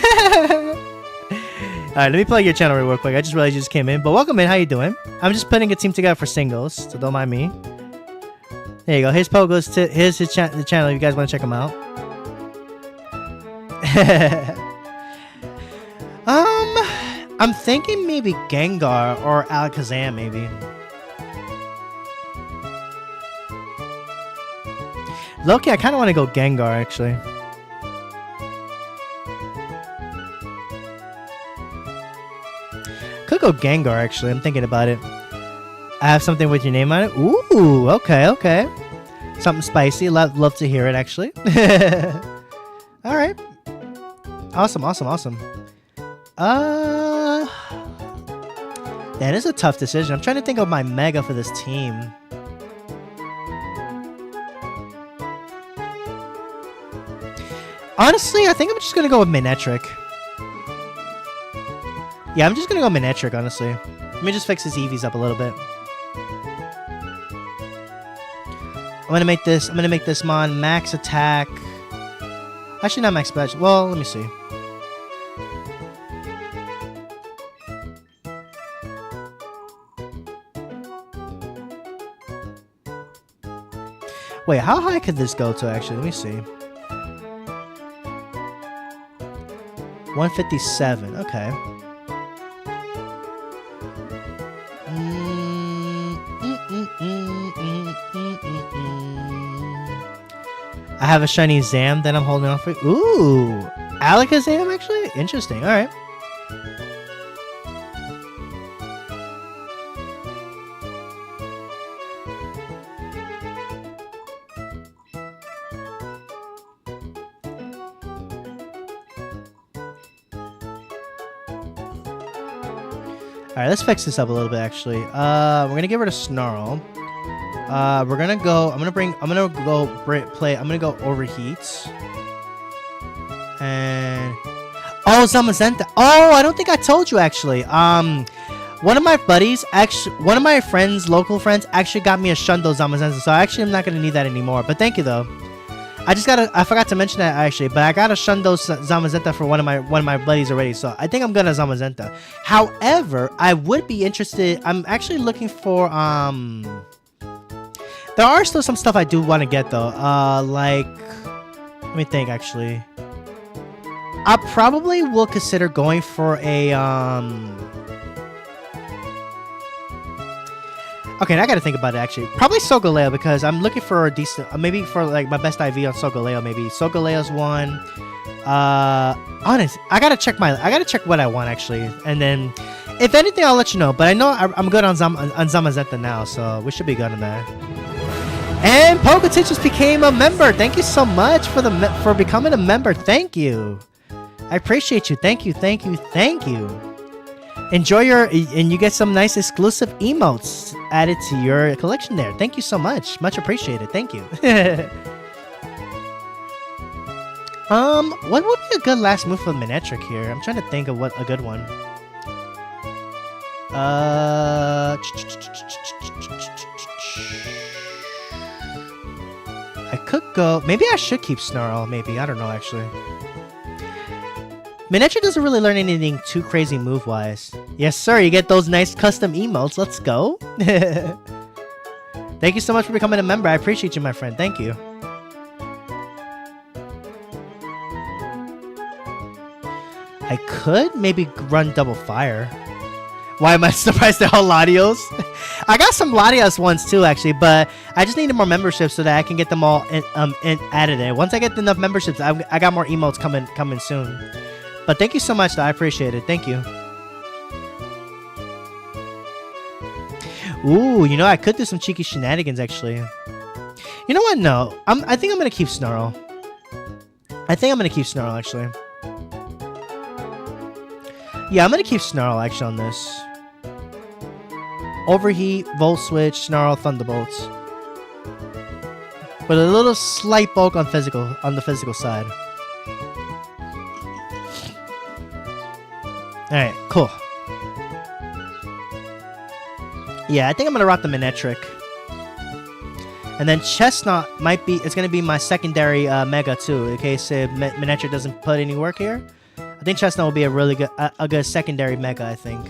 Speaker 1: Alright, let me plug your channel real quick. I just realized you just came in. But welcome in. How you doing? I'm just putting a team together for singles, so don't mind me. There you go. Here's Pogo's. Here's his the channel if you guys want to check him out. I'm thinking maybe Gengar or Alakazam, maybe. Loki, I kind of want to go Gengar, actually. Could go Gengar, actually. I'm thinking about it. I have something with your name on it. Ooh, okay. Something spicy. Love to hear it, actually. All right. Awesome. That is a tough decision. I'm trying to think of my Mega for this team. Honestly, I think I'm just gonna go with Manectric. Yeah, I'm just gonna go Manectric, honestly. Let me just fix his EVs up a little bit. I'm gonna make this Mon max attack. Actually, not max special. Well, let me see. Wait, how high could this go to, actually? Let me see. 157. Okay. I have a shiny Zam that I'm holding off for. Ooh, Alakazam, actually? Interesting. All right. Alright, let's fix this up a little bit, actually. We're gonna get rid of Snarl. I'm gonna go Overheat. And oh, Zamazenta. Oh, I don't think I told you, actually. One of my buddies, one of my friends, local friends, actually got me a Shundo Zamazenta, so actually I'm not gonna need that anymore. But thank you though. I forgot to mention that actually, but I got a Shundo Zamazenta for one of my buddies already, so I think I'm gonna Zamazenta. However, I would be interested. I'm actually looking for there are still some stuff I do want to get though. Like, let me think. Actually, I probably will consider going for a Okay, now I gotta think about it, actually. Probably Solgaleo, because I'm looking for a decent... maybe for, like, my best IV on Solgaleo, maybe. Solgaleo's one. Honest, I gotta check what I want actually, and then if anything, I'll let you know. But I know I'm good on Zamazenta now, so we should be good on that. And Poketich just became a member. Thank you so much for becoming a member. Thank you. I appreciate you. Thank you. Thank you. Thank you. Enjoy and you get some nice exclusive emotes added to your collection there. Thank you so much. Much appreciated. Thank you. What would be a good last move for Manectric here? I'm trying to think of what a good one. I could go... Maybe I should keep Snarl, maybe. I don't know, actually. Manectric doesn't really learn anything too crazy move-wise. Yes, sir. You get those nice custom emotes. Let's go. Thank you so much for becoming a member. I appreciate you, my friend. Thank you. I could maybe run double fire. Why am I surprised they're all Latios? I got some Latios ones too, actually, but I just needed more memberships so that I can get them all added in. Once I get enough memberships, I got more emotes coming soon. But thank you so much, though. I appreciate it. Thank you. Ooh, you know, I could do some cheeky shenanigans, actually. You know what? No. I think I'm going to keep Snarl. Actually. Yeah, I'm going to keep Snarl, actually, on this. Overheat, Volt Switch, Snarl, Thunderbolts. With a little slight bulk on the physical side. Alright, cool. Yeah, I think I'm going to rock the Manectric. And then Chestnut it's going to be my secondary Mega too, in case Manectric doesn't put any work here. I think Chestnut will be a really good, a good secondary Mega, I think.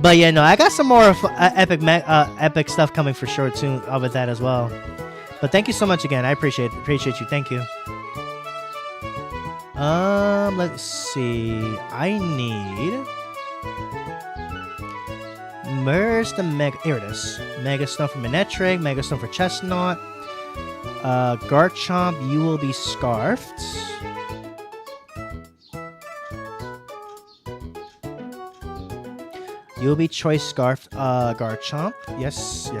Speaker 1: But yeah, no, I got some more epic stuff coming for sure too with that as well. But thank you so much again. I appreciate you. Thank you. Let's see. I need Merge the Mega. Here it is. Mega Stone for Manectric. Mega Stone for Chestnut. Garchomp, you will be scarfed. You'll be choice scarfed. Garchomp. Yes.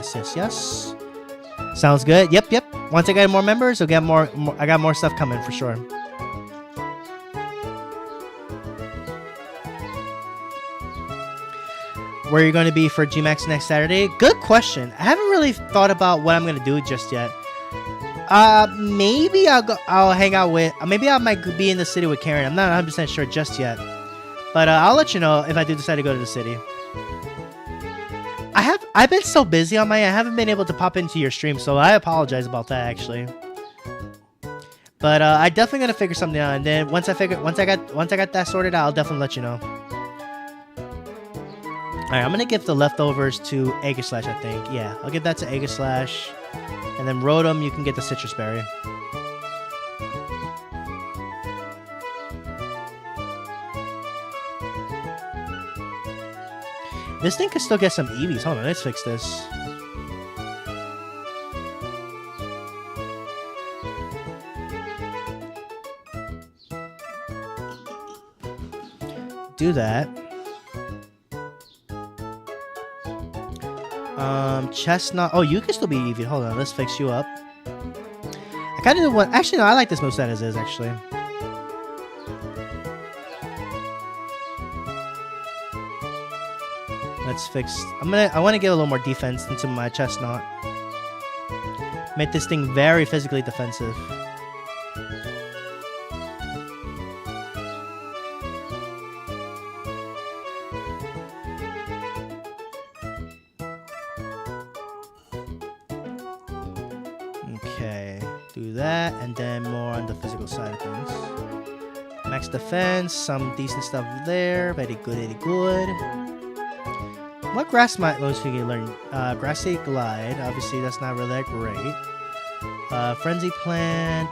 Speaker 1: Sounds good. Yep. Once I get more members, I'll get more. I got more stuff coming for sure. Where are you going to be for GMAX next Saturday? Good question. I haven't really thought about what I'm going to do just yet. Maybe I'll hang out with... Maybe I might be in the city with Karen. I'm not 100% sure just yet. But I'll let you know if I do decide to go to the city. I've been so busy on I haven't been able to pop into your stream, so I apologize about that, actually. But I definitely gonna figure something out, and then once I got that sorted out, I'll definitely let you know. Alright, I'm gonna give the leftovers to Aegislash, I think. Yeah, I'll give that to Aegislash. And then Rotom, you can get the Citrus Berry. This thing could still get some EVs. Hold on, let's fix this. Do that. Chestnut. Oh, you can still be EV. Hold on, let's fix you up. I kind of want. Actually, no, I like this moveset as is. Actually. Let's fix. I want to get a little more defense into my Chestnut. Make this thing very physically defensive. Okay, do that, and then more on the physical side of things. Max defense, some decent stuff there. Very good, very good. What grass moves can you learn? Grassy Glide. Obviously, that's not really that great. Frenzy Plant.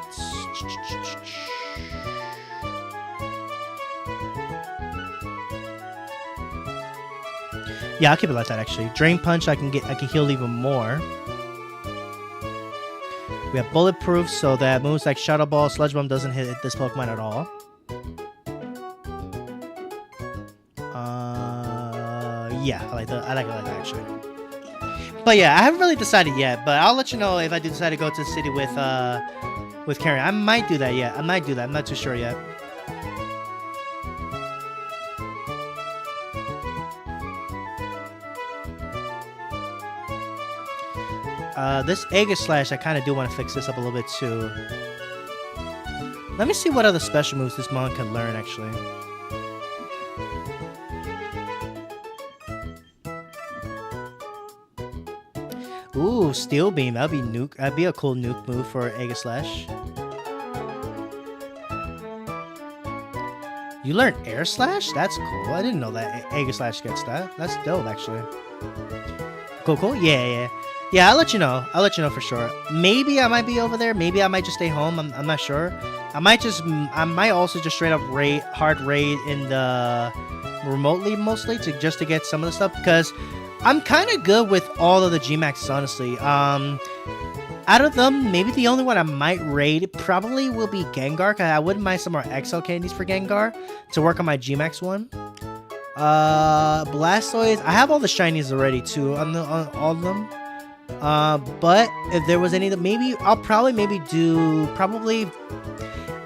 Speaker 1: Yeah, I'll keep it like that actually. Drain Punch, I can heal even more. We have Bulletproof, so that moves like Shadow Ball, Sludge Bomb doesn't hit this Pokemon at all. Yeah, I like it like that actually. But yeah, I haven't really decided yet, but I'll let you know if I do decide to go to the city with Karen. I might do that yet. I might do that. I'm not too sure yet. This Aegislash, I kind of do want to fix this up a little bit too. Let me see what other special moves this mon can learn actually. Ooh, Steel Beam. That'd be nuke. That'd be a cool nuke move for Aegislash. You learn Air Slash? That's cool. I didn't know that Aegislash gets that. That's dope, actually. Cool. Yeah. Yeah, I'll let you know. I'll let you know for sure. Maybe I might be over there. Maybe I might just stay home. I'm not sure. I might also just straight up hard raid in the remotely mostly just to get some of the stuff because I'm kind of good with all of the Gmaxes, honestly. Out of them, maybe the only one I might raid probably will be Gengar, because I wouldn't mind some more XL candies for Gengar to work on my Gmax one. Blastoise, I have all the shinies already too on all of them. But if there was any that maybe I'll probably do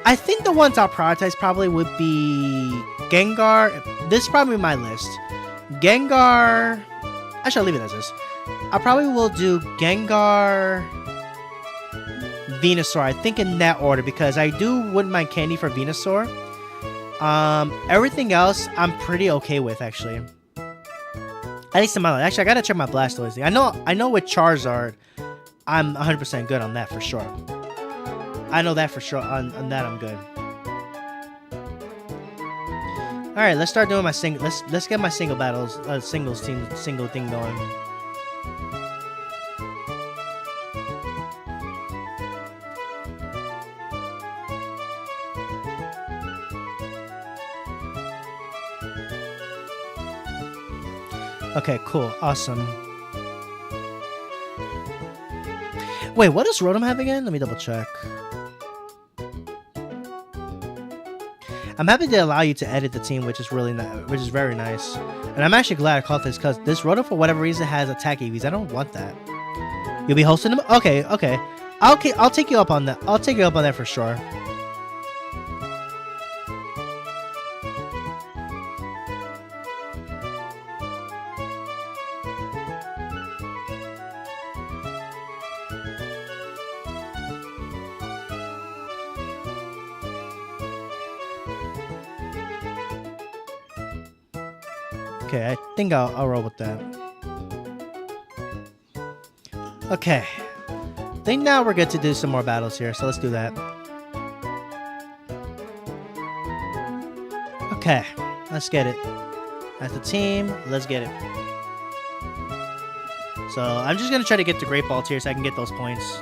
Speaker 1: I think the ones I'll prioritize probably would be Gengar. This is probably my list. Gengar. Actually, I'll leave it as this. I probably will do Gengar, Venusaur. I think in that order because I wouldn't mind candy for Venusaur. Everything else I'm pretty okay with actually. At least in my life. Actually, I gotta check my Blastoise thing. I know with Charizard, I'm 100% good on that for sure. I know that for sure. On that, I'm good. All right, let's start doing my single. Let's get my single battles, single thing going. Okay, cool, awesome. Wait, what does Rotom have again? Let me double check. I'm happy to allow you to edit the team, which is very nice. And I'm actually glad I caught this because this Rotom, for whatever reason, has attack EVs. I don't want that. You'll be hosting them? Okay. I'll take you up on that. I'll take you up on that for sure. Okay, I think I'll roll with that. Okay. I think now we're good to do some more battles here, so let's do that. Okay, let's get it. As a team, let's get it. So, I'm just gonna try to get the Great Ball tier so I can get those points.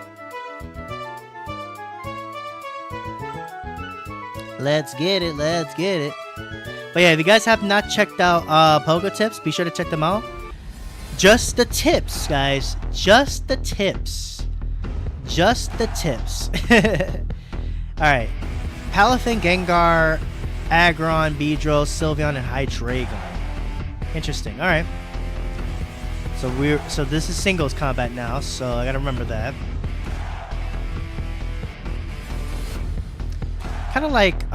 Speaker 1: Let's get it. But yeah, if you guys have not checked out Pogo Tips, be sure to check them out. Just the tips, guys. Just the tips. Alright. Palafin, Gengar, Aggron, Beedrill, Sylveon, and Hydreigon. Interesting. Alright. So this is singles combat now, so I gotta remember that. Kinda like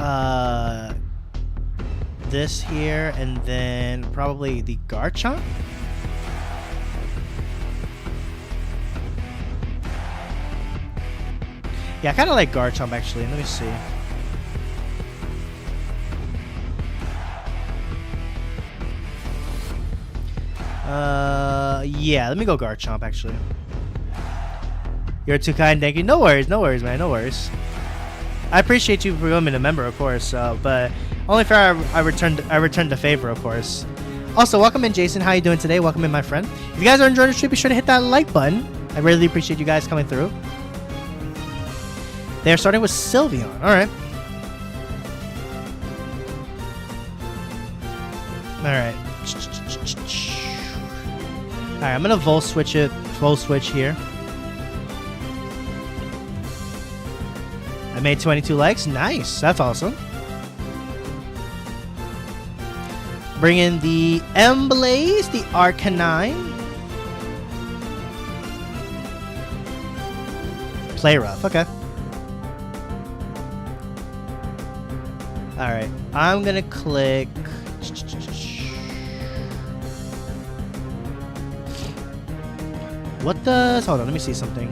Speaker 1: this here, and then probably the Garchomp. Yeah, I kind of like Garchomp actually. Let me see. Yeah, let me go Garchomp actually. You're too kind, thank you. No worries, man, no worries. I appreciate you for becoming a member, of course, but only fair I returned the favor, of course. Also, welcome in, Jason. How you doing today? Welcome in, my friend. If you guys are enjoying the stream, be sure to hit that like button. I really appreciate you guys coming through. They're starting with Sylveon. All right. All right. Alright, I'm gonna Volt Switch it. Volt Switch here. I made 22 likes. Nice. That's awesome. Bring in the Emblaze, the Arcanine. Play rough. Okay. Alright. I'm gonna click. What does... Hold on, let me see something.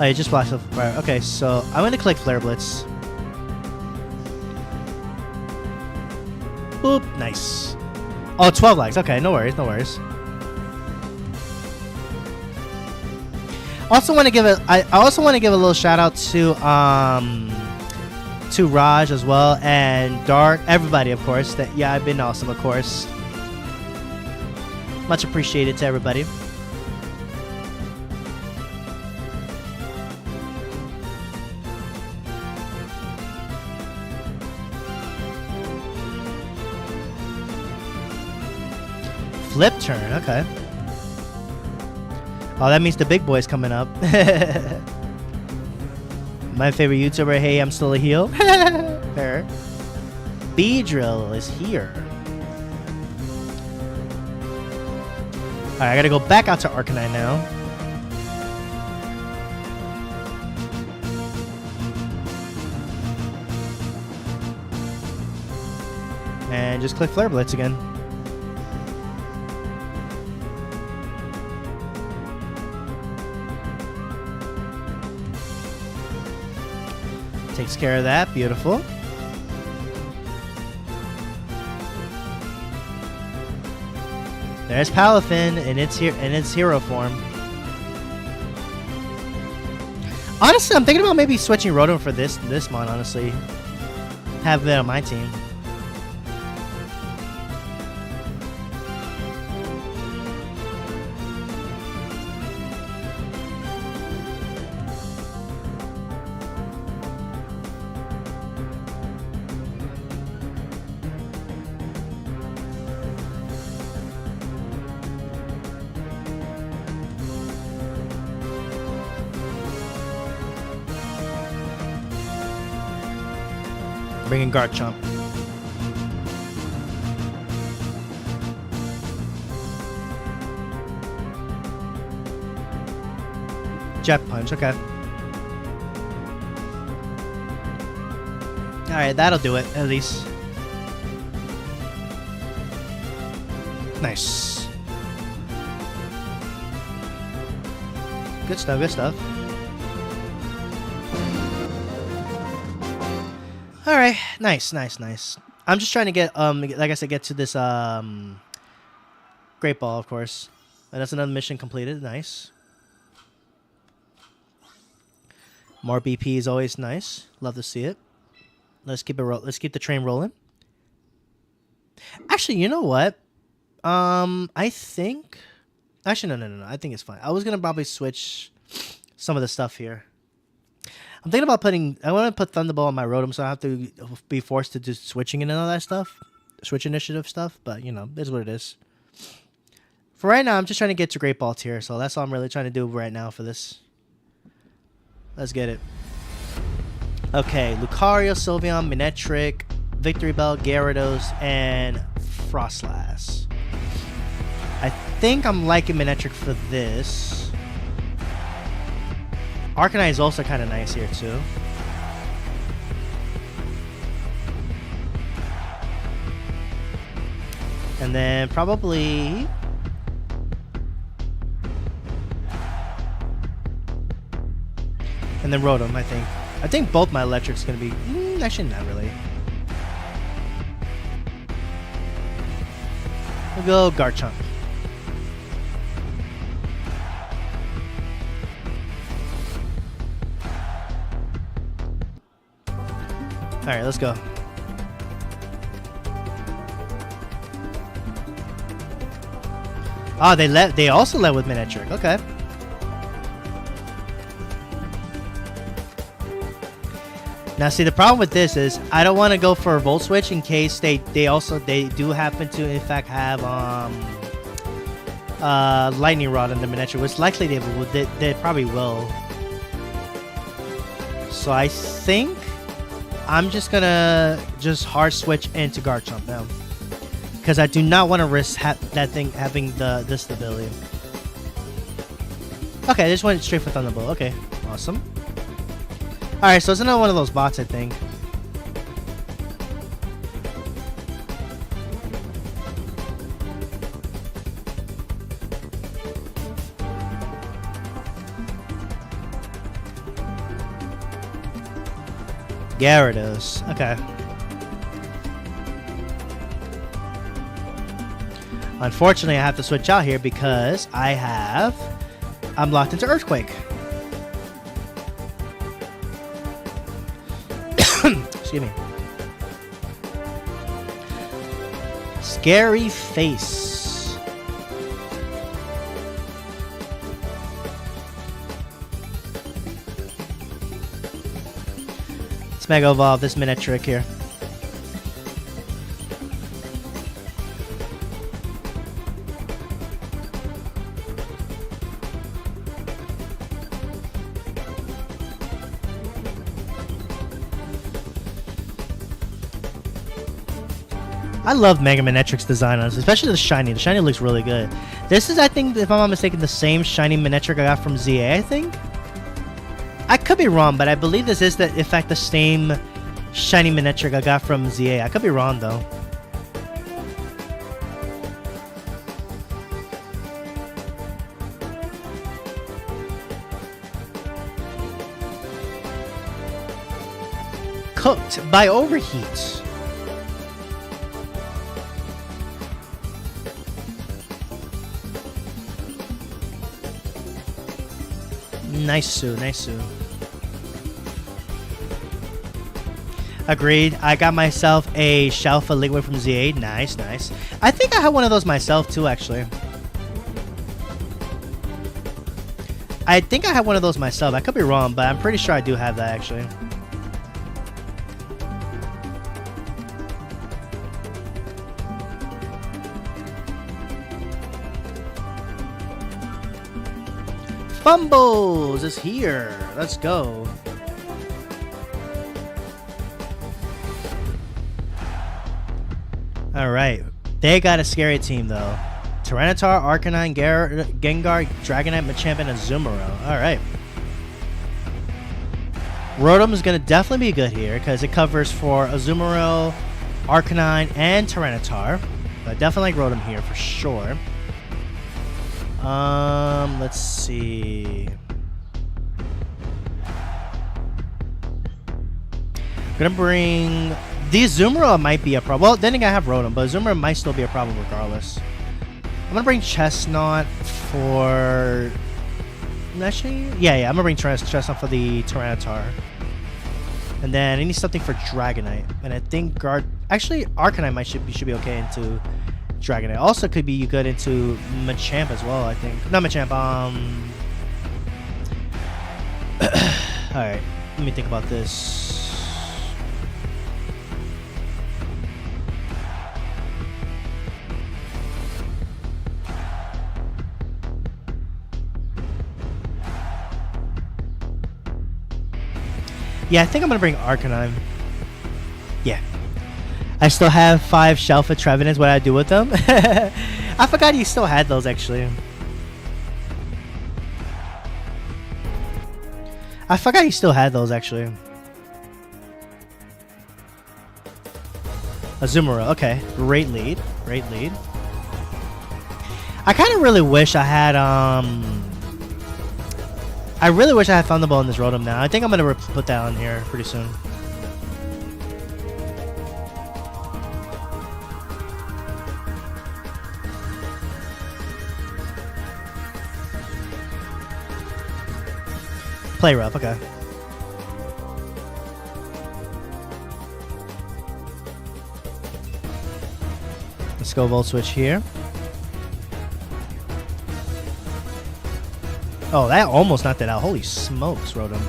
Speaker 1: Oh, you just flashed up. Right, okay, so I'm gonna click Flare Blitz. Boop, nice. Oh, 12 likes. Okay, no worries, no worries. Also want to give I also want to give a little shout out to Raj as well, and Dark, everybody, of course. That yeah, I've been awesome, of course. Much appreciated to everybody. Flip turn, okay. Oh, that means the big boy's coming up. My favorite YouTuber, hey, I'm still a heel. Fair. Beedrill is here. Alright, I gotta go back out to Arcanine now. And just click Flare Blitz again. Takes care of that. Beautiful. There's Palafin in its hero form. Honestly, I'm thinking about maybe switching Rotom for this mon. Honestly, have it on my team. Bringing Garchomp. Jet Punch, okay. Alright, that'll do it, at least. Nice. Good stuff, good stuff. Alright, nice, nice, nice. I'm just trying to get, like I said, get to this, Great Ball, of course. And that's another mission completed, nice. More BP is always nice. Love to see it. Let's keep it let's keep the train rolling. Actually, you know what? I think... Actually, no. I think it's fine. I was going to probably switch some of the stuff here. I'm thinking about putting... I want to put Thunderbolt on my Rotom, so I have to be forced to do switching and all that stuff. Switch initiative stuff, but, you know, it is what it is. For right now, I'm just trying to get to Great Ball tier, so that's all I'm really trying to do right now for this. Let's get it. Okay, Lucario, Sylveon, Manectric, Victory Bell, Gyarados, and Frostlass. I think I'm liking Manectric for this. Arcanine is also kind of nice here, too. And then probably... And then Rotom, I think. I think both my electrics going to be... actually, not really. We'll go Garchomp. Alright, let's go. Oh, they also led with Manectric. Okay. Now, see, the problem with this is I don't want to go for a Volt Switch in case they do happen to in fact have Lightning Rod in the miniature, which likely they probably will. So I think I'm just gonna hard switch into Garchomp now, because I do not want to risk that thing having this stability. Okay, I just went straight for Thunderbolt. Okay, awesome. Alright, so it's another one of those bots, I think. Gyarados. Okay. Unfortunately, I have to switch out here because I'm locked into Earthquake. Excuse me. Scary Face. Let's Mega Evolve this Minitrick here. I love Mega Manectric's design on this, especially the shiny. The shiny looks really good. This is, I think, if I'm not mistaken, the same shiny Manectric I got from ZA, I think? I could be wrong, but I believe this is, in fact, the same shiny Manectric I got from ZA. I could be wrong, though. Cooked by Overheat. Nice Sue, nice Sue. Agreed. I got myself a Shalfa Liquid from ZA. Nice, nice. I think I have one of those myself too, actually. I think I have one of those myself. I could be wrong, but I'm pretty sure I do have that, actually. Fumbles is here. Let's go. Alright. They got a scary team, though. Tyranitar, Arcanine, Gengar, Dragonite, Machamp, and Azumarill. Alright. Rotom is going to definitely be good here, because it covers for Azumarill, Arcanine, and Tyranitar. But I definitely like Rotom here, for sure. Let's see. I'm gonna bring the Azumarill. Might be a problem. Well, then again, I have Rotom, but Azumarill might still be a problem regardless. I'm gonna bring Chestnut for. Actually, yeah. I'm gonna bring Chestnut for the Tyranitar, and then I need something for Dragonite. And I think actually Arcanine should be okay into Dragonite. Also could be good into Machamp as well, I think. Not Machamp, Alright, let me think about this. Yeah, I think I'm gonna bring Arcanine. Yeah. I still have 5 Shelfa Trevenants. What I do with them? I forgot you still had those, actually. I forgot you still had those, actually. Azumarill. Okay. Great lead. Great lead. I kind of really wish I had, I really wish I had Thunderbolt in this Rotom now. I think I'm going to put that on here pretty soon. Play rough, okay. Let's go Volt Switch here. Oh, that almost knocked it out. Holy smokes, Rotom.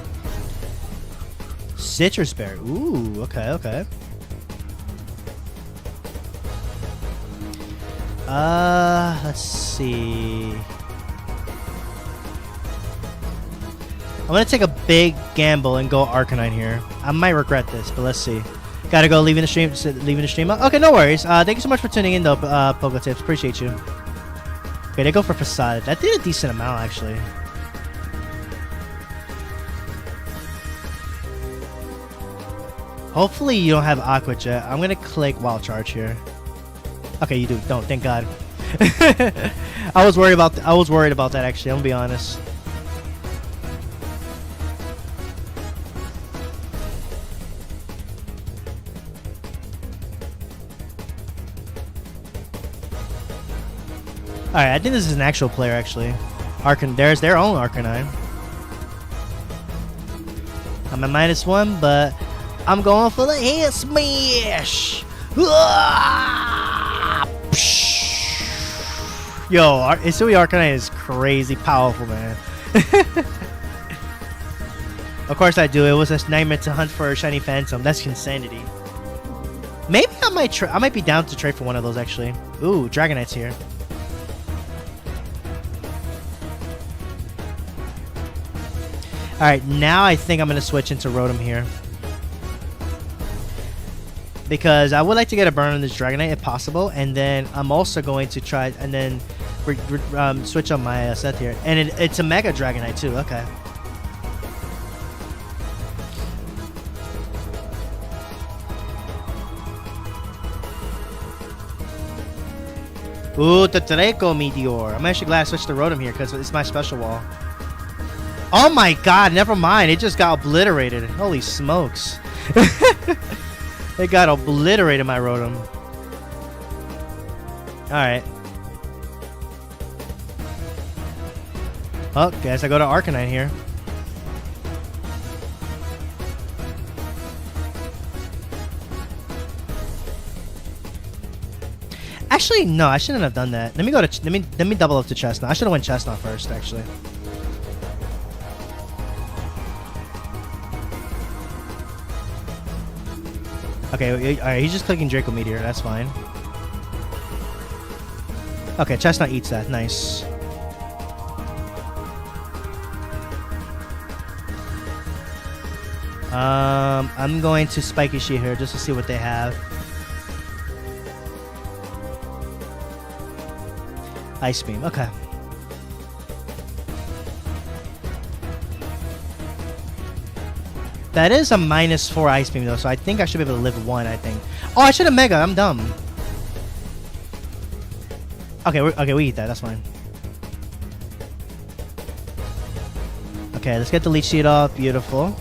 Speaker 1: Citrus Berry. Ooh, okay, okay. Let's see. I'm gonna take a big gamble and go Arcanine here. I might regret this, but let's see. Gotta go, leaving the stream. Okay, no worries. Thank you so much for tuning in, though, Pogotips. Appreciate you. Okay, they go for Facade. That did a decent amount, actually. Hopefully you don't have Aqua Jet. I'm gonna click Wild Charge here. Okay, you do. Don't. Thank God. I was worried about that, actually. I'm gonna be honest. Alright, I think this is an actual player, actually. There's their own Arcanine. I'm at -1, but I'm going for the Head Smash! Yo, Isui Arcanine is crazy powerful, man. Of course I do. It was a nightmare to hunt for a shiny Phantom. That's insanity. Maybe I might be down to trade for one of those, actually. Ooh, Dragonite's here. Alright, now I think I'm going to switch into Rotom here. Because I would like to get a burn on this Dragonite if possible. And then I'm also going to try and then switch on my set here. And it's a Mega Dragonite too. Okay. Ooh, the Draco Meteor. I'm actually glad I switched to Rotom here because it's my special wall. Oh my God, never mind. It just got obliterated. Holy smokes. It got obliterated, my Rotom. Alright. Oh, guess I go to Arcanine here. Actually, no, I shouldn't have done that. Let me double up to Chestnut. I should have went Chestnut first, actually. Okay, alright, he's just clicking Draco Meteor, that's fine. Okay, Chestnut eats that, nice. I'm going to Spiky Sheet here just to see what they have. Ice Beam, okay. That is a -4 Ice Beam though, so I think I should be able to live 1, I think. Oh, I should have Mega, I'm dumb. Okay, we eat that, that's fine. Okay, let's get the Leech Seed off, beautiful.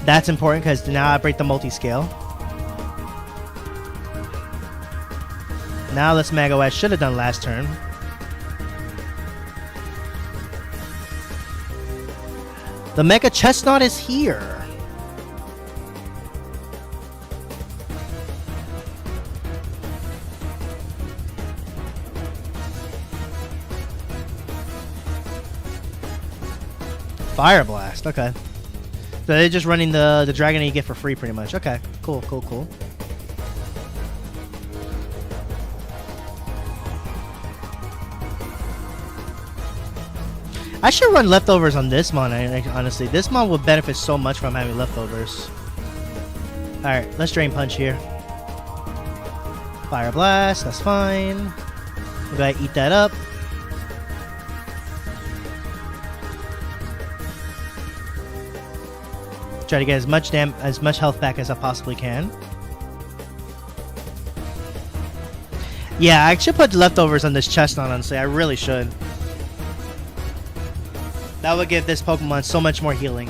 Speaker 1: That's important because now I break the multi-scale. Now let's Mega Wedge. Should have done last turn. The Mega Chestnut is here. Fire Blast. Okay. So they're just running the Dragonite you get for free pretty much. Okay. Cool, cool, cool. I should run leftovers on this mon, honestly. This mon would benefit so much from having leftovers. Alright, let's Drain Punch here. Fire Blast, that's fine. We're gonna eat that up. Try to get as much health back as I possibly can. Yeah, I should put leftovers on this Chestnut, honestly. I really should. That would give this Pokemon so much more healing.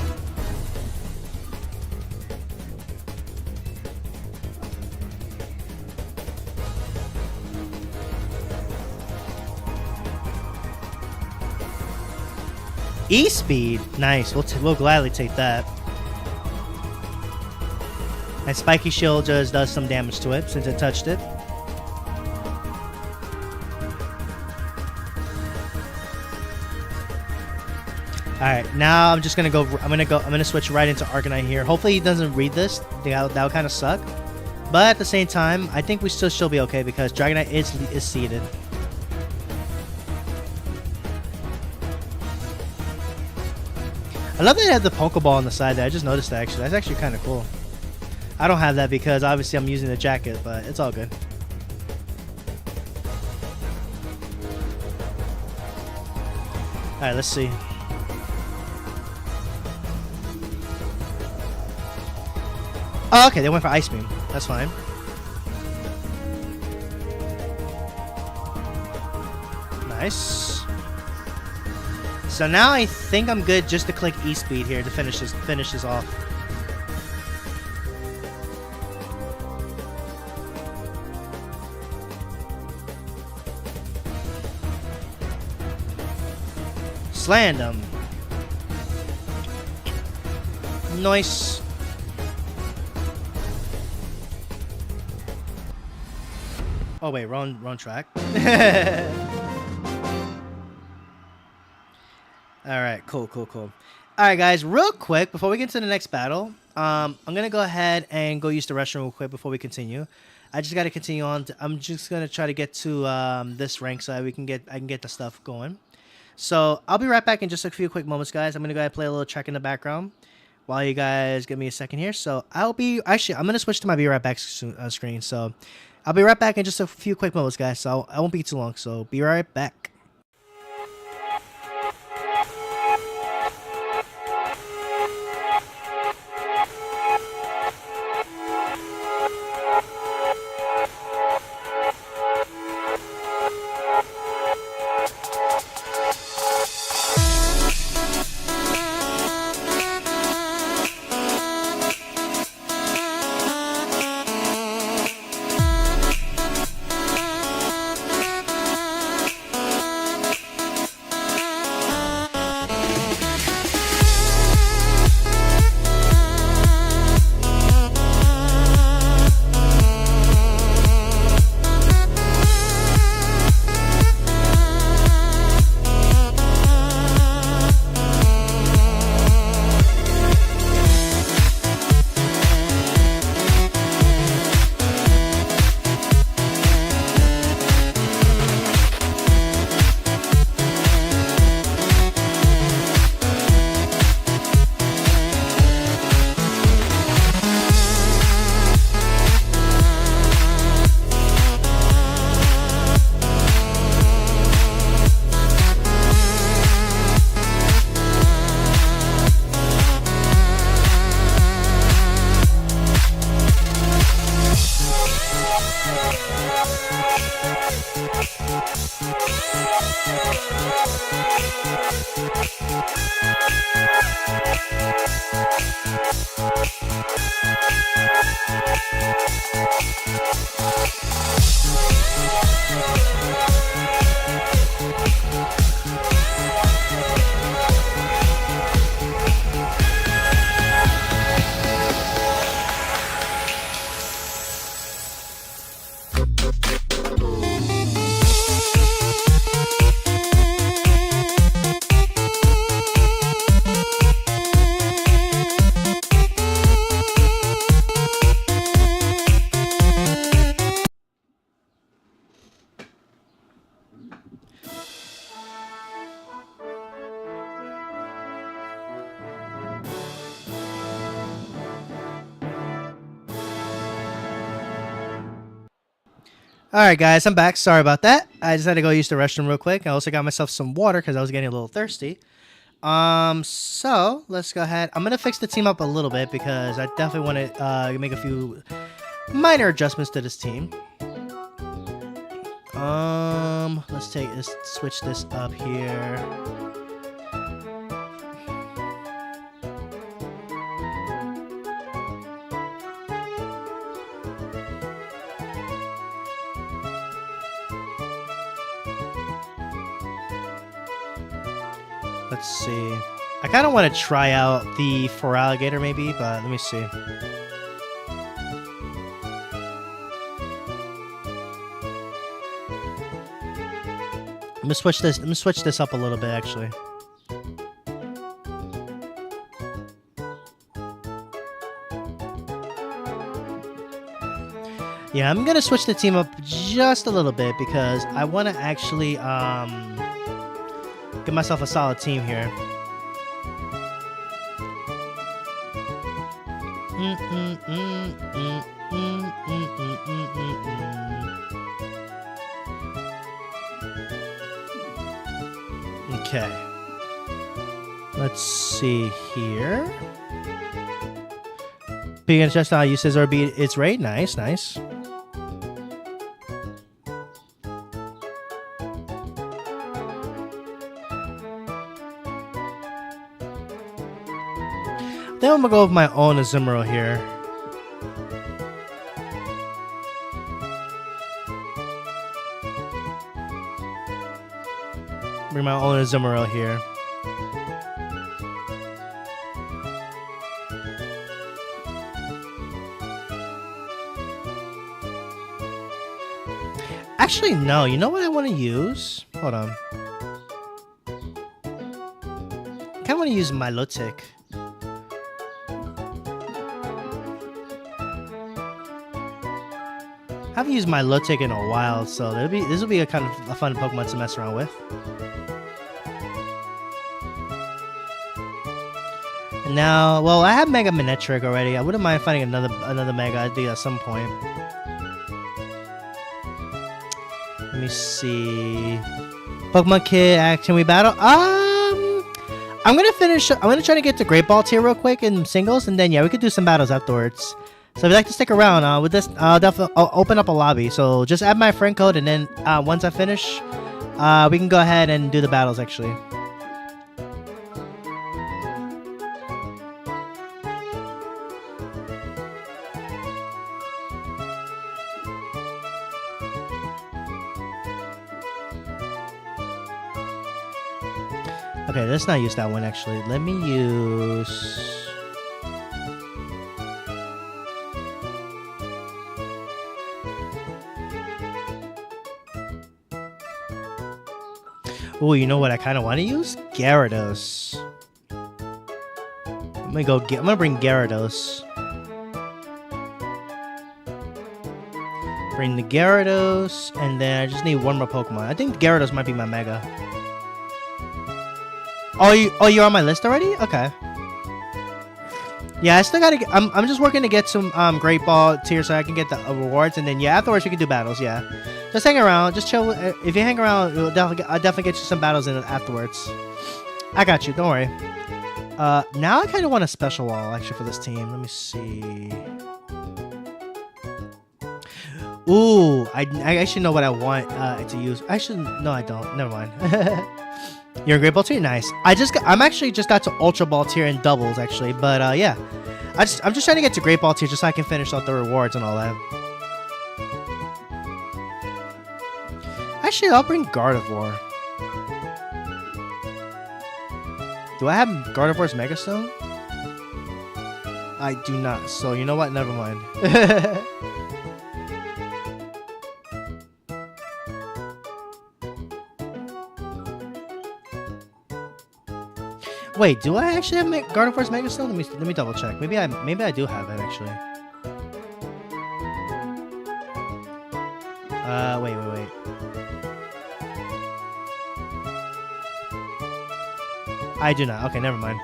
Speaker 1: E-Speed! Nice, we'll gladly take that. And Spiky Shield just does some damage to it since it touched it. Alright, now I'm just gonna go. I'm gonna switch right into Arcanine here. Hopefully he doesn't read this. That would kind of suck. But at the same time, I think we still should be okay because Dragonite is seeded. I love that they have the Pokeball on the side there. I just noticed that actually. That's actually kind of cool. I don't have that because obviously I'm using the jacket, but it's all good. Alright, let's see. Oh, okay, they went for Ice Beam. That's fine. Nice. So now I think I'm good just to click E-Speed here to finish this off. Slammed him. Nice. Oh wait, wrong track. Alright, cool. Alright guys, real quick, before we get to the next battle, I'm gonna go ahead and go use the restroom real quick before we continue. I just gotta continue on. I'm just gonna try to get to this rank so I can get the stuff going. So I'll be right back in just a few quick moments, guys. I'm gonna go ahead and play a little track in the background while you guys give me a second here. So I'm gonna switch to my be right back screen. So I'll be right back in just a few quick moments, guys. So I won't be too long. So be right back. Alright guys, I'm back. Sorry about that. I just had to go use the restroom real quick. I also got myself some water because I was getting a little thirsty. So let's go ahead. I'm gonna fix the team up a little bit because I definitely want to make a few minor adjustments to this team. Let's switch this up here. Let's see. I kind of want to try out the Feraligatr maybe, but let me see. I'm gonna switch this up a little bit actually. Yeah, I'm gonna switch the team up just a little bit because I want to actually get myself a solid team here. Okay. Let's see here. Being just how you scissor beat its rate. Nice, nice. Then I'm gonna go with my own Azumarill here. Bring my own Azumarill here. Actually, no. You know what I want to use? Hold on. I kind of want to use Milotic. I haven't used Milotic in a while, so this will be a kind of a fun Pokemon to mess around with. Now, well, I have Mega Manectric already. I wouldn't mind finding another Mega, I think, at some point. Let me see. Pokemon Kid, can we battle? I'm gonna finish. I'm gonna try to get to Great Ball tier real quick in singles, and then yeah, we could do some battles afterwards. So if you'd like to stick around with this, I'll definitely open up a lobby. So just add my friend code, and then once I finish, we can go ahead and do the battles actually. Okay, let's not use that one actually. Let me use... Oh, you know what I kind of want to use? Gyarados. I'm gonna bring Gyarados. Bring the Gyarados, and then I just need one more Pokemon. I think Gyarados might be my Mega. Oh, you're on my list already? Okay. Yeah, I still gotta get, I'm just working to get some Great Ball tier so I can get the rewards, and then yeah, afterwards we can do battles. Yeah, just hang around, just chill. If you hang around, I'll definitely get you some battles in afterwards. I got you. Don't worry. Now I kind of want a special wall actually for this team. Let me see. Ooh, I actually know what I want to use. Actually, no, I don't. Never mind. You're a Great Ball tier? Nice. I'm actually just got to Ultra Ball tier in doubles actually, but yeah. I'm just trying to get to Great Ball tier just so I can finish out the rewards and all that. Actually, I'll bring Gardevoir. Do I have Gardevoir's Mega Stone? I do not. So you know what? Never mind. Wait, do I actually have Gardevoir's Mega Stone? Let me double check. Maybe I do have it actually. Wait. I do not. Okay, never mind.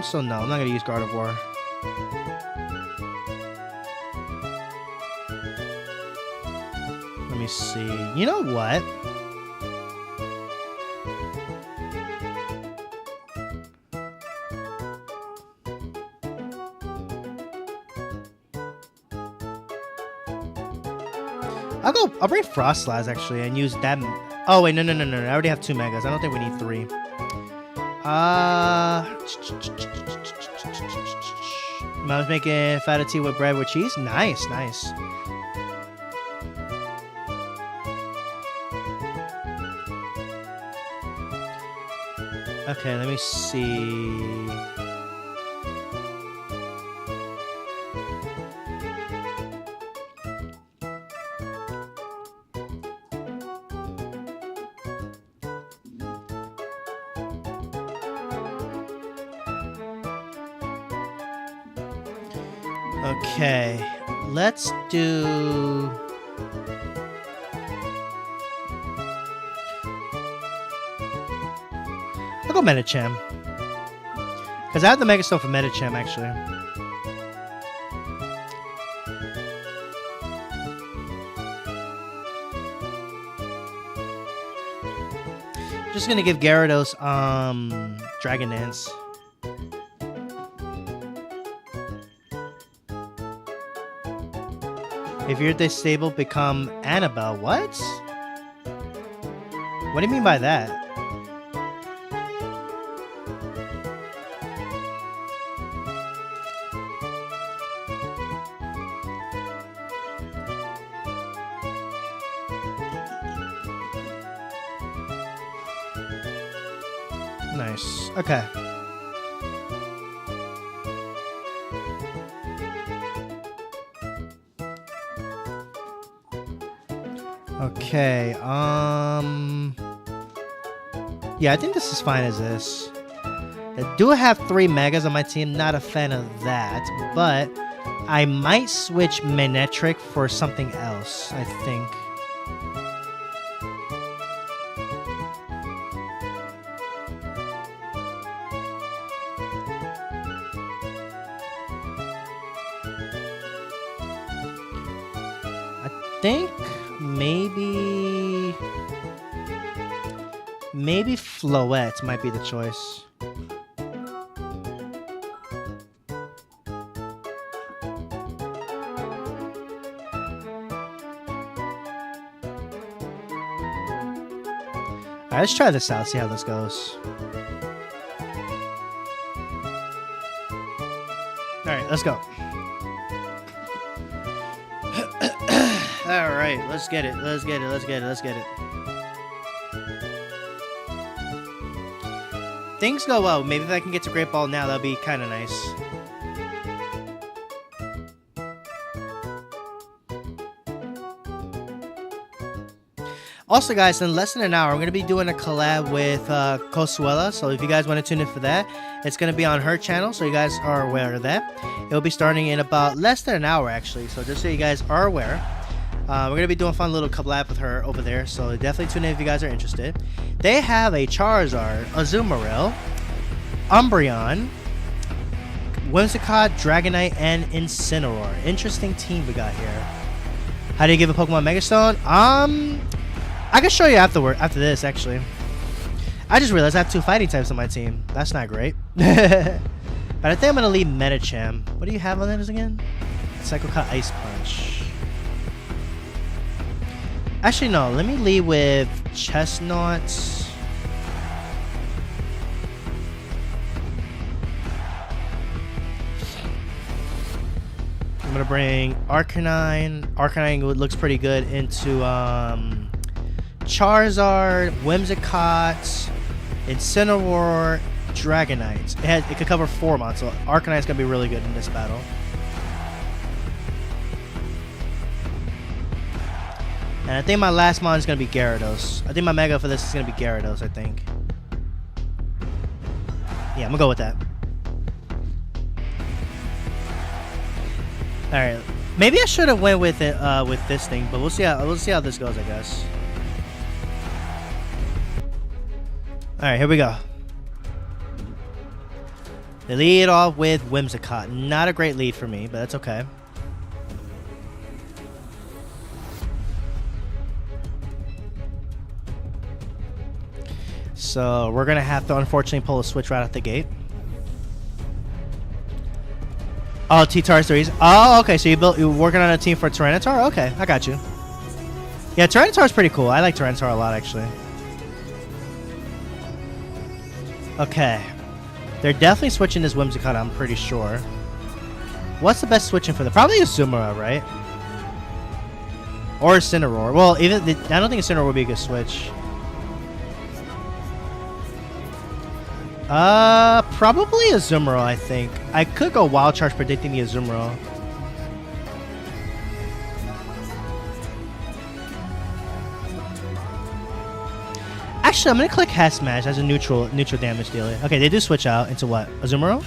Speaker 1: So no, I'm not gonna use Gardevoir. Let me see. You know what? I'll bring Frostlass actually and use that. Oh wait, no. I already have 2 Megas. I don't think we need 3. Mom's making feta tea with bread with cheese. Nice. Okay, let me see. Okay, Let's do... I'll go Medicham. Because I have the Mega Stone for Medicham, actually. Just gonna give Gyarados, Dragon Dance. If you're this stable, become Annabelle. What? What do you mean by that? Nice. Okay. Okay, yeah, I think this is fine as this. I do have 3 Megas on my team, not a fan of that, but I might switch Manectric for something else, I think. I think maybe Floette might be the choice. Alright, let's try this out, see how this goes. Alright, let's go. Alright, let's get it. Let's get it. Let's get it. Let's get it. Things go well. Maybe if I can get to Great Ball now, that'll be kind of nice. Also, guys, in less than an hour, I'm going to be doing a collab with Cosuela. So if you guys want to tune in for that, it's going to be on her channel. So you guys are aware of that. It'll be starting in about less than an hour, actually. So just so you guys are aware. We're going to be doing a fun little collab with her over there, so definitely tune in if you guys are interested. They have a Charizard, Azumarill, Umbreon, Whimsicott, Dragonite, and Incineroar. Interesting team we got here. How do you give a Pokemon Megastone? I can show you after this, actually. I just realized I have 2 fighting types on my team. That's not great. But I think I'm going to leave Medicham. What do you have on that again? Psycho Cut, Ice Punch. Actually, no. Let me lead with Chestnut. I'm gonna bring Arcanine. Arcanine looks pretty good into Charizard, Whimsicott, Incineroar, Dragonite. It could cover 4 mods, so Arcanine's gonna be really good in this battle. And I think my last mon is going to be Gyarados. I think my Mega for this is going to be Gyarados, I think. Yeah, I'm going to go with that. Alright. Maybe I should have went with it with this thing, but we'll see how this goes, I guess. Alright, here we go. They lead off with Whimsicott. Not a great lead for me, but that's okay. So we're gonna have to unfortunately pull a switch right out the gate. Oh, T-Tar 3s. Oh, okay. So you're working on a team for Tyranitar? Okay, I got you. Yeah, Tyranitar's pretty cool. I like Tyranitar a lot, actually. Okay. They're definitely switching this Whimsicott, I'm pretty sure. What's the best switching for them? Probably Azumarill, right? Or Incineroar. Well, I don't think Incineroar would be a good switch. Probably Azumarill, I think. I could go Wild Charge predicting the Azumarill. Actually, I'm gonna click Hat Smash as a neutral damage dealer. Okay, they do switch out into what? Azumarill?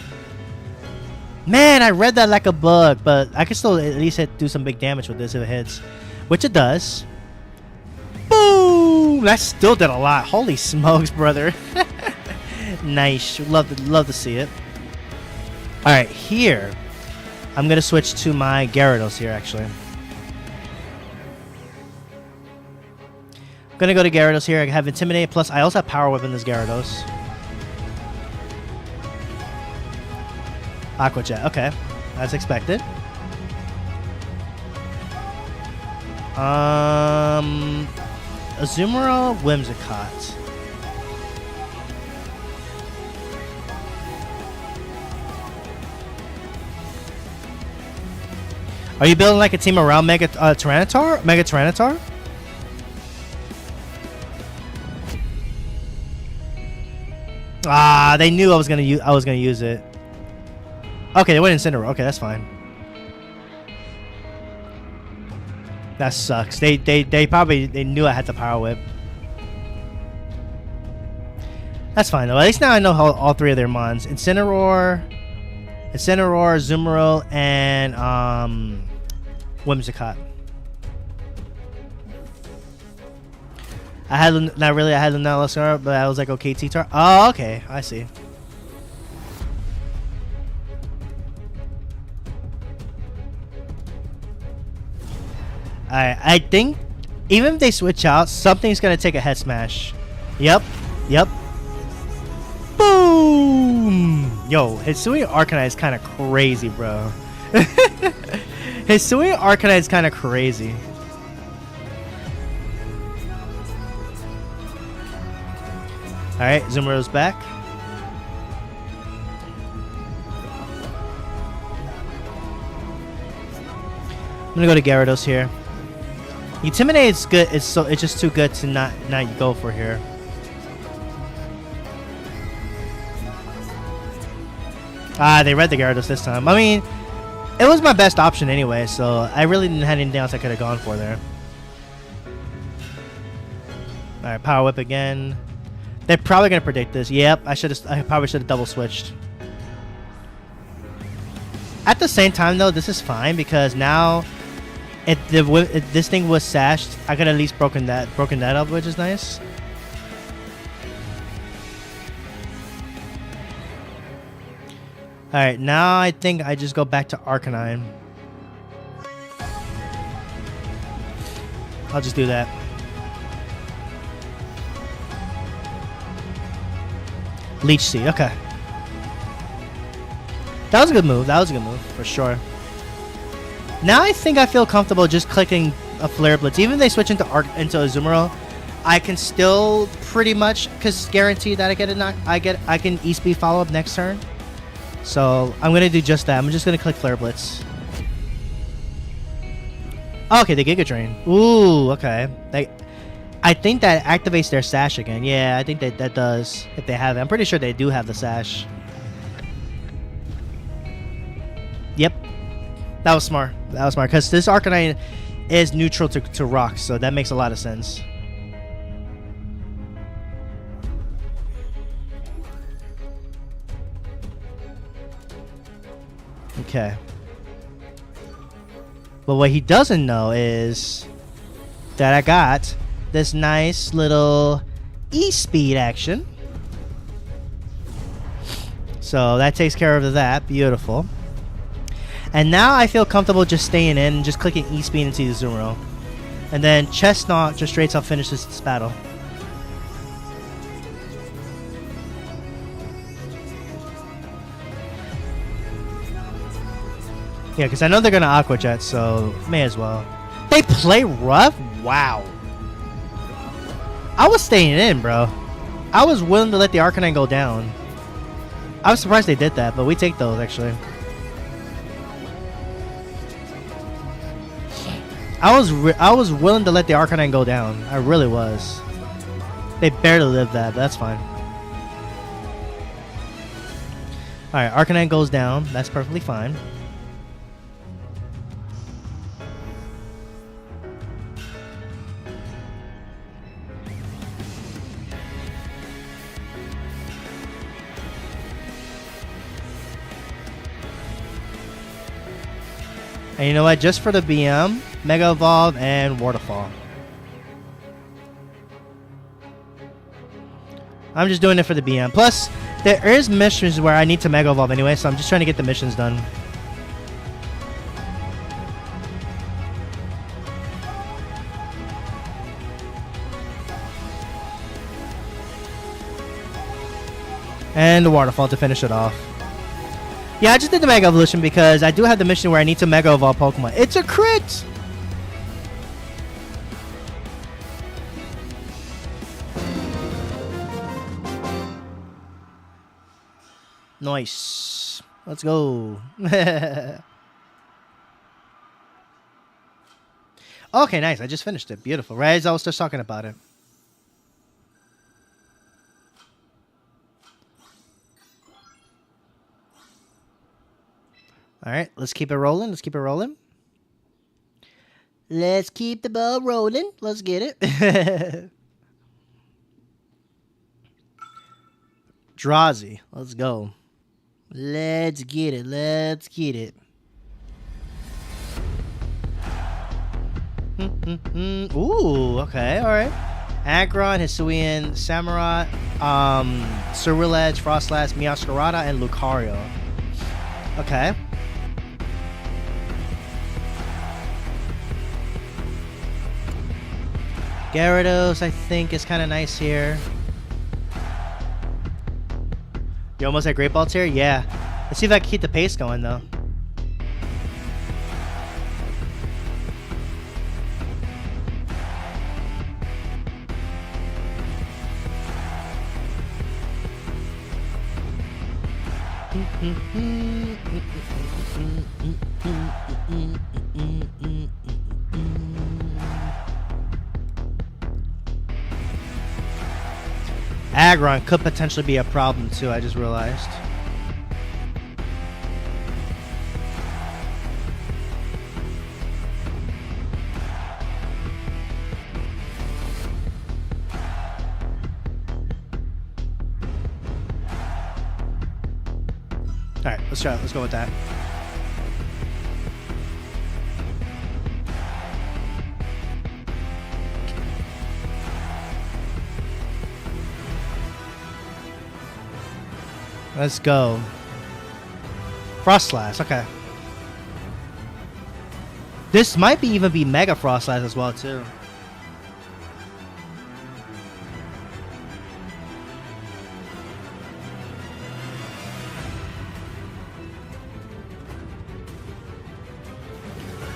Speaker 1: Man, I read that like a book, but I can still at least do some big damage with this if it hits, which it does. Boom! That still did a lot. Holy smokes, brother. Nice. Love to see it. All right, here. I'm going to switch to my Gyarados here, actually. I'm going to go to Gyarados here. I have Intimidate, plus I also have Power Whip in this Gyarados. Aqua Jet. Okay. As expected. Azumarill, Whimsicott. Are you building like a team around Mega Tyranitar? Mega Tyranitar? Ah, they knew I was gonna use it. Okay, they went Incineroar. Okay, that's fine. That sucks. They knew I had the Power Whip. That's fine though. At least now I know how all three of their mons: Incineroar, Azumarill, and Whimsicott. I had Lunala, but I was like, okay, T-Tar. Oh, okay, I see. I think even if they switch out, something's gonna take a head smash. Yep. Boom! Yo, Hisuian Arcanine is kind of crazy, bro. Hisuian Arcanine is kind of crazy. Alright, Zumarill's back. I'm gonna go to Gyarados here. Intimidate is good. It's just too good to not go for here. Ah, they read the Gyarados this time. I mean, it was my best option anyway, so I really didn't have anything else I could have gone for there. Alright, Power Whip again. They're probably gonna predict this. Yep, I probably should have double switched. At the same time though, this is fine because now if this thing was sashed, I could at least broken that up, which is nice. Alright, now I think I just go back to Arcanine. I'll just do that. Leech Seed, okay. That was a good move. For sure. Now I think I feel comfortable just clicking a Flare Blitz. Even if they switch into Azumarill, I can still pretty much guarantee that I can E-Speed follow up next turn. So I'm gonna do just that. I'm just gonna click Flare Blitz. Oh, okay, the Giga Drain. Ooh, okay. I think that activates their Sash again. Yeah, I think that does if they have it. I'm pretty sure they do have the Sash. Yep. That was smart. Because this Arcanine is neutral to rocks, so that makes a lot of sense. Okay. But what he doesn't know is that I got this nice little E-Speed action. So that takes care of that. Beautiful. And now I feel comfortable just staying in and just clicking E-Speed into the Azumarill. And then Chestnut just straight up finishes this battle. Yeah, because I know they're going to Aqua Jet, so may as well. They play rough? Wow. I was staying in, bro. I was willing to let the Arcanine go down. I was surprised they did that, but we take those, actually. I was willing to let the Arcanine go down. I really was. They barely lived that, but that's fine. Alright, Arcanine goes down. That's perfectly fine. And you know what? Just for the BM, Mega Evolve and Waterfall. I'm just doing it for the BM. Plus, there is missions where I need to Mega Evolve anyway, so I'm just trying to get the missions done. And the Waterfall to finish it off. Yeah, I just did the Mega Evolution because I do have the mission where I need to Mega Evolve Pokemon. It's a crit! Nice. Let's go. Okay, nice. I just finished it. Beautiful. Right as I was just talking about it. All right, let's keep it rolling. Let's keep it rolling. Let's keep the ball rolling. Let's get it. Drazi, let's go. Let's get it. Let's get it. Ooh, okay, all right. Aggron, Hisuian, Samurott, Ceruledge, Frostlass, Meowscarada, and Lucario. Okay. Gyarados, I think, is kind of nice here. You almost at Great Ball tier? Yeah. Let's see if I can keep the pace going, though. Aggron could potentially be a problem too, I just realized. Alright, let's try it. Let's go with that. Let's go. Frostlass, okay. This might even be Mega Frostlass as well, too.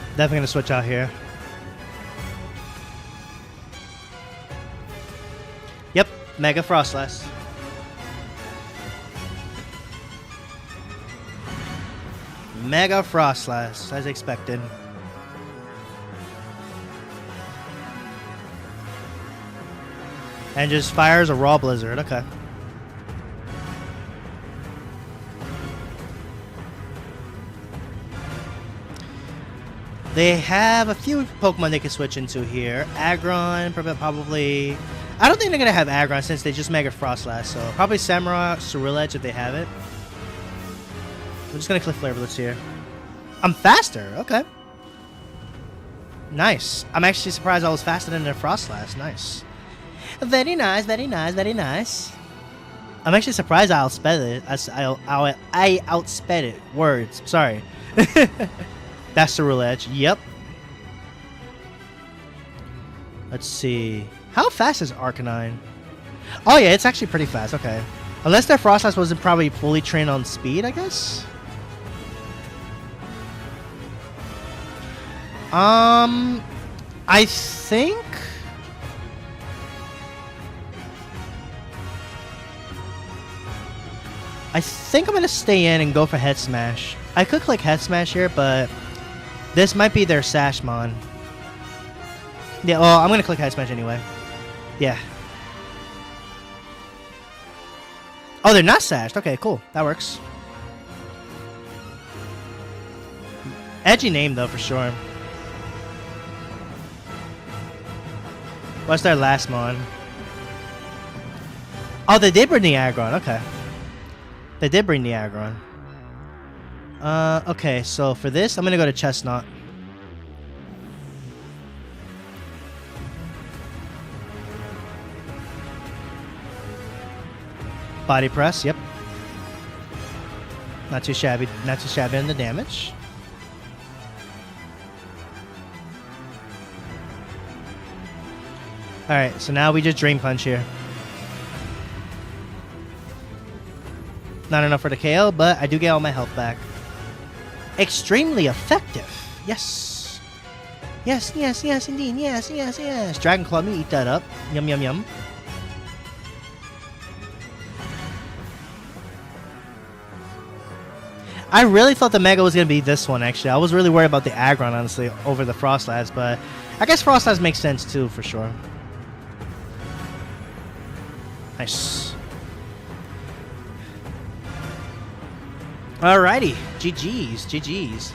Speaker 1: Definitely gonna switch out here. Yep, Mega Frostlass. Mega Frostlass, as expected. And just fires a raw blizzard, okay. They have a few Pokemon they can switch into here. Aggron, probably. I don't think they're gonna have Aggron since they just Mega Frostlass, so probably Samurott, Ceruledge if they have it. I'm just gonna click Flare Blitz here. I'm faster, okay. Nice. I'm actually surprised I was faster than their Frostlass. Nice. Very nice, very nice, very nice. I'm actually surprised I outsped it. I outsped it. Words. Sorry. That's Ceruledge. Yep. Let's see. How fast is Arcanine? Oh yeah, it's actually pretty fast. Okay. Unless their Frostlass wasn't probably fully trained on speed, I guess. I think I'm gonna stay in and go for Head Smash. I could click Head Smash here, but this might be their Sashmon. Yeah, well, I'm gonna click Head Smash anyway. Yeah. Oh, they're not sashed. Okay, cool. That works. Edgy name, though, for sure. What's their last mon? Oh, they did bring the Aggron. Okay. They did bring the Aggron. Okay, so for this, I'm going to go to Chestnut. Body press, yep. Not too shabby in the damage. Alright, so now we just Drain Punch here. Not enough for the KO, but I do get all my health back. Extremely effective. Yes. Yes, yes, yes, indeed. Yes, yes, yes. Dragon Claw, let me eat that up. Yum, yum, yum. I really thought the Mega was going to be this one, actually. I was really worried about the Aggron, honestly, over the Frostlass, but I guess Frostlass makes sense, too, for sure. Nice. Alrighty. GG's. GG's.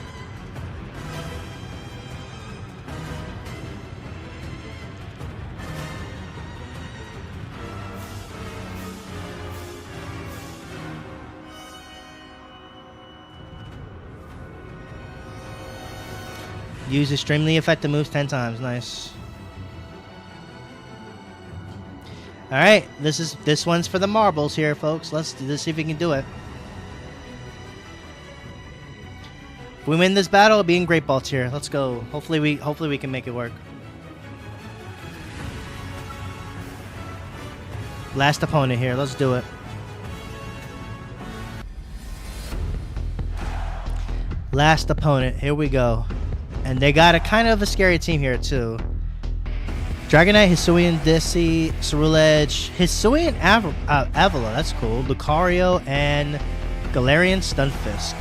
Speaker 1: Use extremely effective moves 10 times. Nice. All right, this one's for the marbles here, folks. Let's see if we can do it. If we win this battle, it'll be in Great Ball tier. Let's go. Hopefully we can make it work. Last opponent here. Let's do it. Last opponent. Here we go. And they got a kind of a scary team here, too. Dragonite, Hisuian, Dissy, Ceruledge, Hisuian Avila, that's cool. Lucario, and Galarian Stunfisk.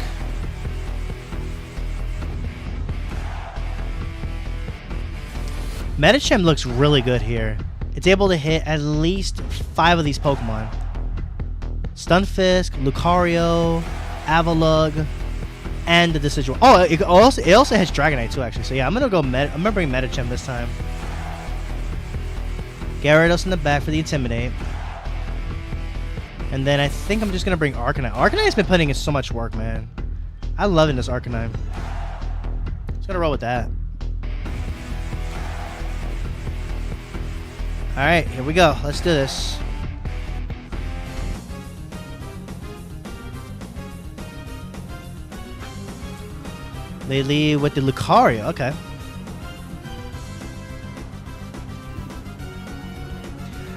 Speaker 1: Medicham looks really good here. It's able to hit at least 5 of these Pokemon. Stunfisk, Lucario, Avalugg, and the Decidueye. Oh, it also has Dragonite too, actually. So yeah, I'm gonna bring Medicham this time. Gyarados in the back for the Intimidate. And then I think I'm just gonna bring Arcanine. Arcanine's been putting in so much work, man. I'm loving this Arcanine. Just gonna roll with that. Alright, here we go. Let's do this. They lead with the Lucario. Okay.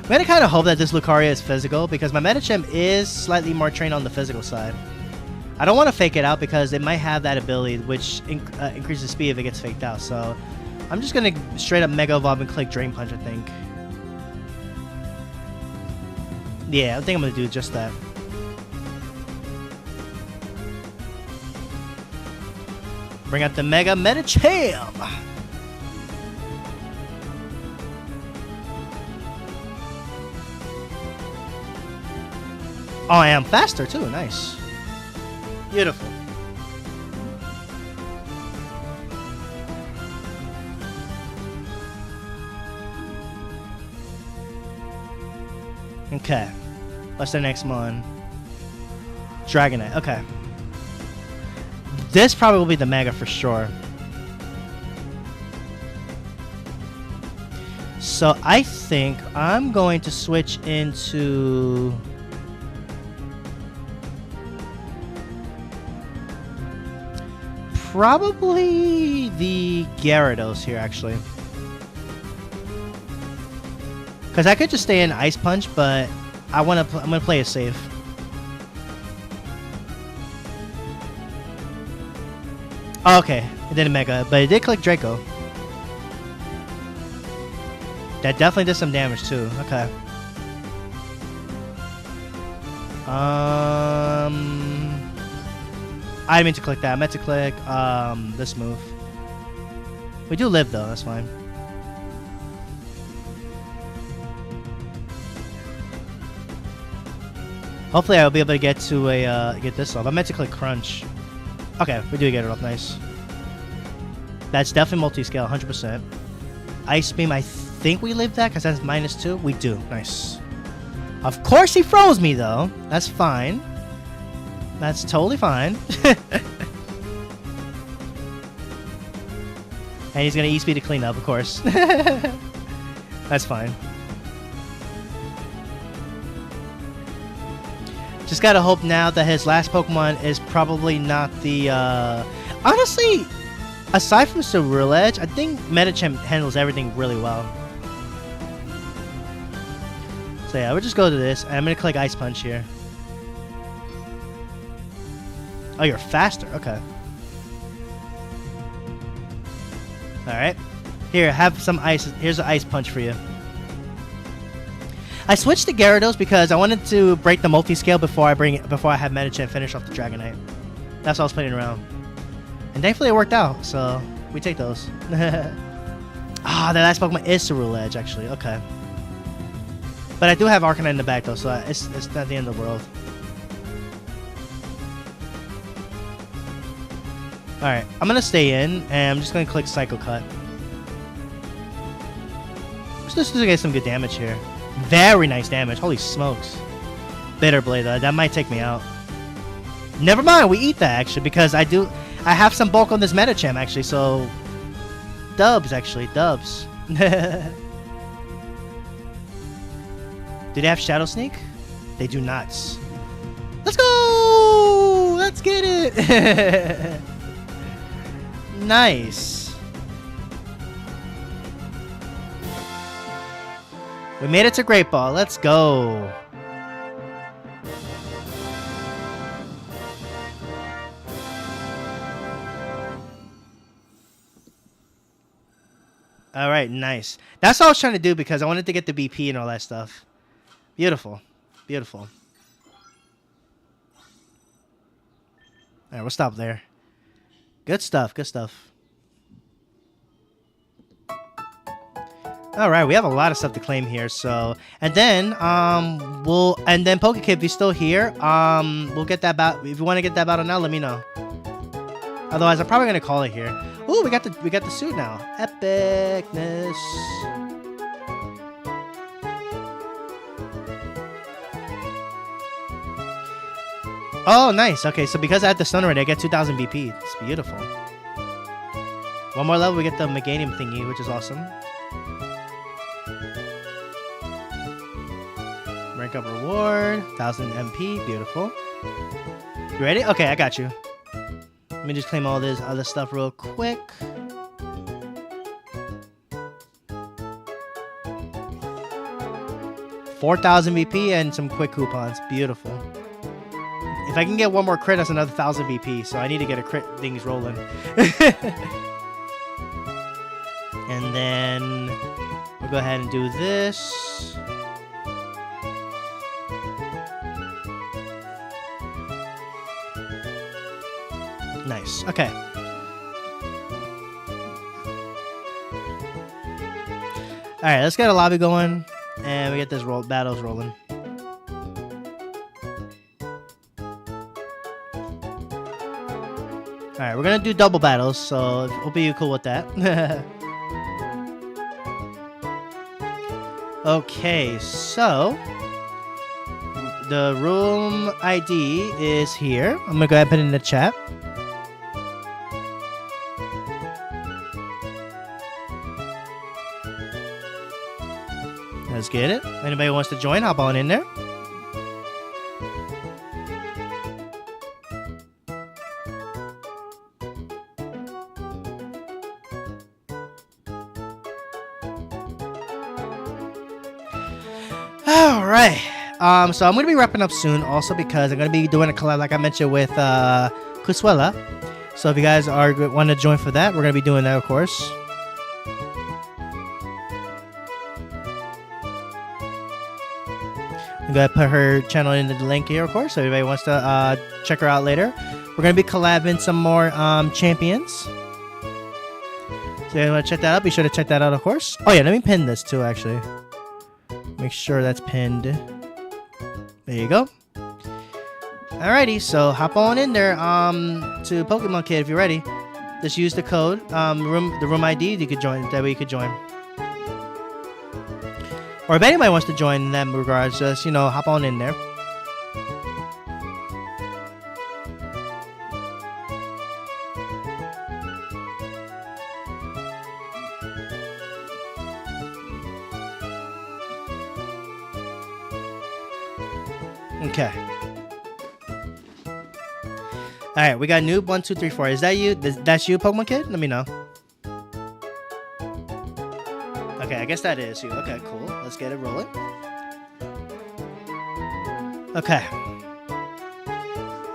Speaker 1: I'm gonna kind of hope that this Lucario is physical because my Medicham is slightly more trained on the physical side. I don't want to fake it out because it might have that ability which increases speed if it gets faked out. So I'm just gonna straight up Mega Evolve and click Drain Punch, I think. Yeah, I think I'm gonna do just that. Bring out the Mega Medicham! Oh, I am faster too. Nice. Beautiful. Okay. What's the next one? Dragonite. Okay. This probably will be the Mega for sure. So I think I'm going to switch into... probably the Gyarados here, actually. Because I could just stay in Ice Punch, but I'm gonna play it safe. Oh, okay, it didn't Mega, but it did click Draco. That definitely did some damage too. Okay. I didn't mean to click that. I meant to click this move. We do live though. That's fine. Hopefully I'll be able to get to a get this off. I meant to click Crunch. Okay, we do get it off. Nice. That's definitely multi-scale, 100%. Ice Beam, I think we live that because that's -2. We do. Nice. Of course he froze me though. That's fine. That's totally fine. And he's gonna E-Speed to clean up, of course. That's fine. Just gotta hope now that his last Pokemon is probably not the, honestly, aside from Ceruledge, Edge, I think Medicham handles everything really well. So yeah, we'll just go to this, and I'm gonna click Ice Punch here. Oh, you're faster. Okay. Alright. Here, have some ice. Here's an Ice Punch for you. I switched to Gyarados because I wanted to break the multi-scale before I have Medicham finish off the Dragonite. That's what I was playing around. And thankfully it worked out, so we take those. Ah, the last Pokemon is Ceruledge Edge, actually. Okay. But I do have Arcanine in the back, though, so it's not the end of the world. Alright, I'm going to stay in, and I'm just going to click Psycho Cut. Just to get some good damage here. Very nice damage. Holy smokes. Bitter Blade, though. That might take me out. Never mind, we eat that, actually, because I have some bulk on this Medicham, actually, so... Dubs, actually. Dubs. Do they have Shadow Sneak? They do not. Let's go! Let's get it! Nice. We made it to Great Ball. Let's go. All right, nice. That's what I was trying to do because I wanted to get the BP and all that stuff. Beautiful. Beautiful. All right, we'll stop there. Good stuff. Good stuff. All right, we have a lot of stuff to claim here. So, and then Pokekid, if he's still here, we'll get that battle. If you want to get that battle now, let me know. Otherwise, I'm probably gonna call it here. Ooh, we got the suit now. Epicness. Oh, nice. Okay, so because I had the stun already, I get 2,000 BP. It's beautiful. One more level, we get the Meganium thingy, which is awesome. Rank up reward, 1,000 MP, beautiful. You ready? Okay, I got you. Let me just claim all this other stuff real quick. $4,000 BP and some quick coupons. Beautiful. If I can get one more crit, that's another 1,000 BP. So I need to get a crit things rolling. And then we'll go ahead and do this. Nice. Okay. Alright, let's get a lobby going. And we get this battles rolling. Alright, we're gonna do double battles, so hope you're cool with that. Okay, so the room ID is here. I'm gonna go ahead and put it in the chat. Let's get it. Anybody wants to join, hop on in there. All right. So I'm going to be wrapping up soon also because I'm going to be doing a collab, like I mentioned, with Kusuela. So if you guys want to join for that, we're going to be doing that, of course. I'm going to put her channel in the link here, of course, so if anybody wants to check her out later. We're going to be collabing some more champions. So if you want to check that out, be sure to check that out, of course. Oh, yeah, let me pin this too, actually. Make sure that's pinned. There you go. Alrighty, so hop on in there to Pokemon Kid if you're ready. Just use the code, the room ID. You could join. That way you could join. Or if anybody wants to join in that regards, just hop on in there. Okay. Alright, we got noob 1, 2, 3, 4. Is that you? That's you, Pokemon Kid? Let me know. Okay, I guess that is you. Okay, cool. Let's get it rolling. Okay.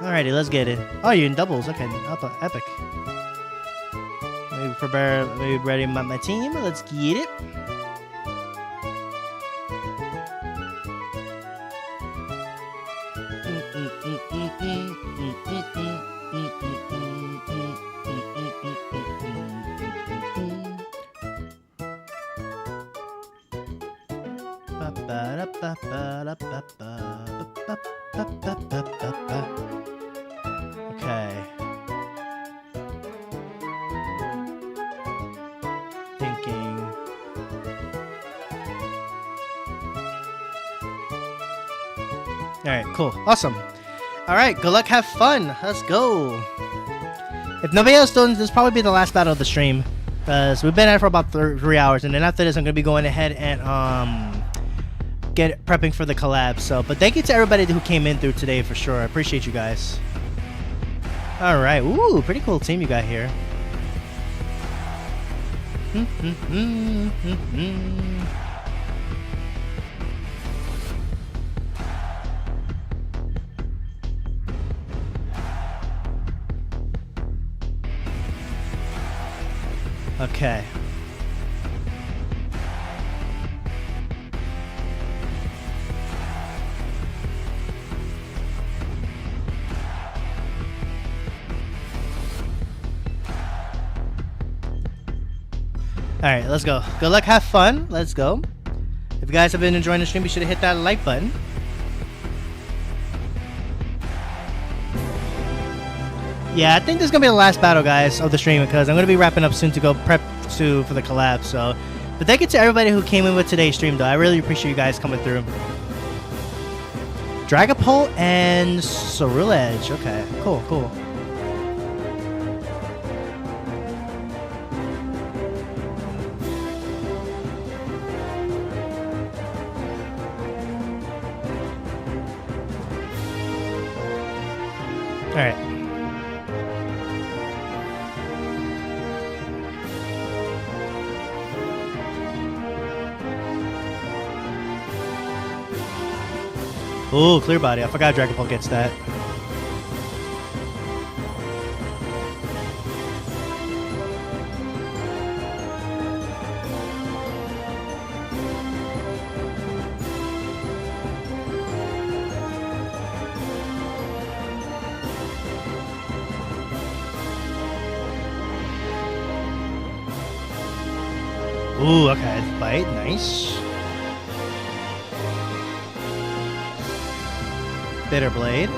Speaker 1: Alrighty, let's get it. Oh, you're in doubles. Okay, epic. Maybe ready my team. Let's get it. Okay. Thinking. Alright, cool. Awesome. Alright, good luck, have fun. Let's go. If nobody else does, this will probably be the last battle of the stream. Because we've been at it for about 3 hours, and then after this I'm going to be going ahead and prepping for the collab. So, but thank you to everybody who came in through today for sure. I appreciate you guys. Alright, ooh, pretty cool team you got here. Okay. Alright, let's go. Good luck, have fun. Let's go. If you guys have been enjoying the stream, be sure to hit that like button. Yeah, I think this is going to be the last battle, guys, of the stream, because I'm going to be wrapping up soon to go prep for the collab, so. But thank you to everybody who came in with today's stream, though. I really appreciate you guys coming through. Dragapult and Ceruledge. Okay, cool, cool. Alright. Ooh, Clear Body. I forgot Dragapult gets that. Ooh, okay. Bite. Nice. Bitter Blade.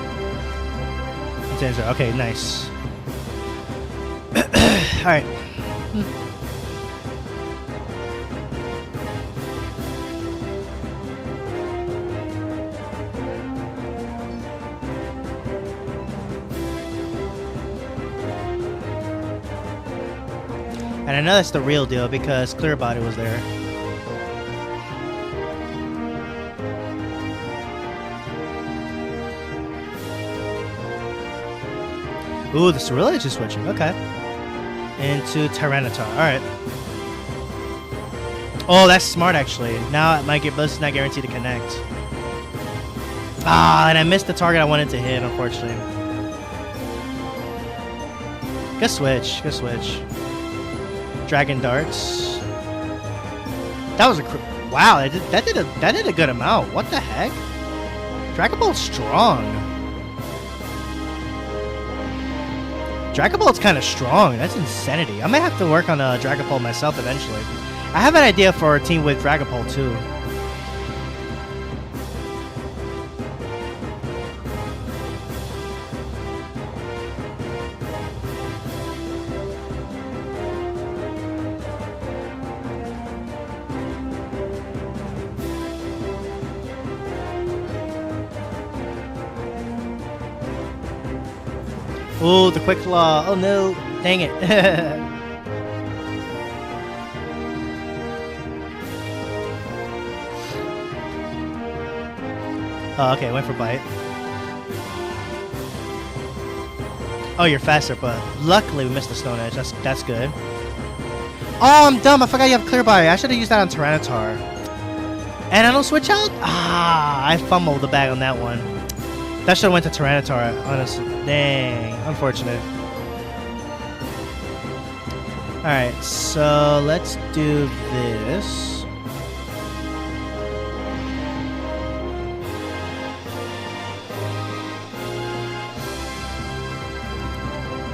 Speaker 1: Okay, nice. Alright. And I know that's the real deal because Clear Body was there. Ooh, the Ceruledge is switching. Okay. Into Tyranitar. Alright. Oh, that's smart, actually. Now it might get Buzz is not guaranteed to connect. Ah, and I missed the target I wanted to hit, unfortunately. Good switch. Good switch. Dragon Darts. That was a... Wow, that did a good amount. What the heck? Dragapult's strong. Dragapult's kind of strong. That's insanity. I might have to work on a Dragapult myself eventually. I have an idea for a team with Dragapult too. Oh, the Quick Claw. Oh no. Dang it. Oh, okay. Went for Bite. Oh, you're faster, but luckily we missed the Stone Edge. That's good. Oh, I'm dumb. I forgot you have Clear Body. I should have used that on Tyranitar. And I don't switch out? Ah, I fumbled the bag on that one. That should have went to Tyranitar, honestly. Dang, unfortunate. Alright, so let's do this.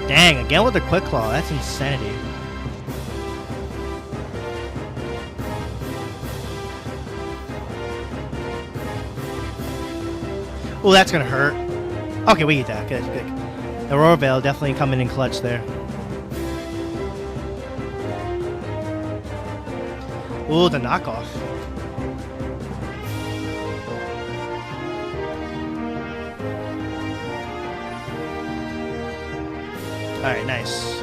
Speaker 1: Dang, again with the Quick Claw. That's insanity. Oh, that's gonna hurt. Okay, we eat that. Good, good. Aurora Veil definitely coming in clutch there. Ooh, the knockoff. Alright, nice.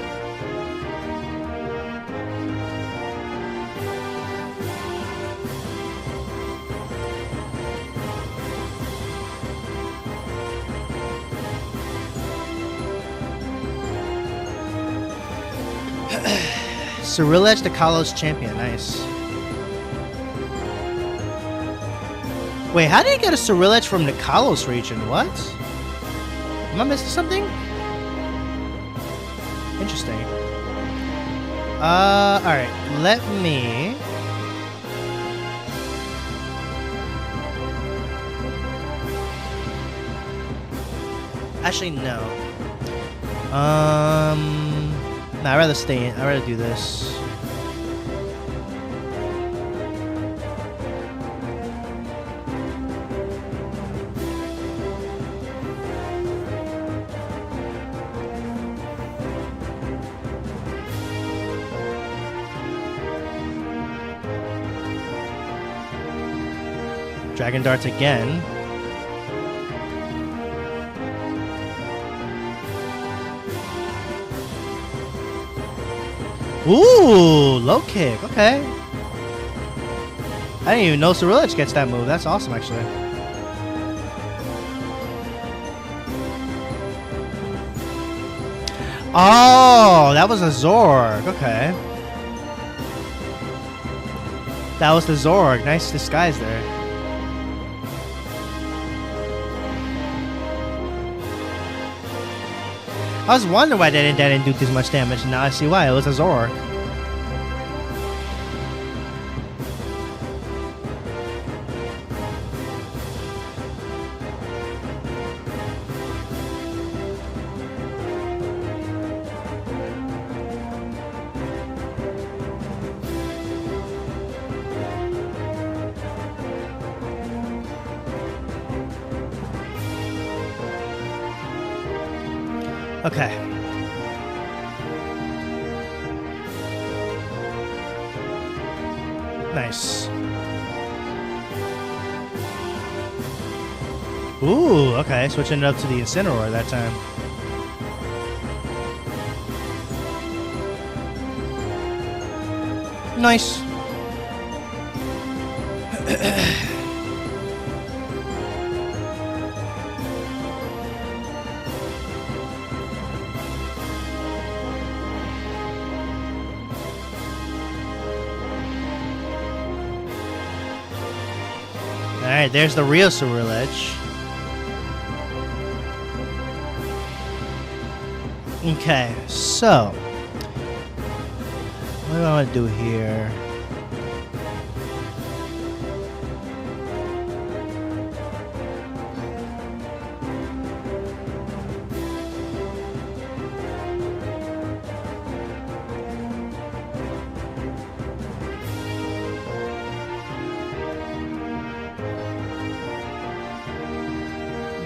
Speaker 1: Ceruledge, the Kalos champion. Nice. Wait, how did he get a Ceruledge from the Kalos region? What? Am I missing something? Interesting. Alright. Let me... Actually, no. Nah, I'd rather stay in. I'd rather do this. Dragon Darts again. Ooh, low kick. Okay. I didn't even know Ceruledge gets that move. That's awesome, actually. Oh, that was a Zorg. Okay. That was the Zorg. Nice disguise there. I was wondering why that didn't do this much damage. Now I see why. It was a Zorg. Okay. Nice. Ooh, okay. Switching it up to the Incineroar that time. Nice. Alright, there's the real Ceruledge. Okay, so what do I want to do here?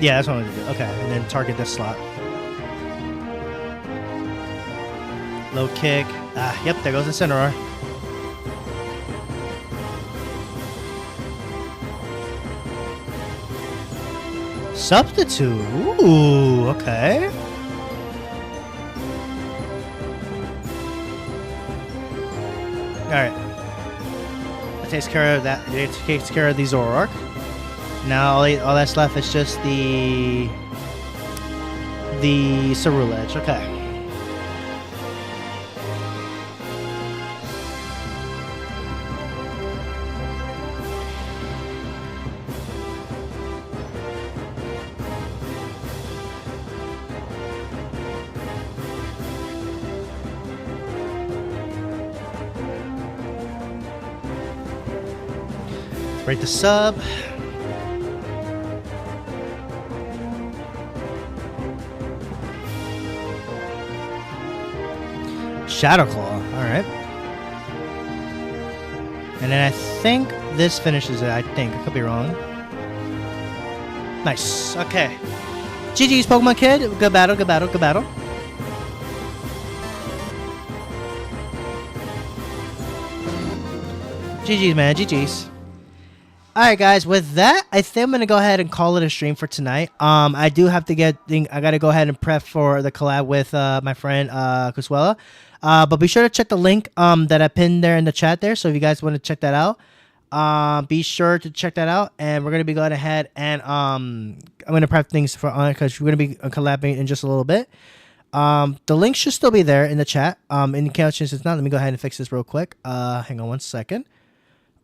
Speaker 1: Yeah, that's what I want to do. Okay, and then target this slot. Low kick. Ah, yep, there goes the Incineroar. Substitute. Ooh, okay. Alright. That takes care of that. It takes care of the Zoroark. Now all that's left is just the the Ceruledge. Okay. Break the sub. Shadowclaw. Alright. And then I think this finishes it. I think. I could be wrong. Nice. Okay. GG's, Pokemon Kid. Good battle, good battle, good battle. GG's, man. GG's. Alright guys, with that, I think I'm gonna go ahead and call it a stream for tonight. I do have to I gotta go ahead and prep for the collab with my friend Kuswella. But be sure to check the link that I pinned there in the chat there. So if you guys want to check that out, be sure to check that out. And we're gonna be going ahead and I'm gonna prep things for because we're gonna be collabing in just a little bit. The link should still be there in the chat. In case it's not, let me go ahead and fix this real quick. Hang on one second.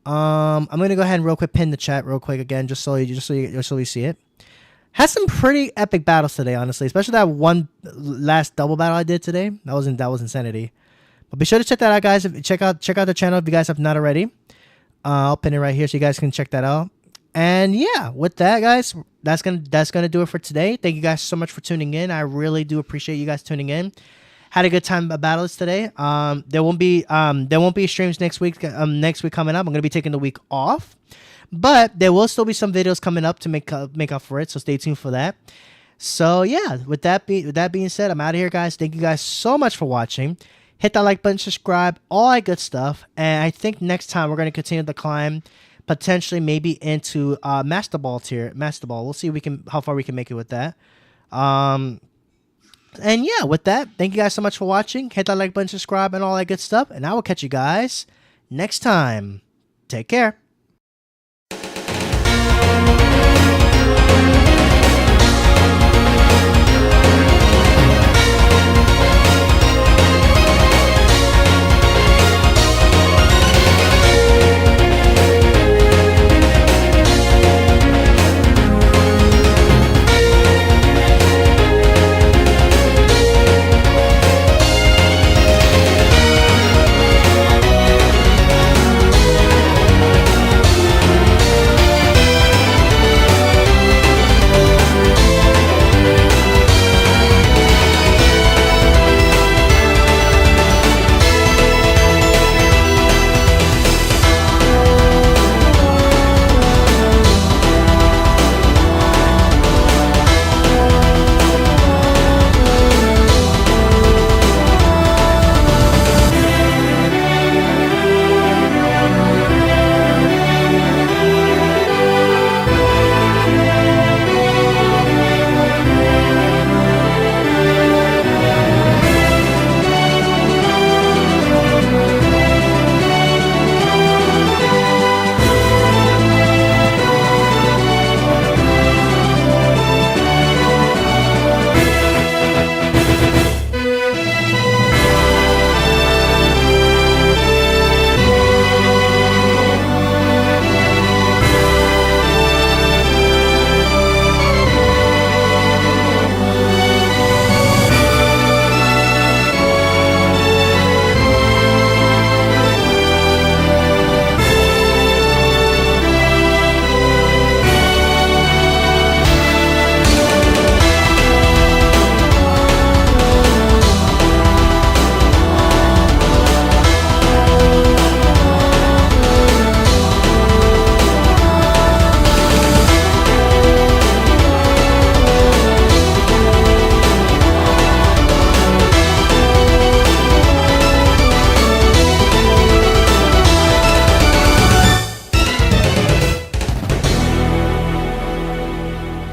Speaker 1: I'm gonna go ahead and real quick pin the chat real quick again, just so you see it. Had some pretty epic battles today, honestly, especially that one last double battle I did today. That was insanity. But be sure to check that out, guys. Check out the channel if you guys have not already. I'll pin it right here so you guys can check that out. And yeah, with that, guys, that's gonna do it for today. Thank you guys so much for tuning in. I really do appreciate you guys tuning in. Had a good time at battles today. There won't be streams next week. Next week coming up, I'm gonna be taking the week off, but there will still be some videos coming up to make up for it. So stay tuned for that. So yeah, with that being said, I'm out of here, guys. Thank you guys so much for watching. Hit that like button, subscribe, all that good stuff. And I think next time we're gonna continue the climb, potentially maybe into Master Ball tier. Master Ball. We'll see how far we can make it with that. And yeah, with that, thank you guys so much for watching. Hit that like button, subscribe, and all that good stuff. And I will catch you guys next time. Take care.